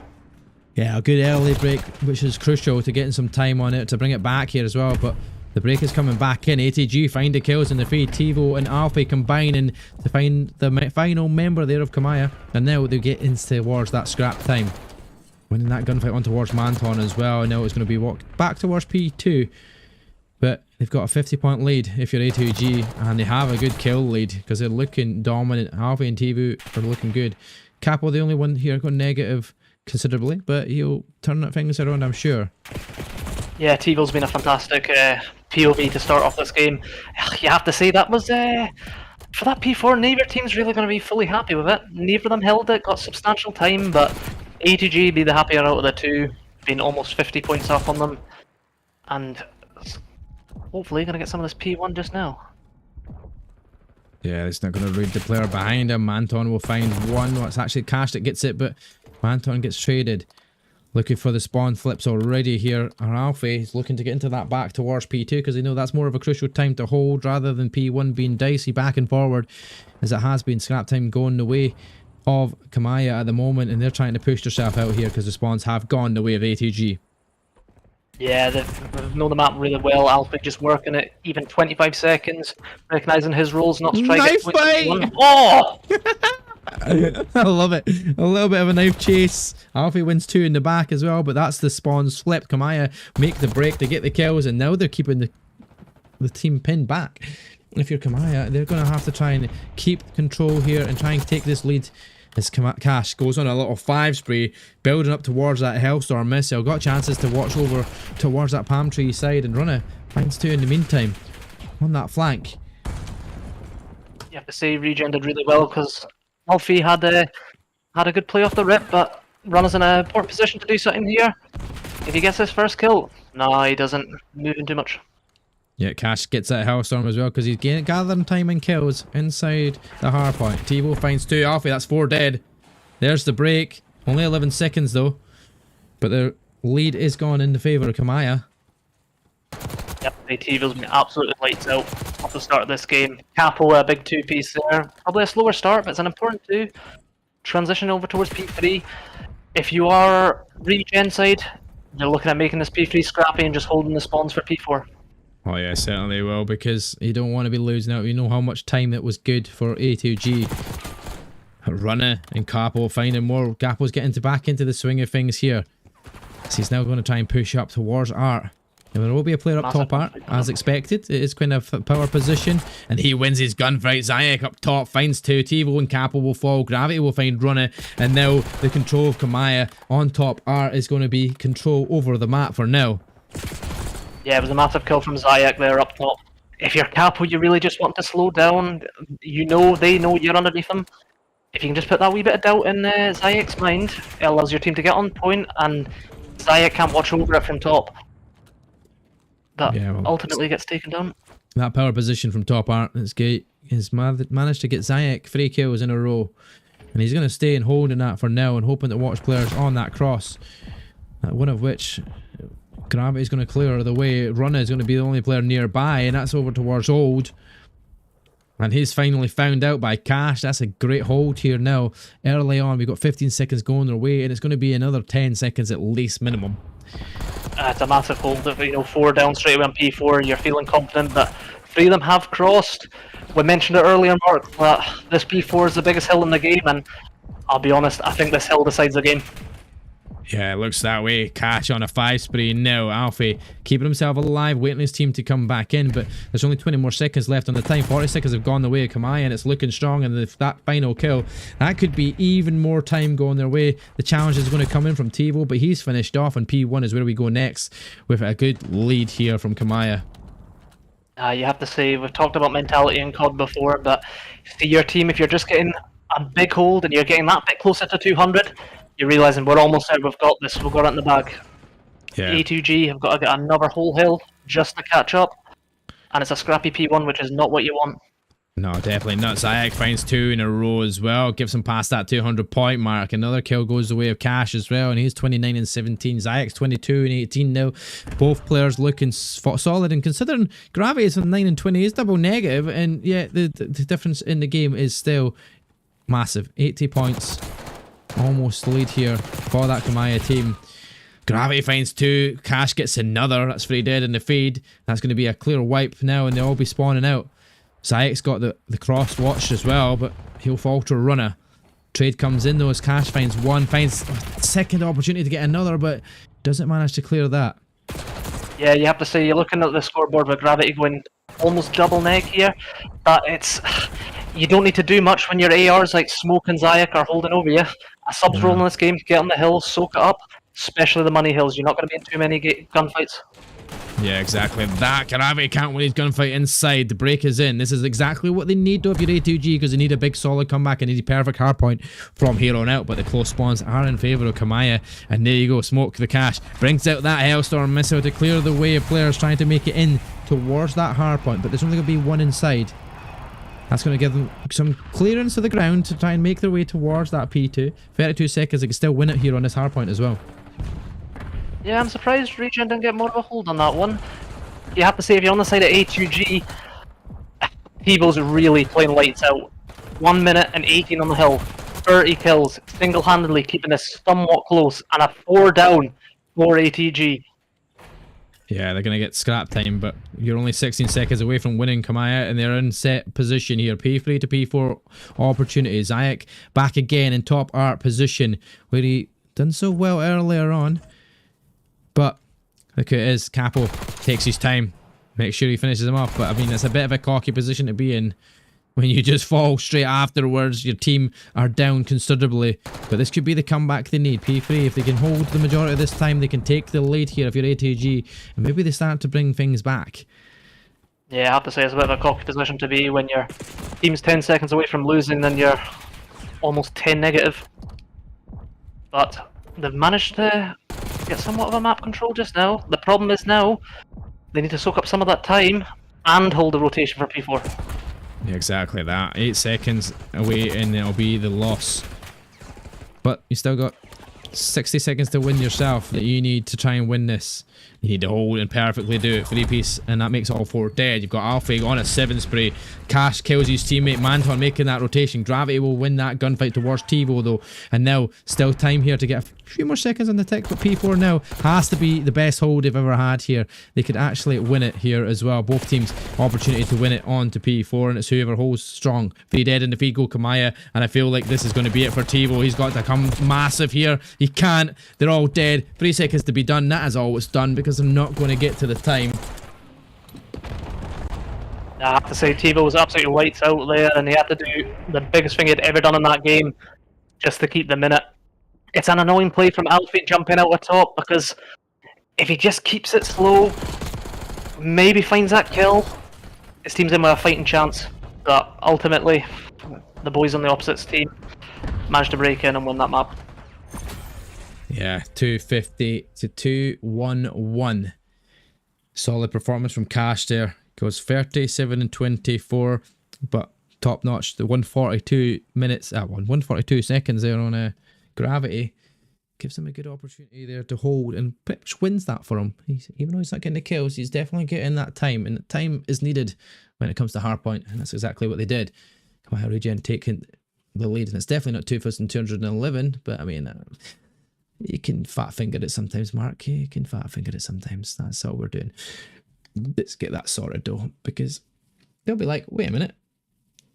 Yeah, a good early break, which is crucial to getting some time on it to bring it back here as well. But the break is coming back in. A2G find the kills in the feed. Tivo and Alfie combining to find the final member there of Komaya. And now they get into towards that scrap time. Winning that gunfight on towards Manton as well. And now it's going to be walked back towards P2. But they've got a 50-point lead if you're A2G. And they have a good kill lead because they're looking dominant. Alfie and Tivo are looking good. Capo, the only one here, going negative considerably. But he'll turn things around, I'm sure. Yeah, Tivo's been a fantastic POV to start off this game. You have to say that was, for that P4, neither team's really going to be fully happy with it. Neither of them held it, got substantial time, but A2G be the happier out of the two, being almost 50 points up on them. And hopefully going to get some of this P1 just now. Yeah, it's not going to read the player behind him. Manton will find one. Well, it's actually Cash that gets it, but Manton gets traded. Looking for the spawn flips already here. Alfie is looking to get into that back towards P2 because they know that's more of a crucial time to hold rather than P1 being dicey back and forward as it has been. Scrap time going the way of Komaya at the moment, and they're trying to push themselves out here because the spawns have gone the way of A2G. Yeah, they've known the map really well. Alfie just working it even 25 seconds, recognising his roles, not to try Knife to get fight! Oh! I love it. A little bit of a knife chase. Alfie wins 2 in the back as well, but that's the spawns flip. Komaya make the break to get the kills, and now they're keeping the team pinned back. If you're Komaya, they're going to have to try and keep control here and try and take this lead. As Cash goes on a little 5 spree, building up towards that Hellstorm missile. Got chances to watch over towards that palm tree side, and Runner finds 2 in the meantime on that flank. You have to say Regen did really well because Alfie had a good play off the rip, but Runner's in a poor position to do something here. If he gets his first kill, no, he doesn't. Moving too much. Yeah, Cash gets that Hellstorm as well because he's gathering time and kills inside the hard point. Tivo finds 2. Alfie, that's 4 dead. There's the break. Only 11 seconds though. But the lead is gone in the favour of Komaya. Yep, Tivo's been absolutely lights out off the start of this game. Capo, a big 2-piece there. Probably a slower start, but it's an important 2. Transition over towards P3. If you are Regen side, you're looking at making this P3 scrappy and just holding the spawns for P4. Oh yeah, certainly will, because you don't want to be losing out. You know how much time it was good for A2G. Runner and Capo finding more. Capo's getting back into the swing of things here. So he's now going to try and push up towards Art. And there will be a player up top, Art, as expected. It is kind of a power position. And he wins his gunfight. Zayak up top finds 2. Tivo and Capo will fall. Gravity will find Runner. And now the control of Komaya on top. Art is going to be control over the map for now. Yeah, it was a massive kill from Zayak there up top. If you're Capo, you really just want to slow down. You know, they know you're underneath them. If you can just put that wee bit of doubt in Zayak's mind, it allows your team to get on point, and Zayak can't watch over it from top. That ultimately gets taken down. That power position from top Art has managed to get Zayak 3 kills in a row. And he's going to stay and holding that for now and hoping to watch players on that cross. One of which Gravity's going to clear the way. Runner is going to be the only player nearby, and that's over towards Old. And he's finally found out by Cash. That's a great hold here now. Early on, we've got 15 seconds going their way, and it's going to be another 10 seconds at least minimum. It's a massive hold. 4 down straight away on P4. You're feeling confident that 3 of them have crossed. We mentioned it earlier, Mark, that this P4 is the biggest hill in the game, and I'll be honest, I think this hill decides the game. Yeah, it looks that way. Cash on a 5 spree now. Alfie keeping himself alive, waiting his team to come back in, but there's only 20 more seconds left on the time. 40 seconds have gone the way of Komaya, and it's looking strong, and that final kill, that could be even more time going their way. The challenge is going to come in from Tivo, but he's finished off, and P1 is where we go next with a good lead here from Komaya. You have to say, we've talked about mentality in COD before, but see your team, if you're just getting a big hold and you're getting that bit closer to 200, you're realising we're almost there, we've got this, we've got it in the bag. Yeah. A2G have got to get another whole hill just to catch up, and it's a scrappy P1, which is not what you want. No, definitely not. Zayak finds 2 in a row as well. Gives him past that 200-point mark. Another kill goes the way of Cash as well, and he's 29 and 17. Zayak's 22 and 18 now. Both players looking solid, and considering Gravity is on 9 and 20, he's double negative, and yeah, the difference in the game is still massive. 80 points. Almost lead here for that Komaya team. Gravity finds 2. Cash gets another. That's 3 dead in the feed. That's going to be a clear wipe now, and they'll all be spawning out. Zayek's got the cross watched as well, but he'll fall to a runner. Trade comes in though as Cash finds 1, finds a second opportunity to get another, but doesn't manage to clear that. Yeah, you have to say, you're looking at the scoreboard with Gravity going almost double neg here, but it's... You don't need to do much when your ARs like Smoke and Zayak are holding over you. A sub's rolling this game, get on the hill, soak it up, especially the money hills. You're not going to be in too many gunfights. Yeah, exactly. That Gravity can't win his gunfight inside. The break is in. This is exactly what they need though if you're A2G, because they need a big solid comeback and need a perfect hardpoint from here on out. But the close spawns are in favour of Komaya. And there you go, Smoke the Cash. Brings out that Hellstorm missile to clear the way of players trying to make it in towards that hardpoint. But there's only going to be 1 inside. That's going to give them some clearance of the ground to try and make their way towards that P2. 32 seconds, they can still win it here on this hardpoint as well. Yeah, I'm surprised Regen didn't get more of a hold on that one. You have to say, if you're on the side of A2G, T-Bow's really playing lights out. 1 minute and 18 on the hill, 30 kills, single-handedly keeping this somewhat close, and a 4 down for ATG. Yeah, they're going to get scrap time, but you're only 16 seconds away from winning Komaya, and they're in set position here. P3 to P4 opportunities. Zayak back again in top art position, where he done so well earlier on. But look who it is. Capo takes his time, makes sure he finishes him off. But I mean, it's a bit of a cocky position to be in when you just fall straight afterwards. Your team are down considerably, but this could be the comeback they need. P3, if they can hold the majority of this time, they can take the lead here if you're ATG, and maybe they start to bring things back. Yeah, I have to say, it's a bit of a cocky position to be when your team's 10 seconds away from losing, then you're almost 10 negative. But they've managed to get somewhat of a map control just now. The problem is now they need to soak up some of that time and hold the rotation for P4. Yeah, exactly that. 8 seconds away and it'll be the loss. But you still got 60 seconds to win yourself that you need to try and win this. You need to hold and perfectly do it. 3-piece, and that makes all 4 dead. You've got Alfig on a 7 spray. Cash kills his teammate. Manton making that rotation. Gravity will win that gunfight towards Tivo though. And now, still time here to get a few more seconds on the tick, but P4 now has to be the best hold they've ever had here. They could actually win it here as well. Both teams opportunity to win it on to P4, and it's whoever holds strong. 3 dead in the feed go Komaya, and I feel like this is going to be it for Tivo. He's got to come massive here. He can't. They're all dead. 3 seconds to be done. That is all it's done because I'm not going to get to the time. I have to say, Tivo was absolutely lights out there, and he had to do the biggest thing he'd ever done in that game just to keep the minute. It's an annoying play from Alfie jumping out the top, because if he just keeps it slow, maybe finds that kill, his team's in with a fighting chance. But ultimately, the boys on the opposite team managed to break in and win that map. Yeah, 250 to 211. Solid performance from Cash there. Goes 37 and 24, but top notch. The 142 minutes, 142 seconds there on Gravity gives him a good opportunity there to hold, and pretty much wins that for him. Even though he's not getting the kills, he's definitely getting that time, and the time is needed when it comes to hardpoint, and that's exactly what they did. Komaya Regen taking the lead, and it's definitely not 2,211, but I mean, you can fat finger it sometimes, Mark. You can fat finger it sometimes. That's all we're doing. Let's get that sorted though, because they'll be like, wait a minute,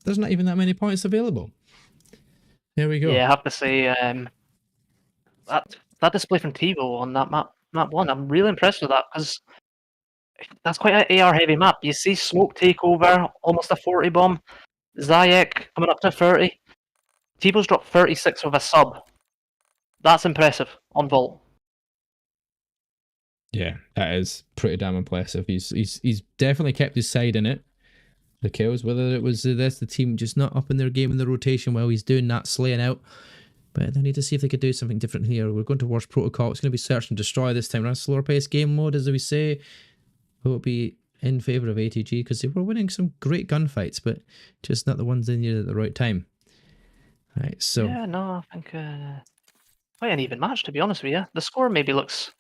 there's not even that many points available. There we go. Yeah, I have to say, that display from Tivo on that map 1, I'm really impressed with that, because that's quite an AR heavy map. You see Smoke take over, almost a 40 bomb. Zayak coming up to 30. Tivo's dropped 36 with a sub. That's impressive on Vault. Yeah, that is pretty damn impressive. He's definitely kept his side in it. The kills, whether it was the team just not up in their game in the rotation while he's doing that, slaying out. But they need to see if they could do something different here. We're going towards protocol. It's going to be search and destroy this time. Around slower pace game mode, as we say. Will it be in favour of A2G because they were winning some great gunfights, but just not the ones they needed at the right time. Right, so Yeah, no, I think quite an even match, to be honest with you. The score maybe looks,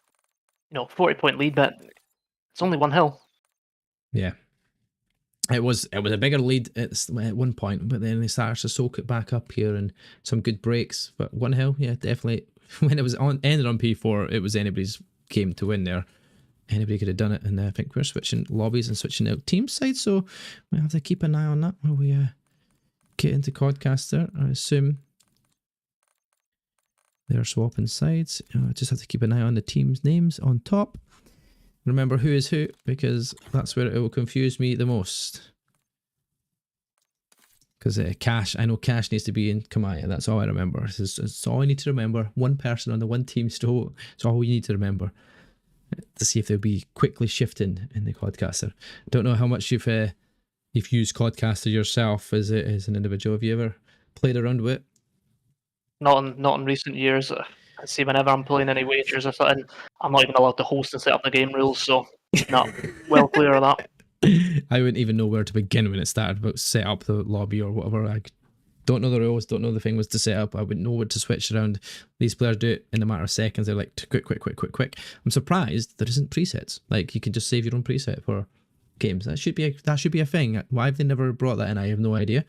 40-point lead, but it's only one hill. yeah. It was a bigger lead at one point, but then they started to soak it back up here and some good breaks. But 1-0, yeah, definitely. When it was ended on P4, it was anybody's game to win there. Anybody could have done it, and I think we're switching lobbies and switching out team sides, so we have to keep an eye on that while we get into Codcaster. I assume they're swapping sides. I just have to keep an eye on the team's names on top. Remember who is who, because that's where it will confuse me the most. Because Cash, I know Cash needs to be in Komaya. That's all I remember. It's all I need to remember. One person on the one team still. It's all we need to remember. To see if they'll be quickly shifting in the Codcaster. Don't know how much you've used Codcaster yourself as an individual. Have you ever played around with it? Not in recent years. I see whenever I'm playing any wagers or something, I'm not even allowed to host and set up the game rules, so not well clear of that. I wouldn't even know where to begin when it started, but set up the lobby or whatever. I don't know the rules, don't know the thing was to set up. I wouldn't know what to switch around. These players do it in a matter of seconds. They're like, quick. I'm surprised there isn't presets. Like, you can just save your own preset for games. That should be a thing. Why have they never brought that in? I have no idea.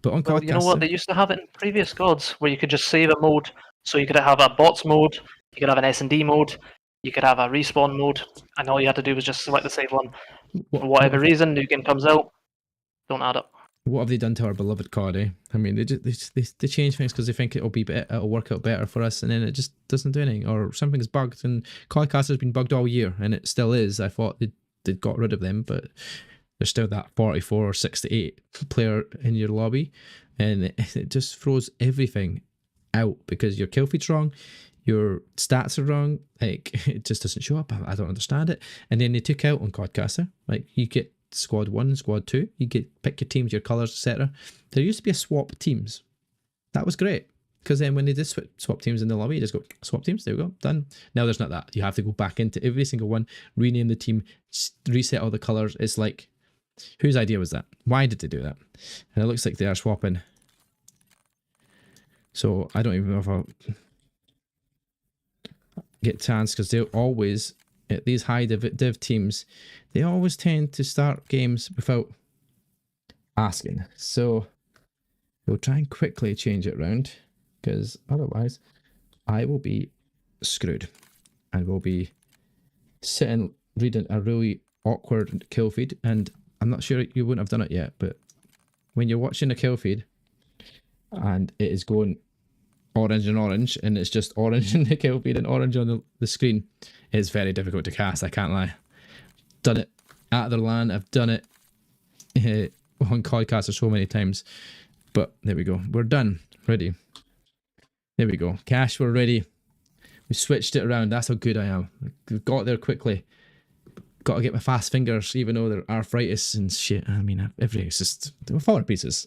But on Codcaster, you know what? They used to have it in previous gods where you could just save a mode. So you could have a bots mode, you could have an S&D mode, you could have a respawn mode, and all you had to do was just select the save one. For whatever reason, new game comes out, don't add it. What have they done to our beloved COD? I mean, they change things because they think it'll work out better for us, and then it just doesn't do anything, or something's bugged. And Codcaster's been bugged all year, and it still is. I thought they'd got rid of them, but there's still that 44 or 68 player in your lobby, and it just throws everything out because your kill feed's wrong, your stats are wrong, like it just doesn't show up. I don't understand it. And then they took out on Codcaster, like you get squad 1, squad 2, you get pick your teams, your colours, etc. There used to be a swap teams. That was great because then when they did swap teams in the lobby, you just go swap teams, there we go, done. Now there's not that. You have to go back into every single one, rename the team, reset all the colours. It's like, whose idea was that? Why did they do that? And it looks like they are swapping. So I don't even know if I'll get chance because they'll always, at these high div teams, they always tend to start games without asking. So we'll try and quickly change it around because otherwise I will be screwed and we'll be sitting reading a really awkward kill feed. And I'm not sure you wouldn't have done it yet, but when you're watching a kill feed and it is going orange and it's just orange in the kill feed and orange on the screen, it's very difficult to cast, I can't lie. Done it at the LAN, I've done it on Codcaster so many times, but there we go, we're done, ready. There we go, Cash, we're ready. We switched it around, that's how good I am. We've got there quickly. Got to get my fast fingers, even though they're arthritis and shit. I mean, everything's just falling to pieces.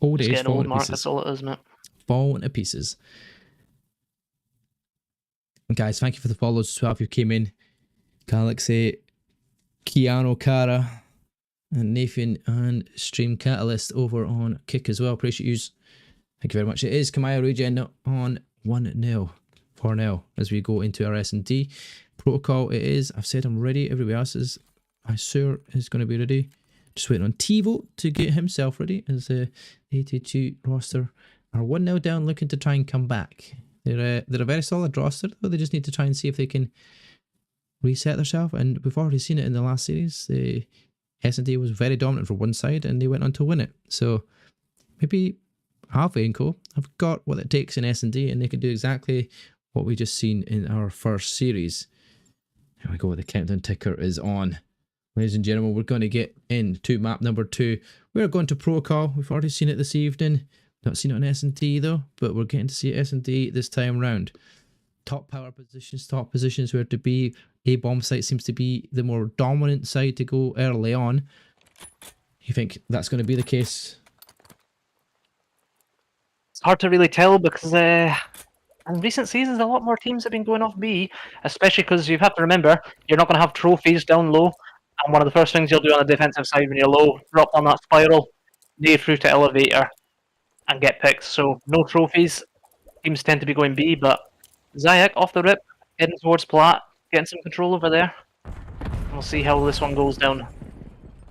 Old age, falling to pieces. That's all it is, mate. Falling to pieces. And guys, thank you for the follows as well if you came in. Galaxy, Keanu Kara, and Nathan and Stream Catalyst over on Kick as well. Appreciate you. Thank you very much. It is Komaya Regen on 1-0 for now as we go into our S&D. Protocol it is. I've said I'm ready. Everybody else is, I sure, is going to be ready. Just waiting on Tivo to get himself ready as the 82 roster are 1-0 down, looking to try and come back. They're a very solid roster, though. They just need to try and see if they can reset themselves. And we've already seen it in the last series. The S&D was very dominant for one side, and they went on to win it. So maybe Alpha and Co have got what it takes in S&D, and they can do exactly what we just seen in our first series. Here we go, the countdown ticker is on. Ladies and gentlemen, we're going to get into map number 2. We're going to Protocol. We've already seen it this evening. Not seen it on S&D though, but we're getting to see S&D this time round. Top power positions, top positions where to be. A-bomb site seems to be the more dominant side to go early on. You think that's going to be the case? It's hard to really tell because in recent seasons, a lot more teams have been going off B, especially because you have to remember, you're not going to have trophies down low. And one of the first things you'll do on the defensive side when you're low, drop on that spiral, nade through to elevator, and get picked. So no trophies. Teams tend to be going B, but Zayak off the rip, heading towards Plat, getting some control over there. We'll see how this one goes down.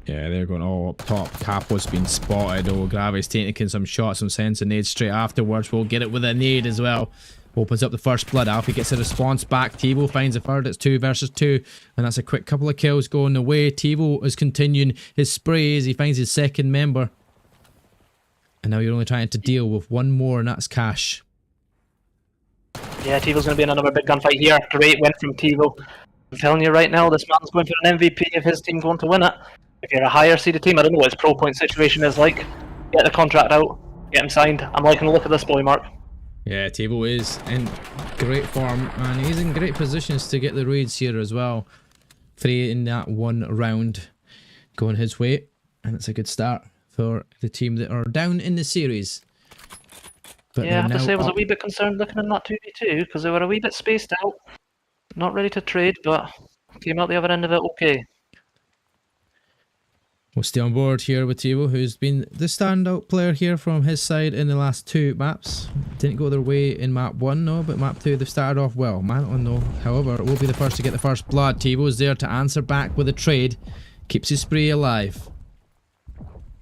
Yeah, they're going all up top. Capo's been spotted. Oh, Gravi's taking some shots and sends a nade straight afterwards. We'll get it with a nade as well. Opens up the first blood. Alfie gets a response back. Tivo finds a third. It's 2 versus 2. And that's a quick couple of kills going away. Tivo is continuing his spray as he finds his second member. And now you're only trying to deal with one more, and that's Cash. Yeah, Tivo's going to be in another big gunfight here. Great win from Tivo. I'm telling you right now, this man's going for an MVP if his team's going to win it. If you're a higher seeded team, I don't know what his pro point situation is like. Get the contract out, get him signed. I'm liking the look of this boy, Mark. Yeah, Tivo is in great form, and he's in great positions to get the raids here as well. 3 in that one round going his way, and it's a good start for the team that are down in the series. But yeah, I have to say I was a wee bit concerned looking in that 2v2 because they were a wee bit spaced out. Not ready to trade, but came out the other end of it okay. We'll stay on board here with Tivo, who's been the standout player here from his side in the last 2 maps. Didn't go their way in map 1, no, but map 2 they've started off well. Manton, though, however, will be the first to get the first blood. Tivo's there to answer back with a trade. Keeps his spree alive.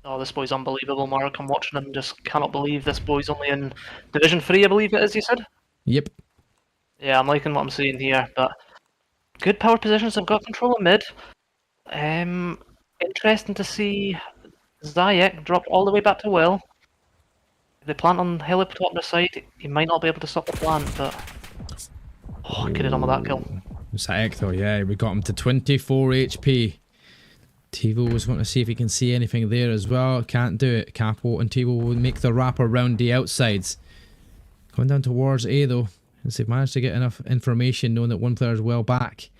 Oh, this boy's unbelievable, Mark. I'm watching him, just cannot believe this boy's only in Division 3, I believe it is, you said? Yep. Yeah, I'm liking what I'm seeing here, but good power positions. I've got control of mid. Interesting to see Zayak drop all the way back to Will. If they plant on helipad on the side, he might not be able to stop the plant, but oh, get it on with that kill. Zayak though, yeah, we got him to 24 HP. Tivo was going to see if he can see anything there as well. Can't do it. Capo and Tivo will make the wrap around the outsides. Going down towards A though, as they've managed to get enough information knowing that one player is well back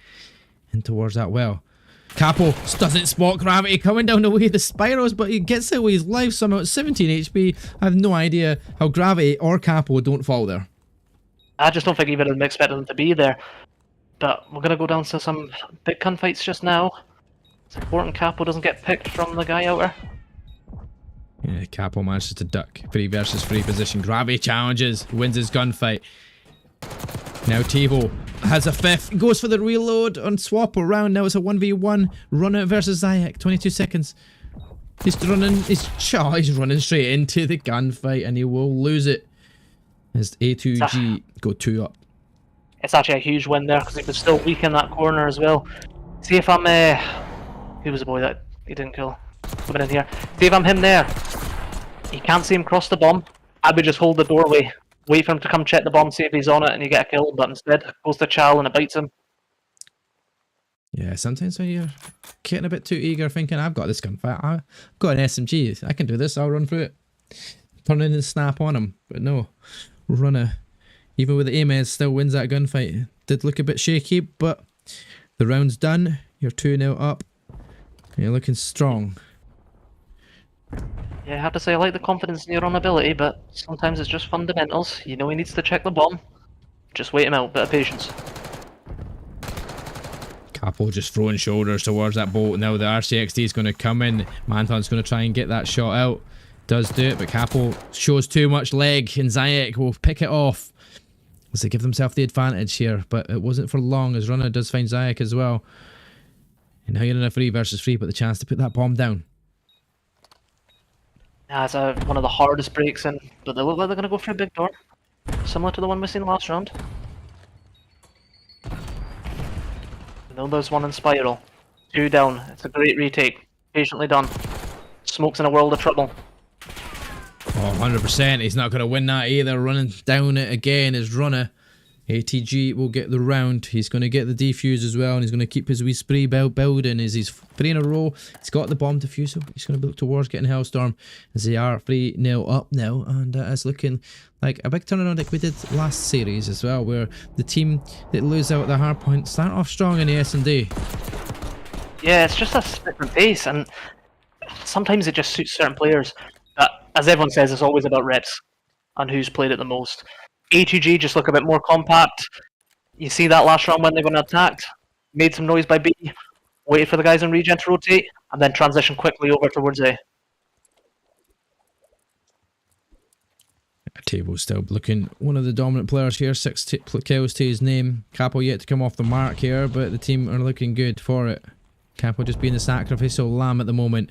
and towards that well. Capo doesn't spot Gravity coming down the way of the spirals, but he gets it with his life somehow at 17 HP. I have no idea how Gravity or Capo don't fall there. I just don't think even I'm expecting them to be there. But we're going to go down to some big gunfights just now. It's important Capo doesn't get picked from the guy out there. Yeah, Capo manages to duck. 3 versus 3 position. Gravity challenges, wins his gunfight. Now Tivo has a 5th, goes for the reload on swap around. Now it's a 1v1 runner versus Zayak. 22 seconds. He's running straight into the gunfight and he will lose it. As A2G go 2 up. It's actually a huge win there because he was still weak in that corner as well. See if I'm who was the boy that he didn't kill? Coming in here. See if I'm him there. You can't see him cross the bomb. I would just hold the doorway. Wait for him to come check the bomb, see if he's on it, and you get a kill, but instead goes to Chal and it bites him. Yeah, sometimes when you're getting a bit too eager, thinking, I've got this gunfight, I've got an SMG, I can do this, I'll run through it. Turn in and snap on him, but no. Runner, even with the AMES, still wins that gunfight. Did look a bit shaky, but the round's done. You're 2-0 up. You're looking strong. Yeah, I have to say I like the confidence in your own ability, but sometimes it's just fundamentals. You know he needs to check the bomb. Just wait him out, bit of patience. Capo just throwing shoulders towards that bolt. Now the RCXD is going to come in. Manton's going to try and get that shot out. Does do it, but Capo shows too much leg, and Zayak will pick it off as they give themselves the advantage here. But it wasn't for long, as Runner does find Zayak as well. And now you're in a 3 versus 3, but the chance to put that bomb down. That's one of the hardest breaks in, but they look like they're going to go for a big door. Similar to the one we seen last round. I know there's one in Spiral. 2 down. It's a great retake. Patiently done. Smoke's in a world of trouble. Oh, 100%. He's not going to win that either. Running down it again is Runner. ATG will get the round. He's going to get the defuse as well, and he's going to keep his wee spree building as he's 3 in a row. He's got the bomb defusal. He's going to look towards getting Hellstorm as they are 3-0 up now, and it's looking like a big turnaround like we did last series as well, where the team that lose out at the hard point start off strong in the S&D. Yeah, it's just a different pace, and sometimes it just suits certain players. As everyone says, it's always about reps and who's played it the most. A2G just look a bit more compact. You see that last round when they went attacked, made some noise by B, waited for the guys on Regen to rotate, and then transition quickly over towards A. Table still looking one of the dominant players here. 6 kills to his name. Capo yet to come off the mark here, but the team are looking good for it. Capo just being the sacrificial lamb at the moment.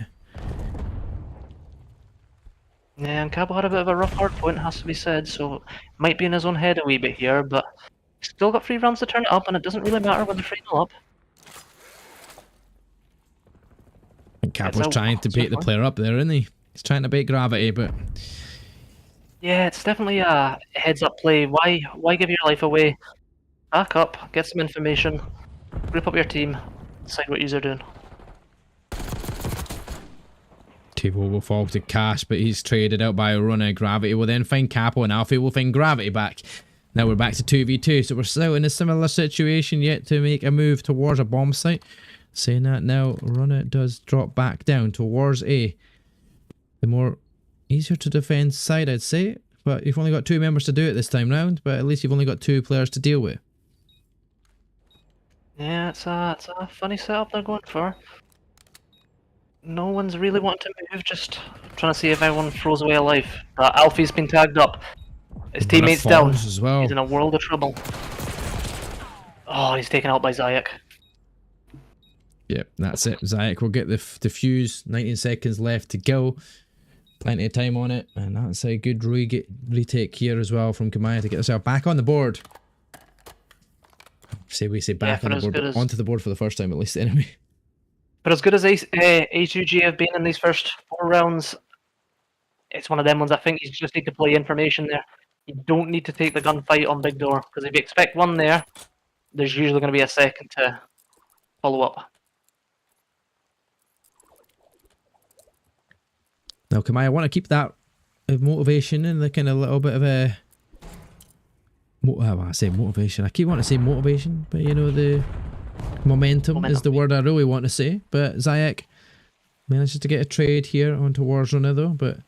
Yeah, and Capo had a bit of a rough hard point, has to be said, so might be in his own head a wee bit here, but he's still got 3 rounds to turn it up, and it doesn't really matter when they're 3-0 up. And Capo's trying to bait the player up there, isn't he? He's trying to bait Gravity, but... Yeah, it's definitely a heads-up play. Why give your life away? Back up, get some information, group up your team, decide what you're doing. Table will fall to Cash, but he's traded out by a runner. Gravity will then find Capo, and Alfie will find Gravity back. Now we're back to 2v2, so we're still in a similar situation, yet to make a move towards a bomb site. Saying that now, runner does drop back down towards A. The more easier to defend side, I'd say, but you've only got 2 members to do it this time round, but at least you've only got 2 players to deal with. Yeah, it's a funny setup they're going for. No one's really wanting to move, just trying to see if everyone throws away alive. Alfie's been tagged up. His teammate's down. As well. He's in a world of trouble. Oh, he's taken out by Zayak. Yep, that's it. Zayak will get the fuse. 19 seconds left to go. Plenty of time on it, and that's a good retake here as well from Komaya to get herself back on the board. We say back on the board, but onto the board for the first time at least anyway. But as good as A2G have been in these first 4 rounds, it's one of them ones I think you just need to play information there. You don't need to take the gunfight on Big Door, because if you expect one there, there's usually going to be a second to follow up. Now, Komaya, I want to keep that motivation and the kind of little bit of a... I say motivation. I keep wanting to say motivation, but you know, the momentum is the word I really want to say. But Zayak manages to get a trade here on towards Runner though, but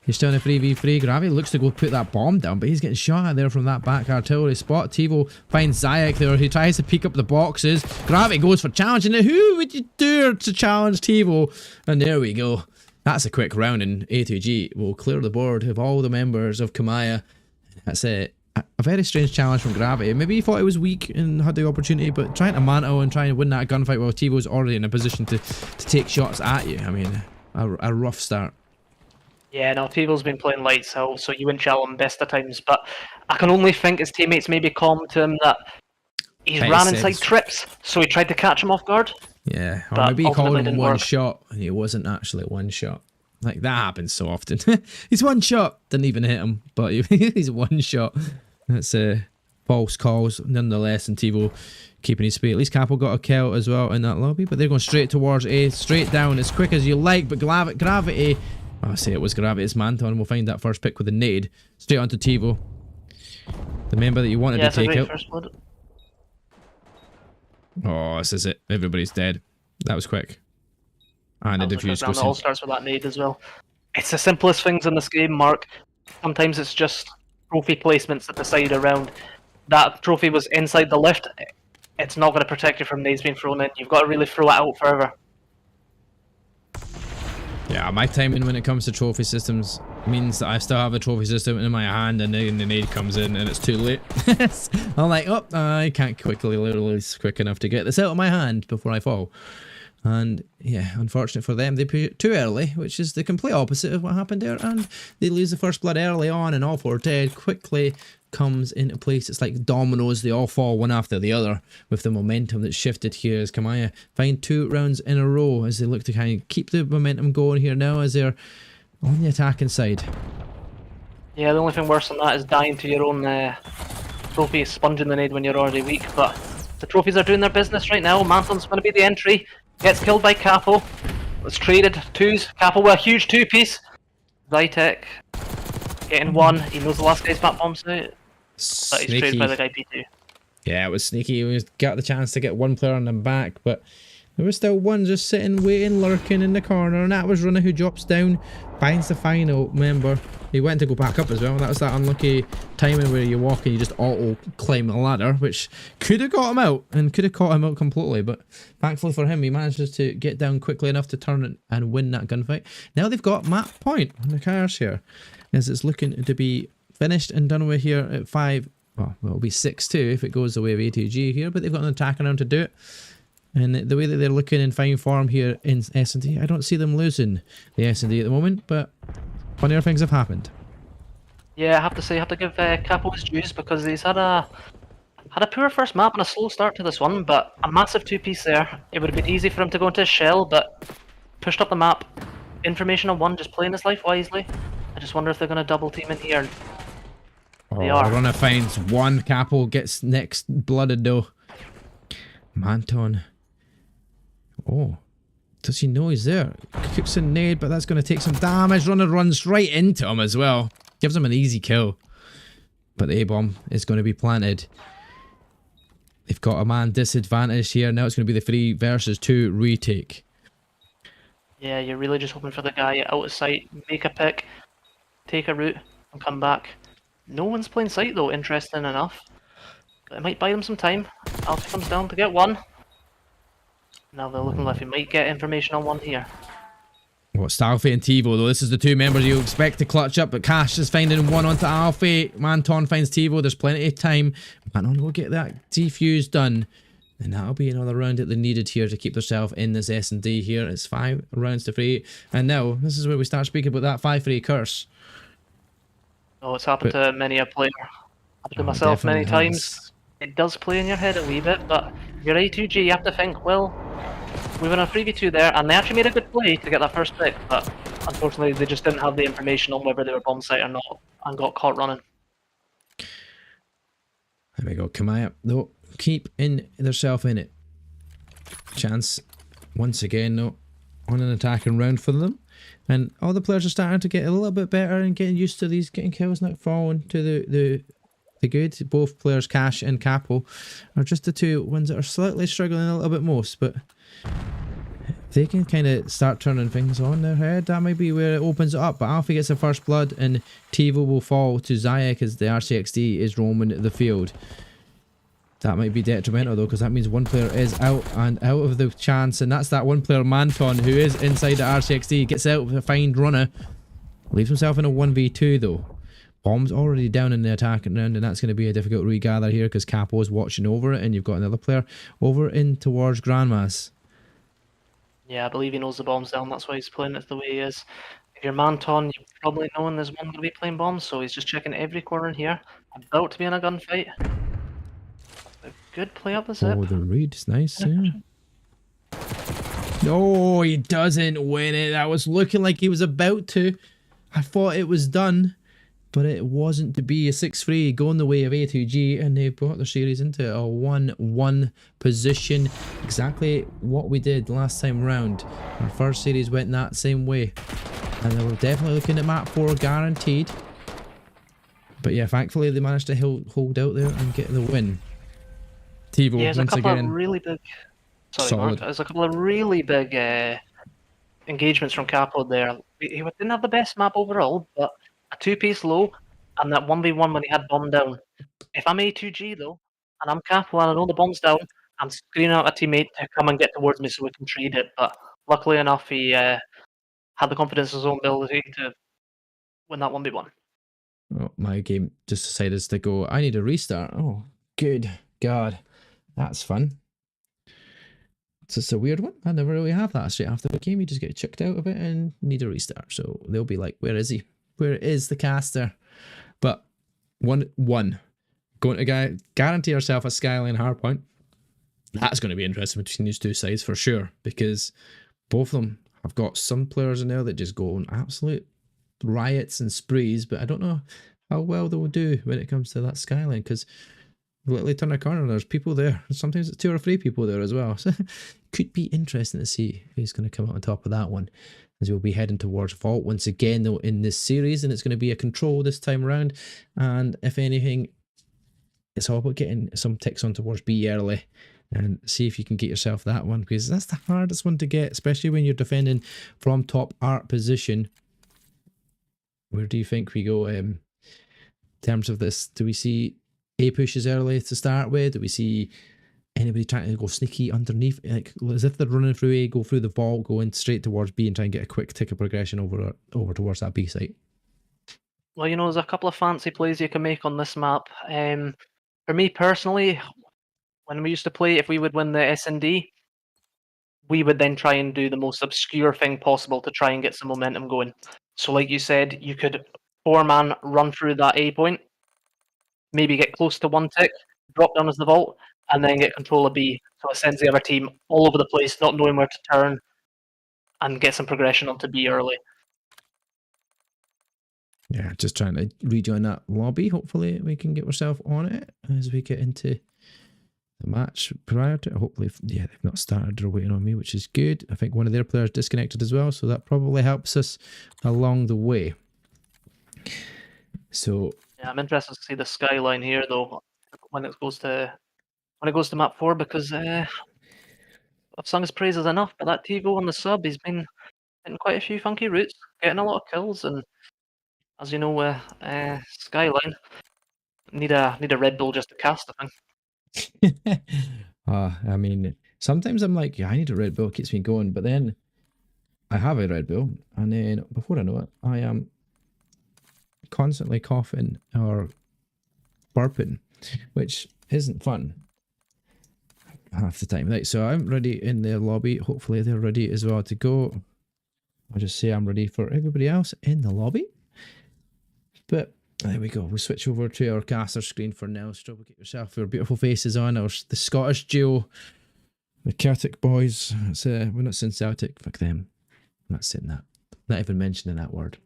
he's still in a 3v3. Gravity looks to go put that bomb down, but he's getting shot at there from that back artillery spot. Tivo finds Zayak there. He tries to peek up the boxes. Gravity goes for challenging it. Who would you dare to challenge Tivo? And there we go. That's a quick round, and A2G will clear the board of all the members of Komaya. That's it. A very strange challenge from Gravity. Maybe he thought he was weak and had the opportunity, but trying to mantle and trying to win that gunfight while Tivo's already in a position to take shots at you. I mean, a rough start. Yeah, no, Tivo's been playing lights out, so you wouldn't challenge him best of times, but I can only think his teammates maybe calmed to him that he's ran inside trips, so he tried to catch him off guard. Yeah, or maybe he called him one shot and it wasn't actually one shot. Like, that happens so often. He's one shot, didn't even hit him, but he's one shot. That's false calls nonetheless, and Tivo keeping his speed. At least Capo got a kill as well in that lobby, but they're going straight towards A, straight down as quick as you like, but Gravity... Oh, I say it was Gravity's Manton, and we'll find that first pick with a nade. Straight onto Tivo. The member that you wanted to take out. Oh, this is it. Everybody's dead. That was quick. And the defuse goes in. All starts with that nade as well. It's the simplest things in this game, Mark. Sometimes it's just trophy placements that decide around. That trophy was inside the lift. It's not going to protect you from nades being thrown in. You've got to really throw it out further. Yeah, my timing when it comes to trophy systems means that I still have a trophy system in my hand, and then the nade comes in and it's too late. I'm like, oh, I can't literally quick enough to get this out of my hand before I fall. And yeah, unfortunate for them, they put it too early, which is the complete opposite of what happened there, and they lose the first blood early on, and all 4 dead quickly comes into place. It's like dominoes, they all fall one after the other with the momentum that's shifted here as Komaya find 2 rounds in a row as they look to kind of keep the momentum going here now as they're on the attacking side. Yeah, the only thing worse than that is dying to your own trophy, sponging the nade when you're already weak, but the trophies are doing their business right now. Manton's going to be the entry. Gets killed by Capo. It's traded 2s. Capo with a huge 2-piece. Zytek getting 1. He knows the last guy's back bombs out. But he's traded by the guy P2. Yeah, it was sneaky. He got the chance to get 1 player on them back, but There was still one just sitting, waiting, lurking in the corner, and that was Runner, who drops down, finds the final member. He went to go back up as well. That was that unlucky timing where you walk and you just auto-climb the ladder, which could have got him out, and could have caught him out completely, but thankfully for him, he manages to get down quickly enough to turn it and win that gunfight. Now they've got map point on the cars here, as it's looking to be finished and done with here at 5. Well, it'll be 6-2 if it goes the way of A2G here, but they've got an attack around to do it. And the way that they're looking in fine form here in S&D, I don't see them losing the S&D at the moment, but funnier things have happened. Yeah, I have to say, I have to give Capo his dues, because he's had a poor first map and a slow start to this one, but a massive two-piece there. It would have been easy for him to go into his shell, but pushed up the map. Information on one, just playing his life wisely. I just wonder if they're going to double team in here. They are. Runner finds one. Capo gets next blooded though. Manton. Oh, does he know he's there? Cooks a nade, but that's going to take some damage. Runner runs right into him as well. Gives him an easy kill. But the A-bomb is going to be planted. They've got a man disadvantage here. Now it's going to be the 3 versus 2 retake. Yeah, you're really just hoping for the guy out of sight, make a pick, take a route, and come back. No one's playing sight though, interesting enough. But it might buy them some time. Alfie comes down to get one. Now they're looking like we might get information on one here. What's Alfie and Tivo though? This is the 2 members you expect to clutch up, but Cash is finding one onto Alfie. Manton finds Tivo. There's plenty of time. Manton will get that defuse done. And that'll be another round that they needed here to keep themselves in this S&D here. It's 5 rounds to 3. And now, this is where we start speaking about that 5-3 curse. Oh, it's happened to many a player. Happened to myself many times. It does play in your head a wee bit, but you're A2G, you have to think, well, we were on a 3v2 there, and they actually made a good play to get that first pick, but unfortunately they just didn't have the information on whether they were bomb site or not, and got caught running. There we go, Komaya, though, keep in themselves in it. Chance, once again, though, on an attacking round for them. And all the players are starting to get a little bit better and getting used to these, getting kills, not falling to the good. Both players, Cash and Capo, are just the 2 ones that are slightly struggling a little bit most, but they can kind of start turning things on their head. That might be where it opens it up, but Alfie gets the first blood and Tivo will fall to Zayek as the RCXD is roaming the field. That might be detrimental though, because that means one player is out and out of the chance, and that's that one player, Manton, who is inside the RCXD, gets out with a find Runner, leaves himself in a 1v2 though. Bomb's already down in the attacking round, and that's going to be a difficult regather here because Capo is watching over it, and you've got another player over in towards Grandmas. Yeah, I believe he knows the bomb's down, that's why he's playing it the way he is. If you're Manton, you're probably knowing there's one going to be playing bombs, so he's just checking every corner in here. About to be in a gunfight. A good play up the zip. Oh, the read is nice, yeah. No, he doesn't win it. That was looking like he was about to. I thought it was done, but it wasn't to be. A 6-3 going the way of A2G, and they've brought their series into a 1-1 position. Exactly what we did last time round. Our first series went that same way. And they were definitely looking at map 4 guaranteed. But yeah, thankfully they managed to hold out there and get the win. Tivo, yeah, there's once a couple again. of really big... Sorry, Solid. Mark. There's a couple of really big engagements from Capo there. He didn't have the best map overall, but a 2-piece low and that 1v1 when he had bomb down. If I'm A2G though, and I'm Capo and I know the bomb's down, I'm screaming out a teammate to come and get towards me so we can trade it. But luckily enough, he had the confidence in his own ability to win that 1v1. Oh, my game just decided to go, I need a restart. Oh, good God. That's fun. It's just a weird one. I never really have that straight after the game. You just get chucked out of it and need a restart. So they'll be like, where is he? Where is the caster? But 1-1. Going to guarantee ourselves a Skyline hardpoint. That's going to be interesting between these 2 sides for sure. Because both of them have got some players in there that just go on absolute riots and sprees. But I don't know how well they will do when it comes to that Skyline. Because literally turn a corner, there's people there. Sometimes it's 2 or 3 people there as well. So could be interesting to see who's going to come out on top of that one. As we'll be heading towards Vault once again though in this series, and it's going to be a control this time around. And if anything, it's all about getting some ticks on towards B early and see if you can get yourself that one, because that's the hardest one to get, especially when you're defending from top art position. Where do you think we go in terms of this? Do we see A pushes early to start with? Do we see anybody trying to go sneaky underneath, like as if they're running through A, go through the vault, go in straight towards B and try and get a quick tick of progression over towards that B site? Well, you know, there's a couple of fancy plays you can make on this map. For me personally, when we used to play, if we would win the S&D, we would then try and do the most obscure thing possible to try and get some momentum going. So like you said, you could 4-man run through that A point, maybe get close to 1 tick, drop down as the vault, and then get control of B. So it sends the other team all over the place, not knowing where to turn, and get some progression onto B early. Yeah, just trying to rejoin that lobby. Hopefully we can get ourselves on it as we get into the match prior to it. Hopefully, yeah, they've not started. They're waiting on me, which is good. I think one of their players disconnected as well, so that probably helps us along the way. So yeah, I'm interested to see the skyline here though when it goes to map 4, because I've sung his praises enough, but that TiVo on the sub, he's been hitting quite a few funky routes, getting a lot of kills, and as you know, skyline need a Red Bull just to cast, I think. I mean, sometimes I'm like, yeah, I need a Red Bull, it keeps me going, but then I have a Red Bull, and then before I know it, I am constantly coughing or burping, which isn't fun half the time. Right, so I'm ready in the lobby. Hopefully they're ready as well to go. I'll just say I'm ready for everybody else in the lobby. But there we go. We'll switch over to our caster screen for now. Struggle, get yourself your beautiful faces on. The Scottish duo, the Celtic boys. It's, we're not saying Celtic. Fuck them. I'm not saying that. Not even mentioning that word.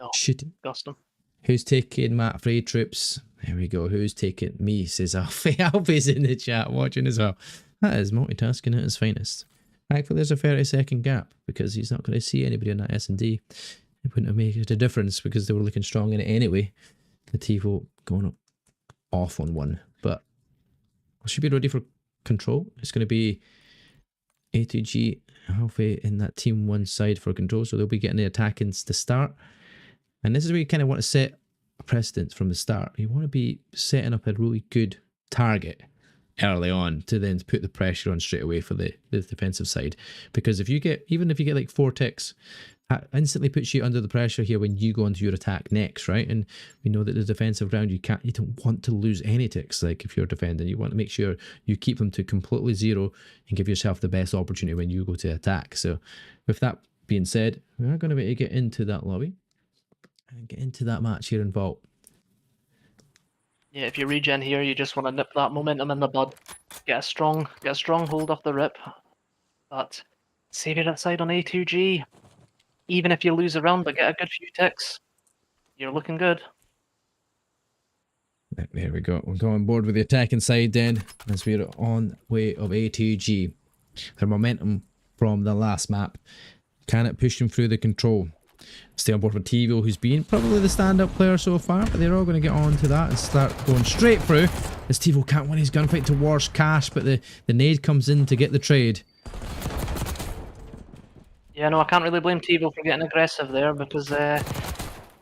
No, Shit. Gustum. Who's taking Matt Frey troops? There we go. Who's taking me? Says Alfie. Alfie's in the chat watching as well. That is multitasking at its finest. Thankfully, there's a 30-second gap because he's not going to see anybody on that S&D. It wouldn't have made a difference because they were looking strong in it anyway. The TiVo going up off on one. But we should be ready for control. It's going to be A2G, Alfie in that team 1 side for control. So they'll be getting the attackings to start. And this is where you kind of want to set a precedent from the start. You want to be setting up a really good target early on to then put the pressure on straight away for the defensive side. Because if you get, even if you get like 4 ticks, that instantly puts you under the pressure here when you go into your attack next, right? And we know that the defensive round, you don't want to lose any ticks. Like if you're defending, you want to make sure you keep them to completely 0 and give yourself the best opportunity when you go to attack. So with that being said, we are going to be able to get into that lobby and get into that match here in Vault. Yeah, if you regen here, you just want to nip that momentum in the bud. Get a strong hold off the rip. But save it outside on A2G. Even if you lose a round, but get a good few ticks, you're looking good. There we go. We'll go on board with the attacking side then, as we're on way of A2G. Their momentum from the last map. Can it push them through the control? Stay on board with TiVo, who's been probably the stand-up player so far, but they're all going to get on to that and start going straight through. As TiVo can't win his gunfight towards Cash, but the nade comes in to get the trade. Yeah, no, I can't really blame TiVo for getting aggressive there because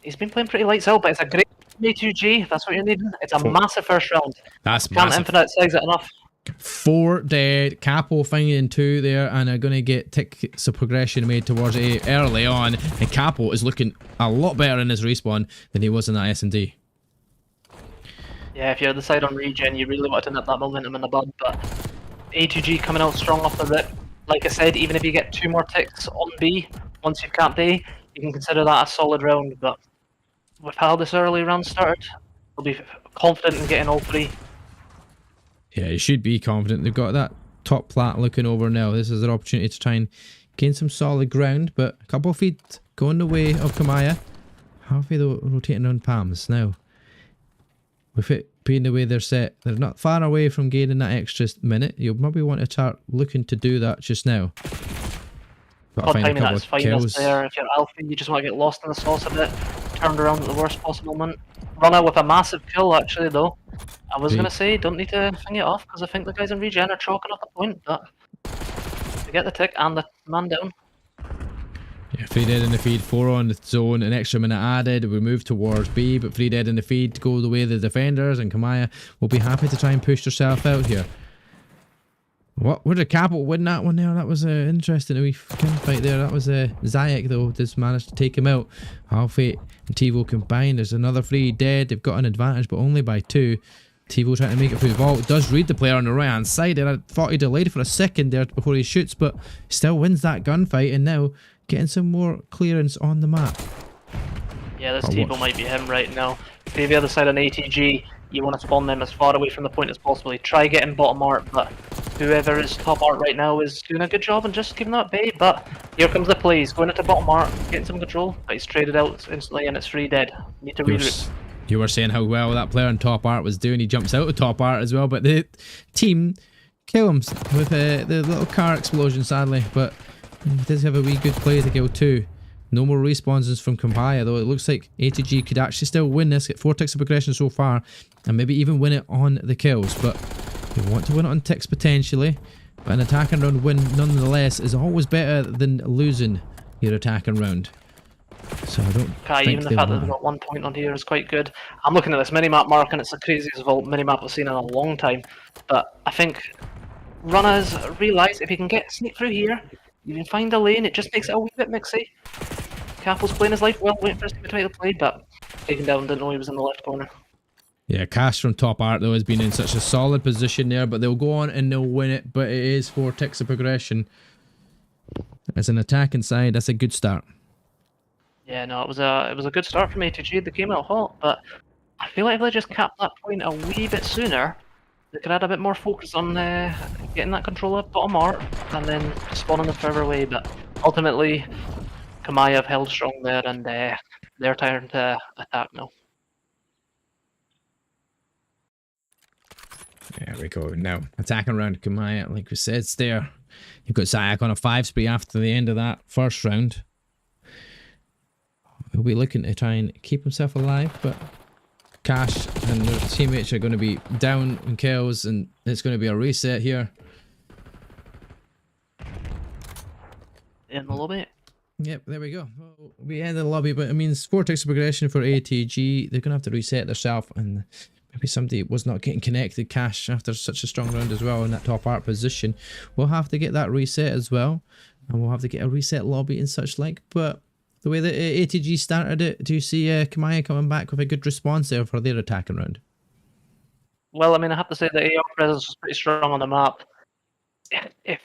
he's been playing pretty lights out, but it's a great A2G. That's what you're needing. It's a massive first round. That's Can't massive. infinite size it enough. 4 dead, Capo finding 2 there, and are going to get ticks of progression made towards A early on, and Capo is looking a lot better in his respawn than he was in that S&D. Yeah, if you're the side on regen, you really want to nip that momentum in the bud, but A2G coming out strong off the rip. Like I said, even if you get 2 more ticks on B, once you've capped A, you can consider that a solid round, but with how this early round started, we'll be confident in getting all 3. Yeah, you should be confident. They've got that top plat looking over now. This is their opportunity to try and gain some solid ground, but a couple of feet going the way of Komaya. Halfway though, rotating on Palms now. With it being the way they're set, they're not far away from gaining that extra minute. You'll maybe want to start looking to do that just now. Odd timing, that's fine there. If you're Alfie, you just want to get lost in the sauce a bit. Turned around at the worst possible moment. Run out with a massive kill actually though. I was going to say, don't need to fing it off, because I think the guys in Regen are chalking up the point, but they get the tick and the man down. Yeah, 3 dead in the feed, 4 on the zone, an extra minute added. We move towards B, but 3 dead in the feed to go the way of the defenders, and Komaya will be happy to try and push herself out here. What? Where did Capital win that one there? That was interesting. A wee fight there. That was Zayek though. Just managed to take him out. Halfway and Tivo combined. There's another 3 dead. They've got an advantage, but only by 2. Tivo trying to make it through the vault. Does read the player on the right hand side there. I thought he delayed for a second there before he shoots, but still wins that gunfight, and now getting some more clearance on the map. Yeah, this Tivo might be him right now. If the other side on ATG, you want to spawn them as far away from the point as possible. You try getting bottom art, but whoever is top art right now is doing a good job and just giving that bait. But here comes the play. He's going into bottom art, getting some control, but he's traded out instantly and it's 3 dead. Need to regroup. You were saying how well that player in top art was doing. He jumps out of top art as well, but the team kill him with the little car explosion, sadly. But he does have a wee good play to kill too. No more respawns from Komaya, though. It looks like A2G could actually still win this, get 4 ticks of progression so far, and maybe even win it on the kills. But you want to win it on ticks potentially, but an attacking round win nonetheless is always better than losing your attacking round. So I don't think even the fact that they've got 1 point on here is quite good. I'm looking at this minimap mark and it's the craziest vault minimap I've seen in a long time. But I think runners realise if you can get sneak through here, you can find a lane, it just makes it a wee bit mixy. Capo's playing his life well, waiting for his team to make the play, but taken down, didn't know he was in the left corner. Yeah, Cash from top art though has been in such a solid position there, but they'll go on and they'll win it, but it is 4 ticks of progression. As an attacking side, that's a good start. Yeah, no, it was a good start from A2G. They came out hot, but I feel like if they just capped that point a wee bit sooner, they could add a bit more focus on getting that control of bottom art and then spawning them further away. But ultimately, Komaya have held strong there, and they're turn to attack now. There we go. Now, attacking around Komaya, like we said, it's there. You've got Zayak on a 5 spree after the end of that first round. He'll be looking to try and keep himself alive, but Cash and their teammates are going to be down in kills, and it's going to be a reset here. In the lobby. Yep, there we go. Well, we end the lobby, but it means 4 ticks of progression for ATG. They're going to have to reset themselves, and maybe somebody was not getting connected. Cash after such a strong round as well in that top art position. We'll have to get that reset as well, and we'll have to get a reset lobby and such like, but the way that ATG started it, do you see Komaya coming back with a good response there for their attacking round? Well, I mean, I have to say the AEL presence was pretty strong on the map. If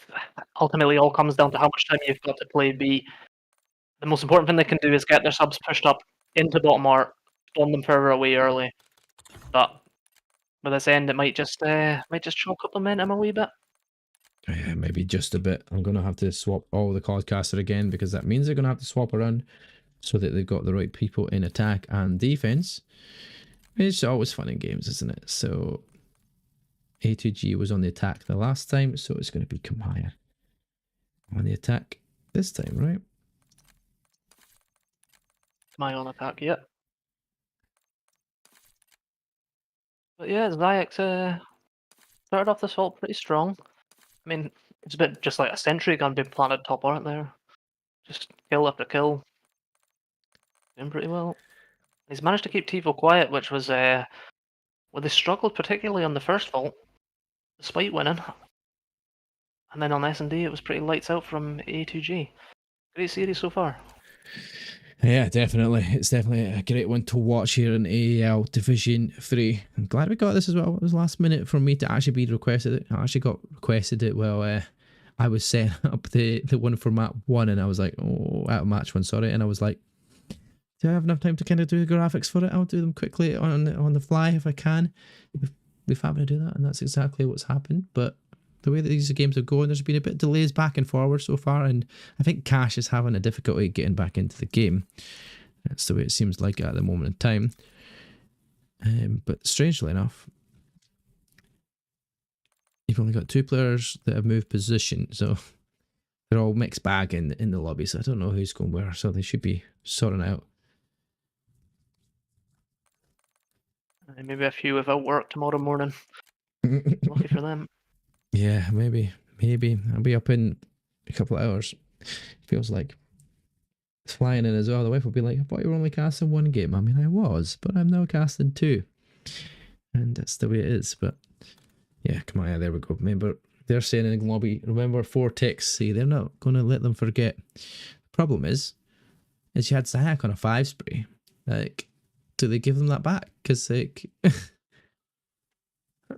ultimately all comes down to how much time you've got to play B, the most important thing they can do is get their subs pushed up into bottom art, spawn them further away early. But with this end, it might just choke up the momentum a wee bit. Yeah, maybe just a bit. I'm going to have to swap all the cardcaster again, because that means they're going to have to swap around so that they've got the right people in attack and defense. It's always fun in games, isn't it? So A2G was on the attack the last time, so it's going to be Komaya on the attack this time, right? Komaya on attack, yeah. But yeah, Zayak started off this vault pretty strong. I mean, it's a bit just like a sentry gun being planted top art there. Just kill after kill. Doing pretty well. He's managed to keep Tivo quiet, which was well, they struggled particularly on the first vault, despite winning. And then on S&D it was pretty lights out from A2G. Great series so far. Yeah, definitely. It's definitely a great one to watch here in AEL Division 3. I'm glad we got this as well. It was last minute for me to actually be requested. I actually got requested it while I was setting up the one for map 1, and I was like, oh, out of match 1, sorry. And I was like, do I have enough time to kind of do the graphics for it? I'll do them quickly on the fly if I can. We've happened to do that, and that's exactly what's happened. But the way that these games are going, there's been a bit of delays back and forward so far, and I think Cash is having a difficulty getting back into the game. That's the way it seems like at the moment in time. But strangely enough, you've only got 2 players that have moved position, so they're all mixed bag in the lobby, so I don't know who's going where, so they should be sorting out. Maybe a few without work tomorrow morning. Lucky for them. Yeah, maybe. I'll be up in a couple of hours. Feels like it's flying in as well. The wife will be like, I thought you were only casting one game. I mean, I was, but I'm now casting two. And that's the way it is. But yeah, Komaya, there we go. Remember, they're saying in the lobby, remember 4 ticks. See, they're not going to let them forget. The problem is you had Zayak on a 5 spray. Like, do they give them that back? Because, like,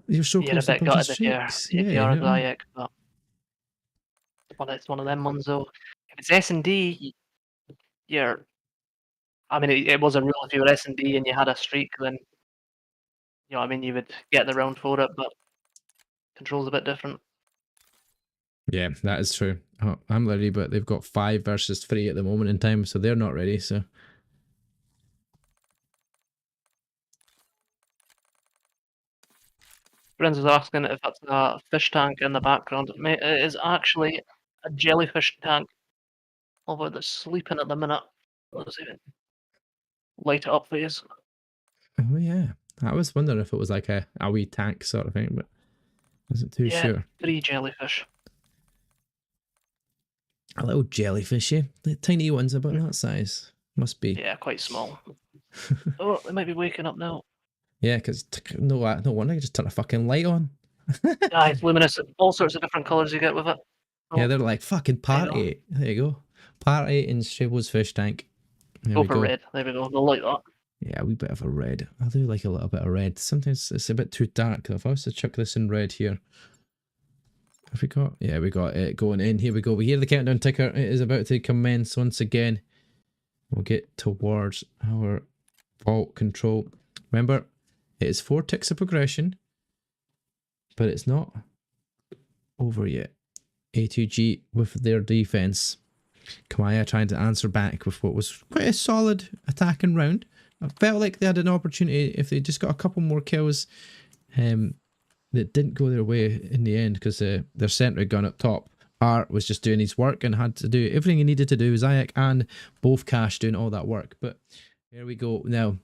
you're so close to a bit gutted streaks. if Yeah, you're Zayak, but it's one of them ones though. If it's S&D, you're... I mean, it was a rule if you were S&D and you had a streak, then, you know what I mean, you would get the round for it, but control's a bit different. Yeah, that is true. Oh, I'm ready, but they've got 5 versus 3 at the moment in time, so they're not ready, so... Friends is asking if that's a fish tank in the background. It is actually a jellyfish tank. Although they're sleeping at the minute. Let's even light it up for you. Oh yeah, I was wondering if it was like a wee tank sort of thing, but I wasn't too sure. 3 jellyfish. A little jellyfishy, the tiny ones about that size. Must be. Yeah, quite small. Oh, they might be waking up now. Yeah, because no wonder you just turn a fucking light on. It's luminous. All sorts of different colours you get with it. Yeah, they're like fucking party. There you go. Party in Stribbles fish tank. Go for red. There we go. They'll like that. Yeah, a wee bit of a red. I do like a little bit of red. Sometimes it's a bit too dark. If I was to chuck this in red here. Have we got? Yeah, we got it going in. Here we go. We hear the countdown ticker. It is about to commence once again. We'll get towards our vault control. Remember, it is 4 ticks of progression, but it's not over yet. A2G with their defense. Komaya trying to answer back with what was quite a solid attacking round. I felt like they had an opportunity if they just got a couple more kills that didn't go their way in the end because their sentry gun up top, Art, was just doing his work and had to do everything he needed to do. Zayak and both Cash doing all that work. But here we go now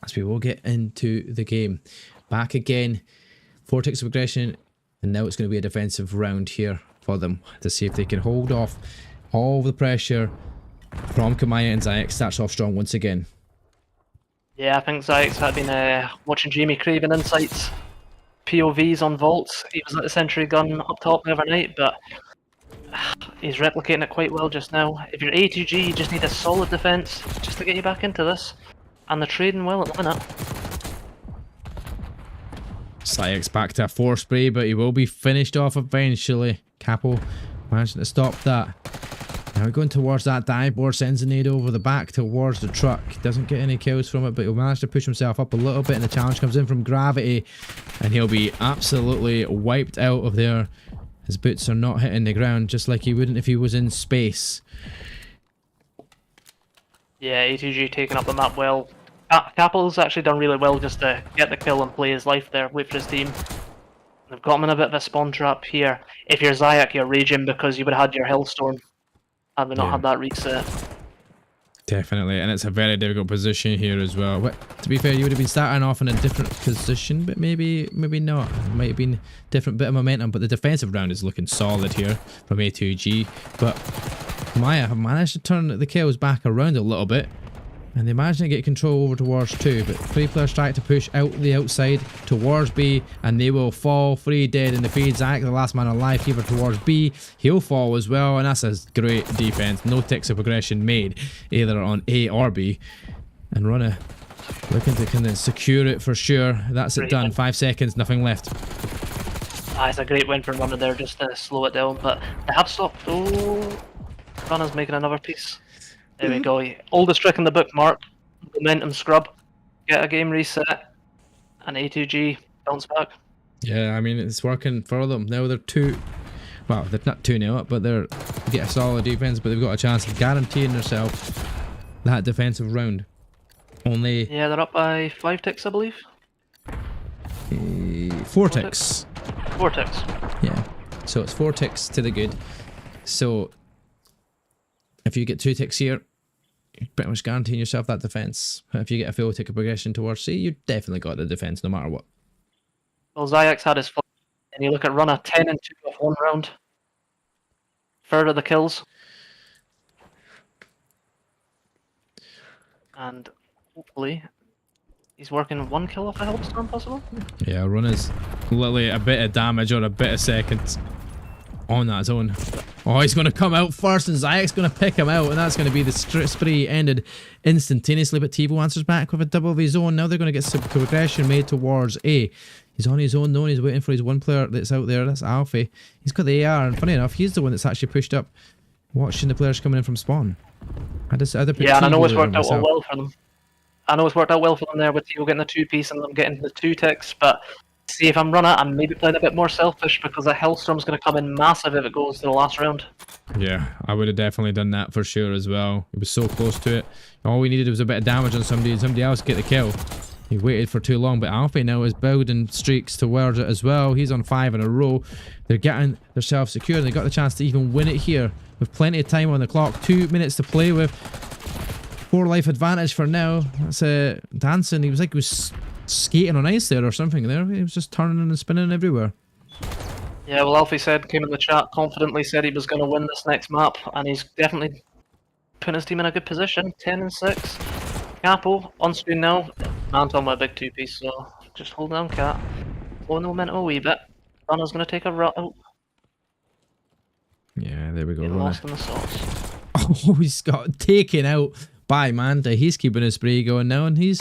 as we will get into the game. Back again, 4 ticks of progression, and now it's going to be a defensive round here for them to see if they can hold off all the pressure from Komaya, and Zayak starts off strong once again. Yeah, I think Zayak's had been watching Jamie Craven Insights POVs on vaults. He was at the sentry gun up top the other night, but he's replicating it quite well just now. If you're A2G, you just need a solid defense just to get you back into this. And they're trading well at the minute. Zayak's back to a 4 spray, but he will be finished off eventually. Capo managing to stop that. Now we're going towards that dive board, sends a nade over the back towards the truck. Doesn't get any kills from it, but he'll manage to push himself up a little bit, and the challenge comes in from Gravity, and he'll be absolutely wiped out of there. His boots are not hitting the ground, just like he wouldn't if he was in space. Yeah, A2G taking up the map well. Capo's actually done really well just to get the kill and play his life there, wait for his team. They've got him in a bit of a spawn trap here. If you're Zayak, you're raging because you would have had your Hellstorm had we not had that reset. Definitely, and it's a very difficult position here as well. But to be fair, you would have been starting off in a different position, but maybe not. It might have been a different bit of momentum, but the defensive round is looking solid here from A2G. But Komaya have managed to turn the kills back around a little bit, and they managed to get control over towards 2, but 3 players try to push out the outside towards B, and they will fall 3 dead in the feed. Zayak, the last man alive here towards B, he'll fall as well, and that's a great defense. No ticks of progression made either on A or B, and Runner looking to kind of secure it for sure. That's it done. 5 seconds, nothing left. It's a great win for Runner there just to slow it down, but they have stopped. Oh, Runner's making another piece. There we go. Oldest trick in the book, Mark. Momentum scrub. Get a game reset. And A2G bounce back. Yeah, I mean, it's working for them. Now they're 2... Well, they're not 2-0 up, but they're get a solid defense, but they've got a chance of guaranteeing themselves that defensive round. Only... Yeah, they're up by 5 ticks, I believe. 4 ticks. 4 ticks. Yeah. So it's 4 ticks to the good. So... if you get 2 ticks here, you're pretty much guaranteeing yourself that defense. If you get a full tick of progression towards C, you definitely got the defense no matter what. Well, Zayax had his fun, and you look at Runner 10 and 2 of 1 round. Third of the kills. And hopefully he's working 1 kill off a Hellstorm possible? Yeah, Runner's literally a bit of damage or a bit of seconds on that zone. Oh, he's going to come out first and Zayak's going to pick him out, and that's going to be the spree ended instantaneously. But TiVo answers back with a double of his own. Now they're going to get some progression made towards A. He's on his own though, and he's waiting for his one player that's out there. That's Alfie. He's got the AR, and funny enough, he's the one that's actually pushed up, watching the players coming in from spawn. Yeah, and I know it's worked out well for them. I know it's worked out well for them there with TiVo getting the 2-piece and them getting the 2 ticks, but see, if I'm Runner, I'm maybe playing a bit more selfish because the Hellstorm's going to come in massive if it goes to the last round. Yeah, I would have definitely done that for sure as well. He was so close to it. All we needed was a bit of damage on somebody and somebody else get the kill. He waited for too long, but Alfie now is building streaks towards it as well. He's on 5 in a row. They're getting themselves secure, and they got the chance to even win it here with plenty of time on the clock. 2 minutes to play with. 4 life advantage for now. That's dancing. He was like he was skating on ice there or something there. He was just turning and spinning everywhere. Yeah, well, Alfie came in the chat, confidently said he was going to win this next map, and he's definitely putting his team in a good position. 10 and 6. Capo on screen now. Man's on my big 2-piece, so just hold down, Cat. Slow the momentum a wee bit. Runner's going to take a rut out. Yeah, there we go. Get lost in the sauce. Oh, he's got taken out by Manta. He's keeping his spree going now, and he's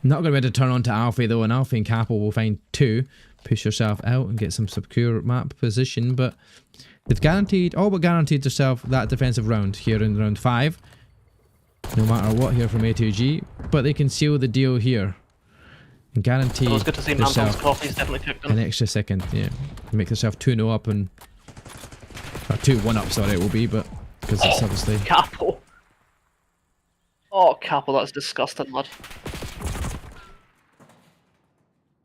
not going to be able to turn on to Alfie though, and Alfie and Capo will find 2. Push yourself out and get some secure map position, but they've guaranteed, all but guaranteed yourself that defensive round here in round 5. No matter what here from A2G, but they can seal the deal here and guarantee it's good to see Manton's coffee's definitely cooked an extra second. Yeah, make yourself 2-0 up and or 2-1 up. Sorry, it will be, but because it's obviously Capo. Oh, Capo, that's disgusting, lad.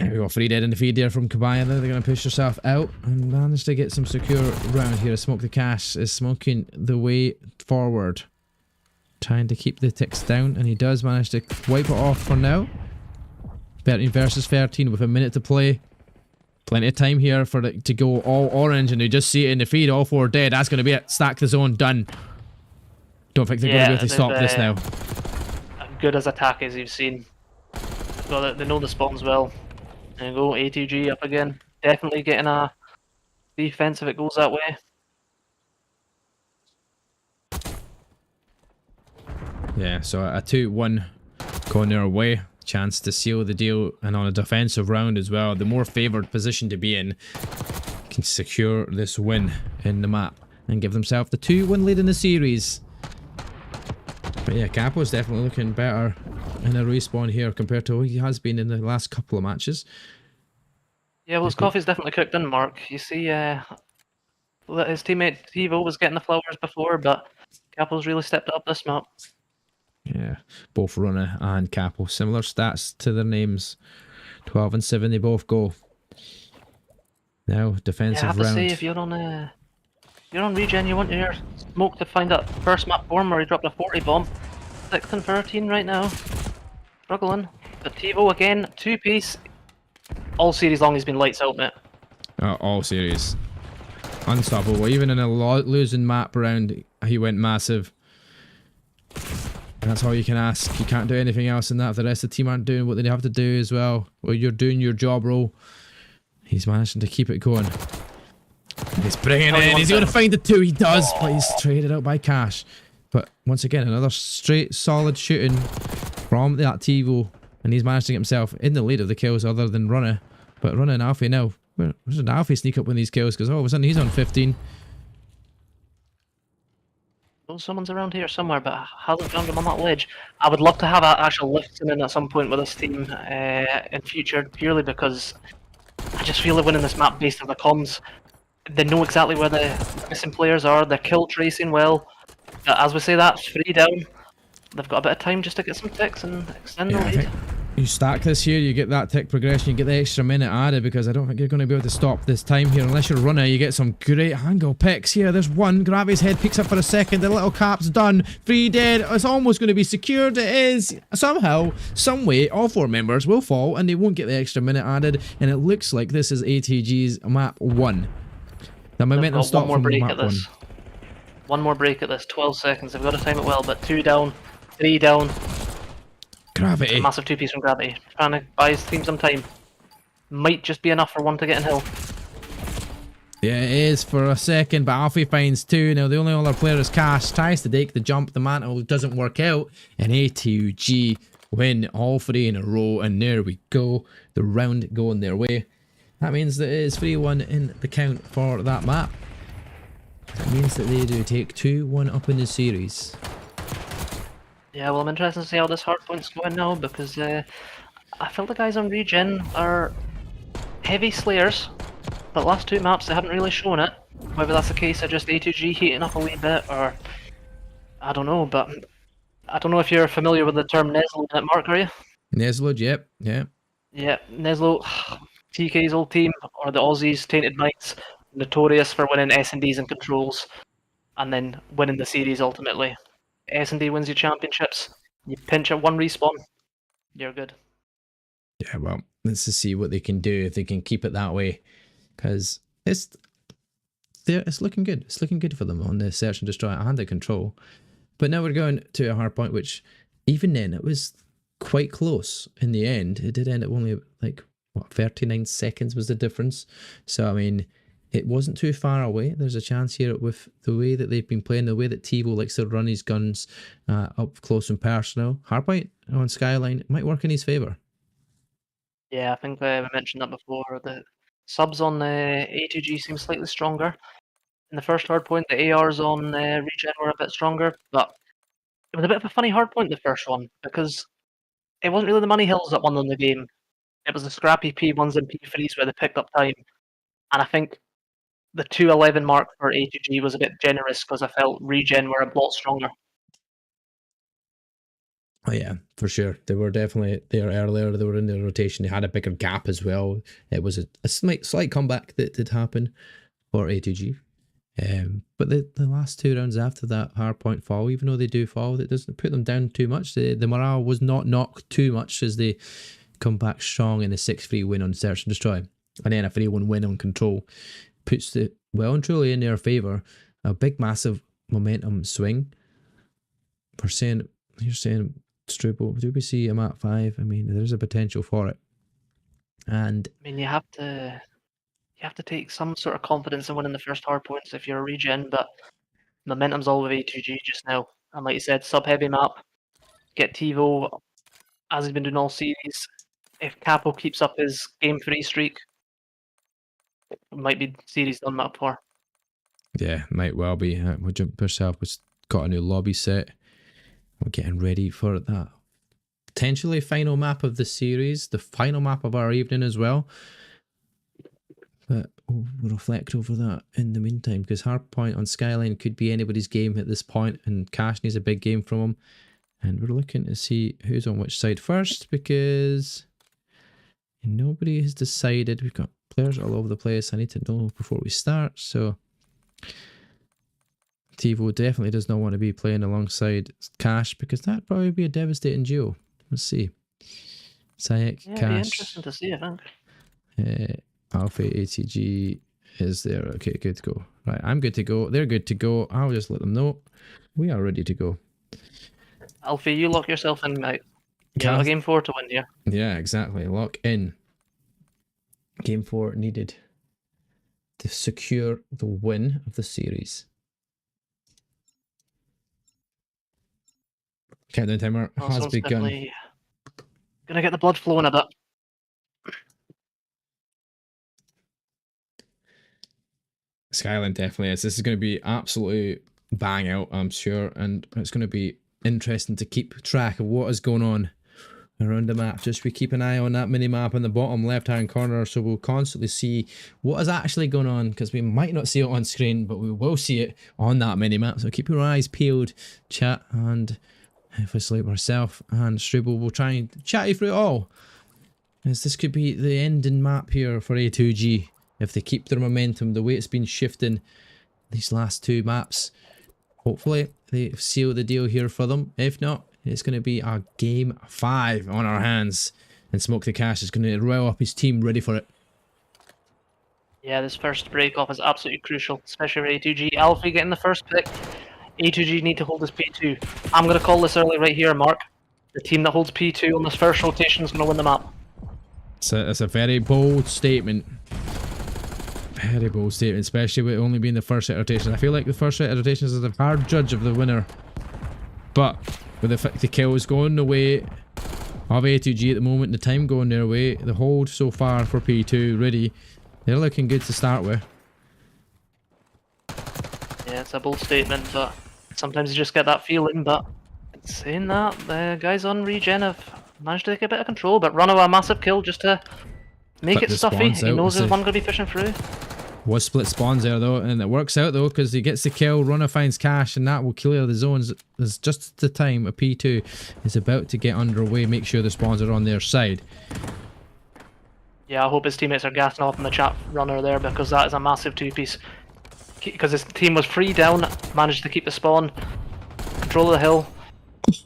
There we go, 3 dead in the feed there from Komaya. They're going to push yourself out and manage to get some secure round here. Smoke the Cash is smoking the way forward, trying to keep the ticks down, and he does manage to wipe it off for now. 13 versus 13 with a minute to play. Plenty of time here for it to go all orange, and you just see it in the feed, all 4 dead. That's going to be it. Stack the zone, done. Don't think they're going to be able to stop this now. Good as attack as you've seen. Well, they know the spawns well. There you go, A2G up again. Definitely getting a defense if it goes that way. Yeah, so a 2-1 going their way. Chance to seal the deal, and on a defensive round as well. The more favoured position to be in can secure this win in the map and give themselves the 2-1 lead in the series. But yeah, Capo's definitely looking better in a respawn here compared to what he has been in the last couple of matches. Yeah, well, his coffee's definitely cooked in, Mark. You see, his teammate TiVo was getting the flowers before, but Capo's really stepped up this map. Yeah, both Runner and Capo. Similar stats to their names. 12 and 7, they both go. Now, defensive round. I have to say, if you're on Regen, you want your smoke to find that first map form where he dropped a 40 bomb. 6th and 13 right now. Struggling. But TiVo again, 2-piece. All series long he's been lights out, mate. All series. Unstoppable. Even in a losing map round, he went massive. And that's all you can ask. You can't do anything else than that if the rest of the team aren't doing what they have to do as well. Well, you're doing your job role. He's managing to keep it going. He's bringing it in. He's going to find the 2. He does, but he's traded out by Cash. But once again, another straight, solid shooting from that TiVo. And he's managed to get himself in the lead of the kills other than Runner. But Runner and Alfie now. Where did Alfie sneak up with these kills? Because all of a sudden he's on 15. Well, someone's around here somewhere, but hasn't found him on that ledge. I would love to have an actual lifting in at some point with this team in future, purely because I just feel they're winning this map based on the comms. They know exactly where the missing players are. They're kill tracing well. As we say, that's 3 down. They've got a bit of time just to get some ticks and extend the lead. you stack this here, you get that tick progression, you get the extra minute added, because I don't think you're going to be able to stop this time here unless you're a runner. You get some great angle picks here. There's one, Gravity's head peeks up for a second, the little cap's done, 3 dead, it's almost going to be secured. It is. Somehow, some way, all 4 members will fall and they won't get the extra minute added, and it looks like this is A2G's map 1. The momentum stopped from map 1. One more break at this, 12 seconds. They've got to time it well, but 2 down, 3 down. Gravity. A massive 2-piece from Gravity. Trying to buy his team some time. Might just be enough for one to get in hill. Yeah, it is for a second, but Alfie finds 2. Now, the only other player is Cash. Tries to take the jump. The mantle doesn't work out. And A2G win all 3 in a row. And there we go. The round going their way. That means that it is 3-1 in the count for that map. That means that they do take 2-1 up in the series. Yeah, well, I'm interested to see how this hardpoint's going now, because I feel the guys on Regen are heavy slayers, but last 2 maps they haven't really shown it. Whether that's the case of just A2G heating up a wee bit, or I don't know, but I don't know if you're familiar with the term Neslo in it, Mark, are you? Neslo, yep, yeah. Yeah, Neslo, TK's old team, or the Aussies, Tainted Minds, notorious for winning S&Ds and controls, and then winning the series ultimately. S&D wins your championships, you pinch at 1 respawn, you're good. Yeah, well, let's just see what they can do if they can keep it that way, because it's looking good. It's looking good for them on the search and destroy and the control. But now we're going to a hard point, which even then it was quite close in the end. It did end up only like what, 39 seconds was the difference. So I mean, it wasn't too far away. There's a chance here with the way that they've been playing, the way that TiVo likes to run his guns up close and personal. Hardpoint on Skyline might work in his favour. Yeah, I think we mentioned that before. The subs on A2G seem slightly stronger. In the first hardpoint, the ARs on Regen were a bit stronger, but it was a bit of a funny hardpoint, the first one, because it wasn't really the money hills that won them the game. It was the scrappy P1s and P3s where they picked up time. And I think the 2:11 mark for A2G was a bit generous because I felt Regen were a lot stronger. Oh yeah, for sure. They were definitely there earlier. They were in the rotation. They had a bigger gap as well. It was a slight comeback that did happen for A2G. But the last 2 rounds after that hardpoint fall, even though they do fall, it doesn't put them down too much. The morale was not knocked too much as they come back strong in a 6-3 win on Search and Destroy. And then a 3-1 win on Control puts it well and truly in their favour. A big, massive momentum swing. You're saying, Struble, do we see him at 5? I mean, there's a potential for it. And I mean, you have to take some sort of confidence in winning the first hardpoints if you're a Regen, but momentum's all with A2G just now. And like you said, sub-heavy map, get TiVo, as he's been doing all series. If Capo keeps up his game 3 streak, it might be series done map 4. yeah, might well be. We'll jump yourself. We've got a new lobby set. We're getting ready for that potentially final map of the series, the final map of our evening as well. But we'll reflect over that in the meantime, because hardpoint on Skyline could be anybody's game at this point, and Cash needs a big game from him. And we're looking to see who's on which side first, because nobody has decided. We've got players all over the place. I need to know before we start. So TiVo definitely does not want to be playing alongside Cash, because that'd probably be a devastating duo. Let's see. Sayek, Yeah, Cash. it'd be interesting to see, I think. Alpha ATG is there. Okay, good to go. Right, I'm good to go. They're good to go. I'll just let them know we are ready to go. Alfie, you lock yourself in, mate. You got a game 4 to win, yeah? Yeah, exactly. Lock in. Game 4 needed to secure the win of the series. Countdown timer has begun. Gonna get the blood flowing a bit. Skyline definitely is. This is going to be absolutely bang out, I'm sure, and it's going to be interesting to keep track of what is going on around the map. Just we keep an eye on that mini map in the bottom left hand corner, so we'll constantly see what is actually going on, because we might not see it on screen, but we will see it on that mini map. So keep your eyes peeled, chat, and Obviously myself and Struble will try and chat you through it all, as this could be the ending map here for A2G if they keep their momentum the way it's been shifting these last 2 maps. Hopefully they seal the deal here for them. If not, it's going to be a game 5 on our hands, and Smoke the Cash is going to rile up his team ready for it. Yeah, this first break off is absolutely crucial, especially for A2G. Alfie getting the first pick. A2G need to hold this P2. I'm going to call this early right here, Mark. The team that holds P2 on this first rotation is going to win the map. It's a very bold statement. Very bold statement, especially with it only being the first set of rotations. I feel like the first set of rotations is a hard judge of the winner. But with the kills going the way of A2G at the moment, the time going their way, the hold so far for P2, really, they're looking good to start with. Yeah, it's a bold statement, but sometimes you just get that feeling. But saying that, the guys on Regen have managed to take a bit of control, but run away a massive kill just to make it stuffy. He knows there's one going to be fishing through. Was split spawns there though, and it works out though because he gets the kill, Runner finds Cash, and that will clear the zones. There's just the time a P2 is about to get underway, make sure the spawns are on their side. Yeah, I hope his teammates are gassing off in the chat runner there, because that is a massive 2-piece. Because his team was free down, managed to keep the spawn, control of the hill.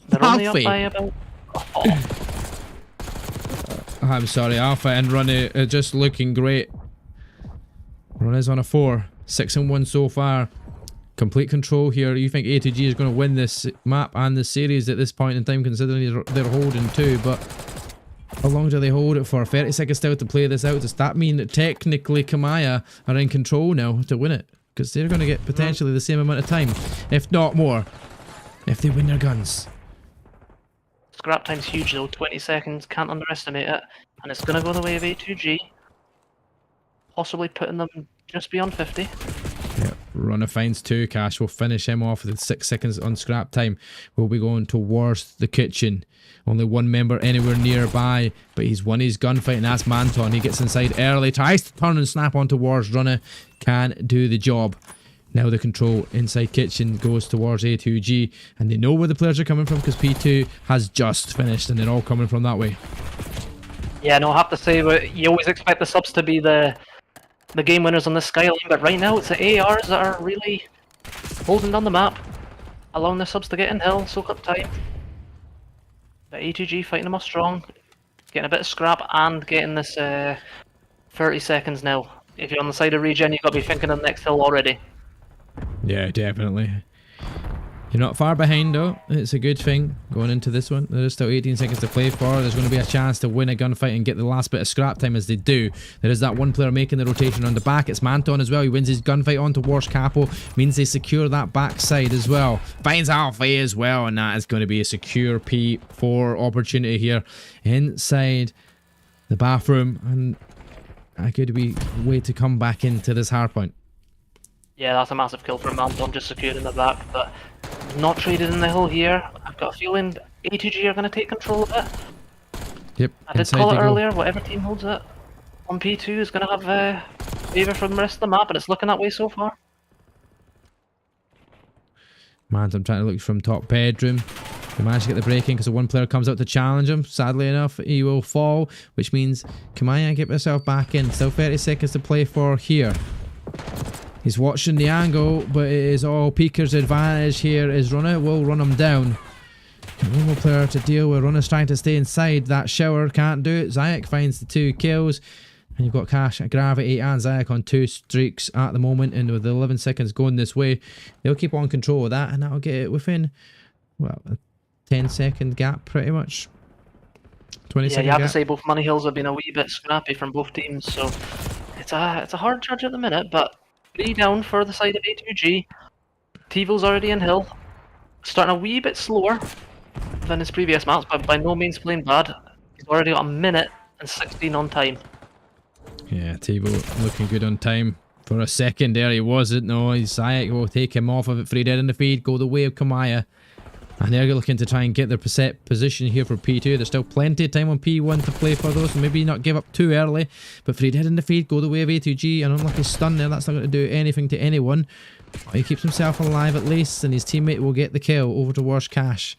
They're only up by about... Oh. I'm sorry, Alpha and Runny are just looking great. Runny's on a 4, 6-1 so far. Complete control here. You think A2G is going to win this map and the series at this point in time, considering they're holding 2, but how long do they hold it for? 30 seconds still to play this out. Does that mean that technically Komaya are in control now to win it? Because they're going to get potentially the same amount of time, if not more, if they win their guns. Scrap time's huge though, 20 seconds, can't underestimate it. And it's going to go the way of A2G. Possibly putting them just beyond 50. Yeah, Runner finds 2. Cash will finish him off with 6 seconds on scrap time. We'll be going towards the kitchen. Only one member anywhere nearby, but he's won his gunfight, and that's Manton. He gets inside early, tries to turn and snap on towards Runner. Can do the job. Now the control inside kitchen goes towards A2G, and they know where the players are coming from because P2 has just finished, and they're all coming from that way. Yeah, no, I have to say, you always expect the subs to be the game winners on this skyline, but right now it's the ARs that are really holding down the map, allowing the subs to get in hill, soak up time. The A2G fighting them off strong, getting a bit of scrap and getting this 30 seconds now. If you're on the side of Regen, you've got to be thinking of the next hill already. Yeah, definitely. You're not far behind though. It's a good thing going into this one. There's still 18 seconds to play for. There's going to be a chance to win a gunfight and get the last bit of scrap time as they do. There is that one player making the rotation on the back. It's Manton as well. He wins his gunfight on towards Capo. Means they secure that backside as well. Finds Alpha as well, and that is going to be a secure P4 opportunity here inside the bathroom. And a good wee way to come back into this hardpoint. Yeah, that's a massive kill for Manton, just secured in the back, but not traded in the hill here. I've got a feeling A2G are going to take control of it. Yep. I did call it earlier, whatever team holds it on P2 is going to have favour from the rest of the map, and it's looking that way so far. Man, I'm trying to look from top bedroom. They managed to get the break in because the one player comes out to challenge him. Sadly enough, he will fall, which means Komaya get herself back in. Still 30 seconds to play for here. He's watching the angle, but it is all Peaker's advantage here. Is Runner will run him down. One more player to deal with. Runner's trying to stay inside that shower, can't do it. Zayak finds the 2 kills. And you've got Cash, Gravity and Zayak on 2 streaks at the moment. And with the 11 seconds going this way, they'll keep on control of that. And that'll get it within, well, a 10-second gap pretty much. 20 second you have gap. to say both money hills have been a wee bit scrappy from both teams. So it's a hard judge at the minute, but 3 down for the side of A2G. Tivo's already in hill. Starting a wee bit slower than his previous maps, but by no means playing bad. He's already got 1 minute and 16 on time. Yeah, Tivo looking good on time. For a second there he wasn't. No, Zayak will take him off of it. 3 dead in the feed. Go the way of Komaya. And they're looking to try and get their position here for P2. There's still plenty of time on P1 to play for those, so maybe not give up too early. But 3 dead in the feed, go the way of A2G. An unlucky stun there, that's not going to do anything to anyone. He keeps himself alive at least, and his teammate will get the kill over towards Cash.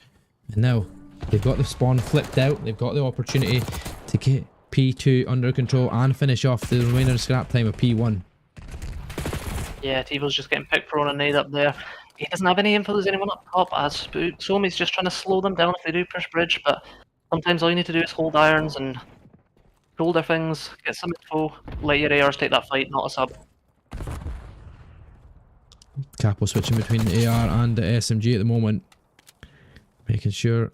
And now they've got the spawn flipped out. They've got the opportunity to get P2 under control and finish off the remaining scrap time of P1. Yeah, TiVo's just getting picked for on a nade up there. He doesn't have any info. There's anyone up top. As Somi's just trying to slow them down if they do push bridge, but sometimes all you need to do is hold irons and hold their things, get some info, let your ARs take that fight, not a sub. Capo switching between the AR and the SMG at the moment. Making sure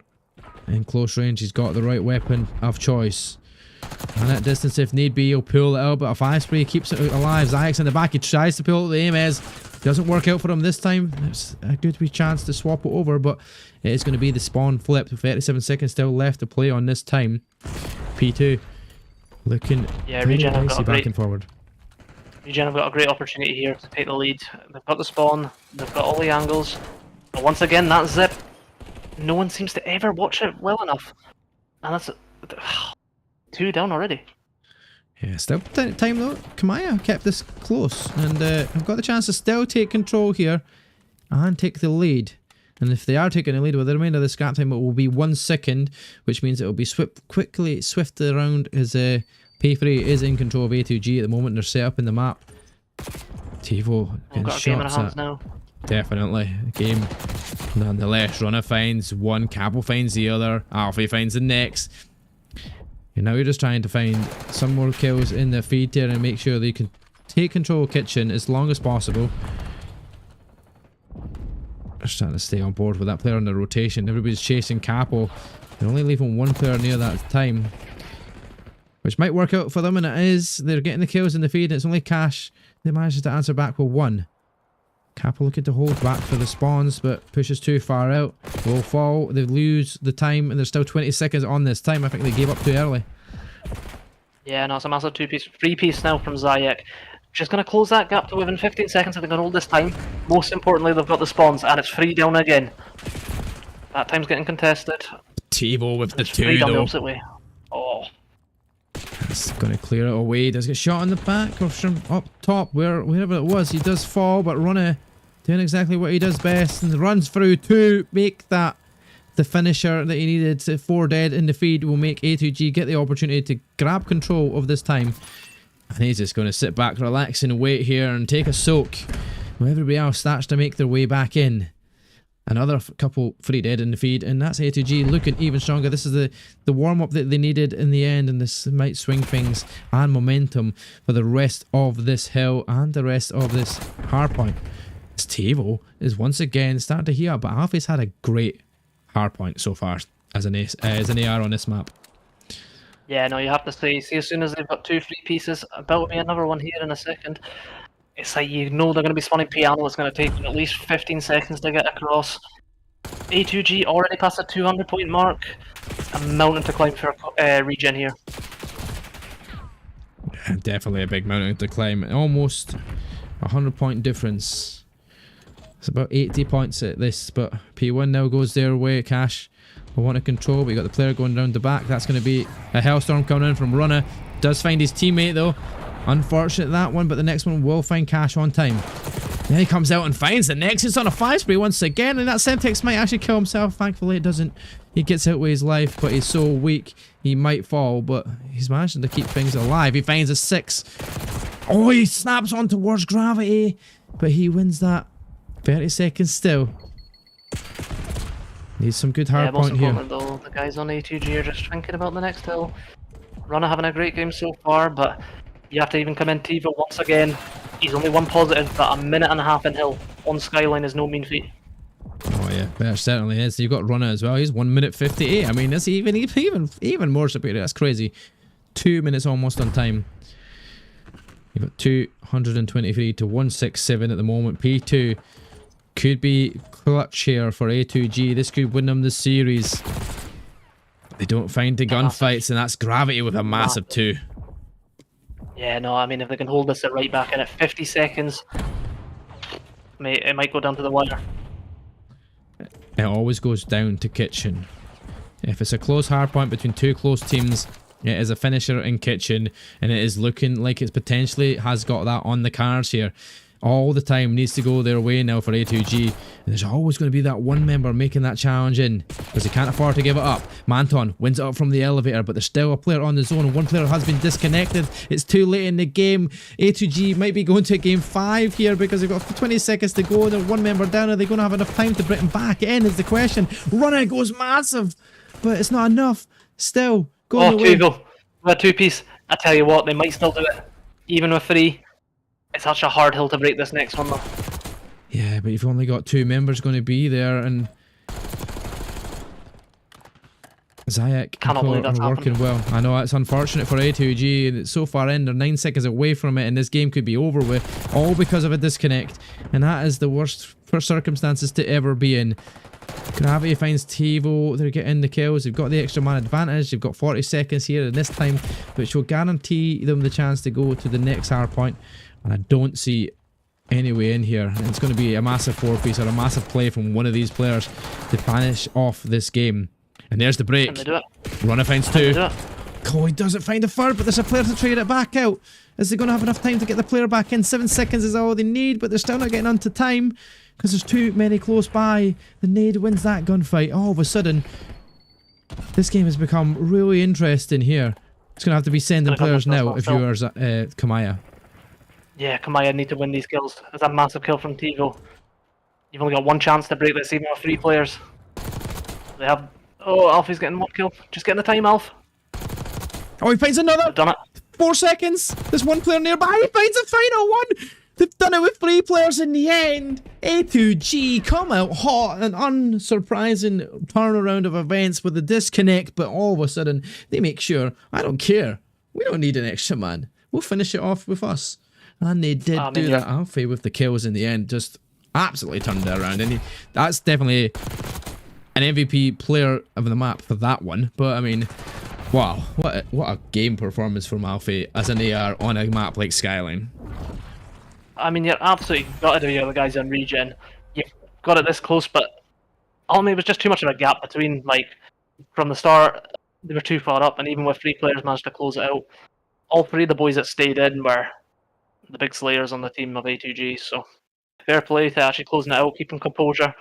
in close range he's got the right weapon of choice. And at distance if need be he'll pull it out, but a fire spray keeps it alive. Zayek's in the back, he tries to pull out the aim as doesn't work out for him this time. It's a good wee chance to swap it over, but it is going to be the spawn flip. 37 seconds still left to play on this time. P2 looking Regen have got back and forward. Regen have got a great opportunity here to take the lead. They've got the spawn, they've got all the angles, but once again that zip, no one seems to ever watch it well enough. And that's 2 down already. Yeah, still time though. Komaya kept this close, and I've got the chance to still take control here and take the lead. And if they are taking the lead with the remainder of the scrap time, it will be 1 second, which means it will be swift around as P3 is in control of A2G at the moment. They're set up in the map. TiVo getting got a game in our shots hands at. now. Definitely a game. Nonetheless, Runner finds one, Capo finds the other, Alfie finds the next. And now you're just trying to find some more kills in the feed there and make sure they can take control of kitchen as long as possible. Just trying to stay on board with that player on the rotation. Everybody's chasing Capo. They're only leaving one player near that time, which might work out for them, and it is. They're getting the kills in the feed, and it's only Cash that manages to answer back with 1. Capo looking to hold back for the spawns, but pushes too far out. Will fall. They lose the time, and there's still 20 seconds on this time. I think they gave up too early. Yeah, no, it's a massive 2-piece, 3-piece now from Zayek. Just going to close that gap to within 15 seconds if they can hold this time. Most importantly, they've got the spawns, and it's 3 down again. That time's getting contested. TiVo with the 2 3 down the though. opposite way. Oh. He's going to clear it away. He does get shot in the back or from up top, wherever it was. He does fall, but Runner doing exactly what he does best and runs through to make that the finisher that he needed. 4 dead in the feed will make A2G get the opportunity to grab control of this time. And he's just going to sit back, relax and wait here and take a soak while everybody else starts to make their way back in. Another couple 3 dead in the feed, and that's A2G looking even stronger. This is the warm-up that they needed in the end, and this might swing things and momentum for the rest of this hill and the rest of this hardpoint. This TiVo is once again starting to heat up, but Alfie's had a great hardpoint so far as an AR on this map. Yeah, no, you have to say, see, as soon as they've got 2 free pieces, about to be another one here in a second. It's like you know they're going to be spawning piano. It's going to take them at least 15 seconds to get across. A2G already past the 200 point mark. A mountain to climb for Regen here. Yeah, definitely a big mountain to climb. Almost 100 point difference. It's about 80 points at this, but P1 now goes their way. Cash will want to control, but you got the player going down the back. That's going to be a hellstorm coming in from Runner. Does find his teammate though. Unfortunate that one, but the next one will find Cash on time. Then he comes out and finds the Nexus on a 5 spray once again, and that Semtex might actually kill himself. Thankfully it doesn't. He gets out with his life, but he's so weak he might fall, but he's managing to keep things alive. He finds a 6. Oh, he snaps on towards gravity, but he wins that. 30 seconds still. Needs some good hard point here. Though, the guys on A2G are just thinking about the next hill. Runner having a great game so far, but you have to even come in TiVo once again. He's only 1 positive, but a minute and a half in hill on Skyline is no mean feat. Oh yeah, that certainly is. You've got Runner as well. He's 1 minute 58. I mean, that's even more superior. That's crazy. 2 minutes almost on time. You've got 223 to 167 at the moment. P2 could be clutch here for A2G. This could win them the series. They don't find the gunfights, and that's Gravity with a massive 2. Yeah, no, I mean, if they can hold this right back in at 50 seconds, it might go down to the wire. It always goes down to Kitchen. If it's a close hardpoint between 2 close teams, it is a finisher in Kitchen, and it is looking like it potentially has got that on the cards here. all the time needs to go their way now for A2G. And there's always going to be that one member making that challenge in because they can't afford to give it up. Manton wins it up from the elevator, but there's still a player on the zone and one player has been disconnected. It's too late in the game. A2G might be going to game 5 here because they've got 20 seconds to go and they're one member down. Are they going to have enough time to bring him back in is the question. Runner goes massive, but it's not enough. Still going away. Tuvo. With a 2-piece. I tell you what, they might still do it. Even with 3. It's such a hard hill to break this next one though. Yeah, but you've only got 2 members going to be there, and Zayak are working well. I know it's unfortunate for A2G, and it's so far in. They're 9 seconds away from it, and this game could be over with, all because of a disconnect. And that is the worst for circumstances to ever be in. Gravity finds Tivo. They're getting the kills. They've got the extra man advantage. They've got 40 seconds here in this time, which will guarantee them the chance to go to the next hard point. And I don't see any way in here. And it's going to be a massive 4-piece or a massive play from one of these players to finish off this game. And there's the break. Runner finds 2. Oh, he doesn't find a 3rd, but there's a player to trade it back out. Is they going to have enough time to get the player back in? 7 seconds is all they need, but they're still not getting onto time because there's too many close by. The nade wins that gunfight. All of a sudden, this game has become really interesting here. It's going to have to be sending players now if you're Komaya. Yeah, Komaya need to win these kills. There's a massive kill from Tivo. You've only got 1 chance to break this even with 3 players. They have... Oh, Alfie's getting 1 kill. Just getting the time, Alf. Oh, he finds another! They've done it. 4 seconds! There's 1 player nearby, he finds a final one! They've done it with 3 players in the end! A2G come out hot, an unsurprising turnaround of events with a disconnect, but all of a sudden, they make sure, I don't care, we don't need an extra man. We'll finish it off with us. And they did do that. Alfie with the kills in the end, just absolutely turned it around. And that's definitely an MVP player of the map for that one. But I mean, wow, what a game performance from Alfie as an AR on a map like Skyline. I mean, you're absolutely gutted with the other guys on Regen. You've got it this close, but ultimately it was just too much of a gap between, like, from the start, they were too far up, and even with 3 players managed to close it out. All 3 of the boys that stayed in were the big slayers on the team of A2G, so fair play to actually closing it out, keeping composure.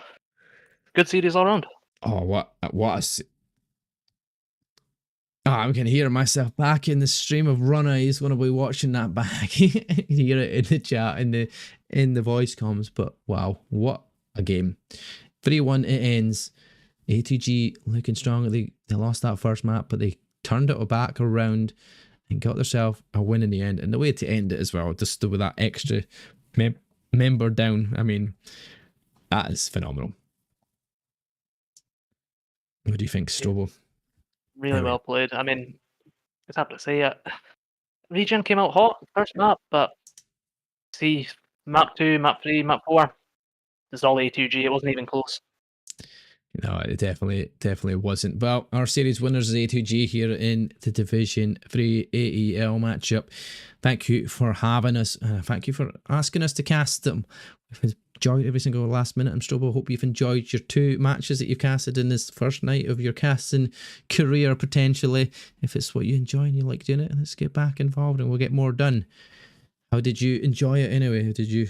Good series all around. Oh, what a... Oh, I can hear myself back in the stream of Runner. He's going to be watching that back. You hear it in the chat, in the voice comms, but wow, what a game. 3-1 it ends. A2G looking strong. They lost that first map, but they turned it back around and got themselves a win in the end. And the way to end it as well, just with that extra member down. I mean, that is phenomenal. What do you think, Strobo? Really well played. I mean, it's hard to say it. Regen came out hot first map, but see, map 2, map 3, map 4, it's all A2G. It wasn't even close. No, it definitely wasn't. Well, our series winners is A2G here in the Division 3 AEL matchup. Thank you for having us. Thank you for asking us to cast them. We've enjoyed every single last minute. I'm Strobo. Hope you've enjoyed your 2 matches that you've casted in this first night of your casting career, potentially. If it's what you enjoy and you like doing it, let's get back involved and we'll get more done. How did you enjoy it anyway? How did you...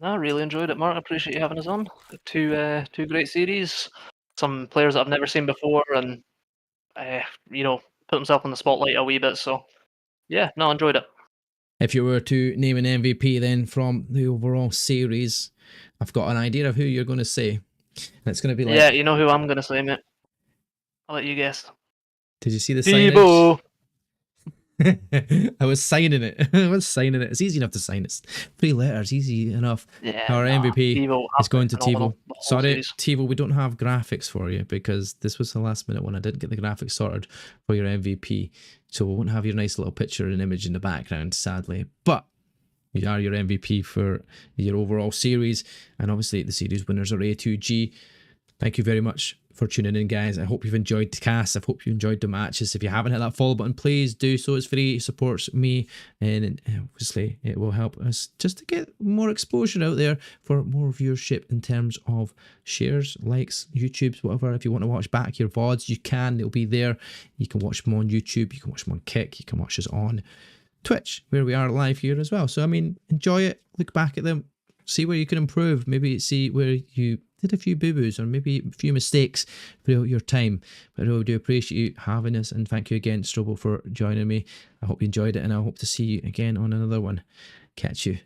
I really enjoyed it, Mark. I appreciate you having us on. 2 great series. Some players that I've never seen before, and you know, put himself on the spotlight a wee bit. So, yeah, no, I enjoyed it. If you were to name an MVP then from the overall series, I've got an idea of who you're going to say. And it's going to be like... Yeah, you know who I'm going to say, mate. I'll let you guess. Did you see the signage? I was signing it. It's easy enough to sign. It's 3 letters, easy enough. Yeah, our MVP Tivo, is going to Tivo. Sorry, series. Tivo, we don't have graphics for you because this was the last minute when I didn't get the graphics sorted for your MVP. So we won't have your nice little picture and image in the background, sadly. But you are your MVP for your overall series. And obviously the series winners are A2G. Thank you very much for tuning in, guys. I hope you've enjoyed the cast. I hope you enjoyed the matches. If you haven't hit that follow button, please do so. It's free. It supports me, and obviously it will help us just to get more exposure out there for more viewership in terms of shares, likes, YouTubes, whatever. If you want to watch back your VODs, you can. They'll be there. You can watch them on YouTube. You can watch them on Kick. You can watch us on Twitch, where we are live here as well. So I mean, enjoy it, look back at them, see where you can improve, maybe see where you did a few boo-boos or maybe a few mistakes throughout your time. But I really do appreciate you having us, and thank you again, Strobo, for joining me. I hope you enjoyed it, and I hope to see you again on another one. Catch you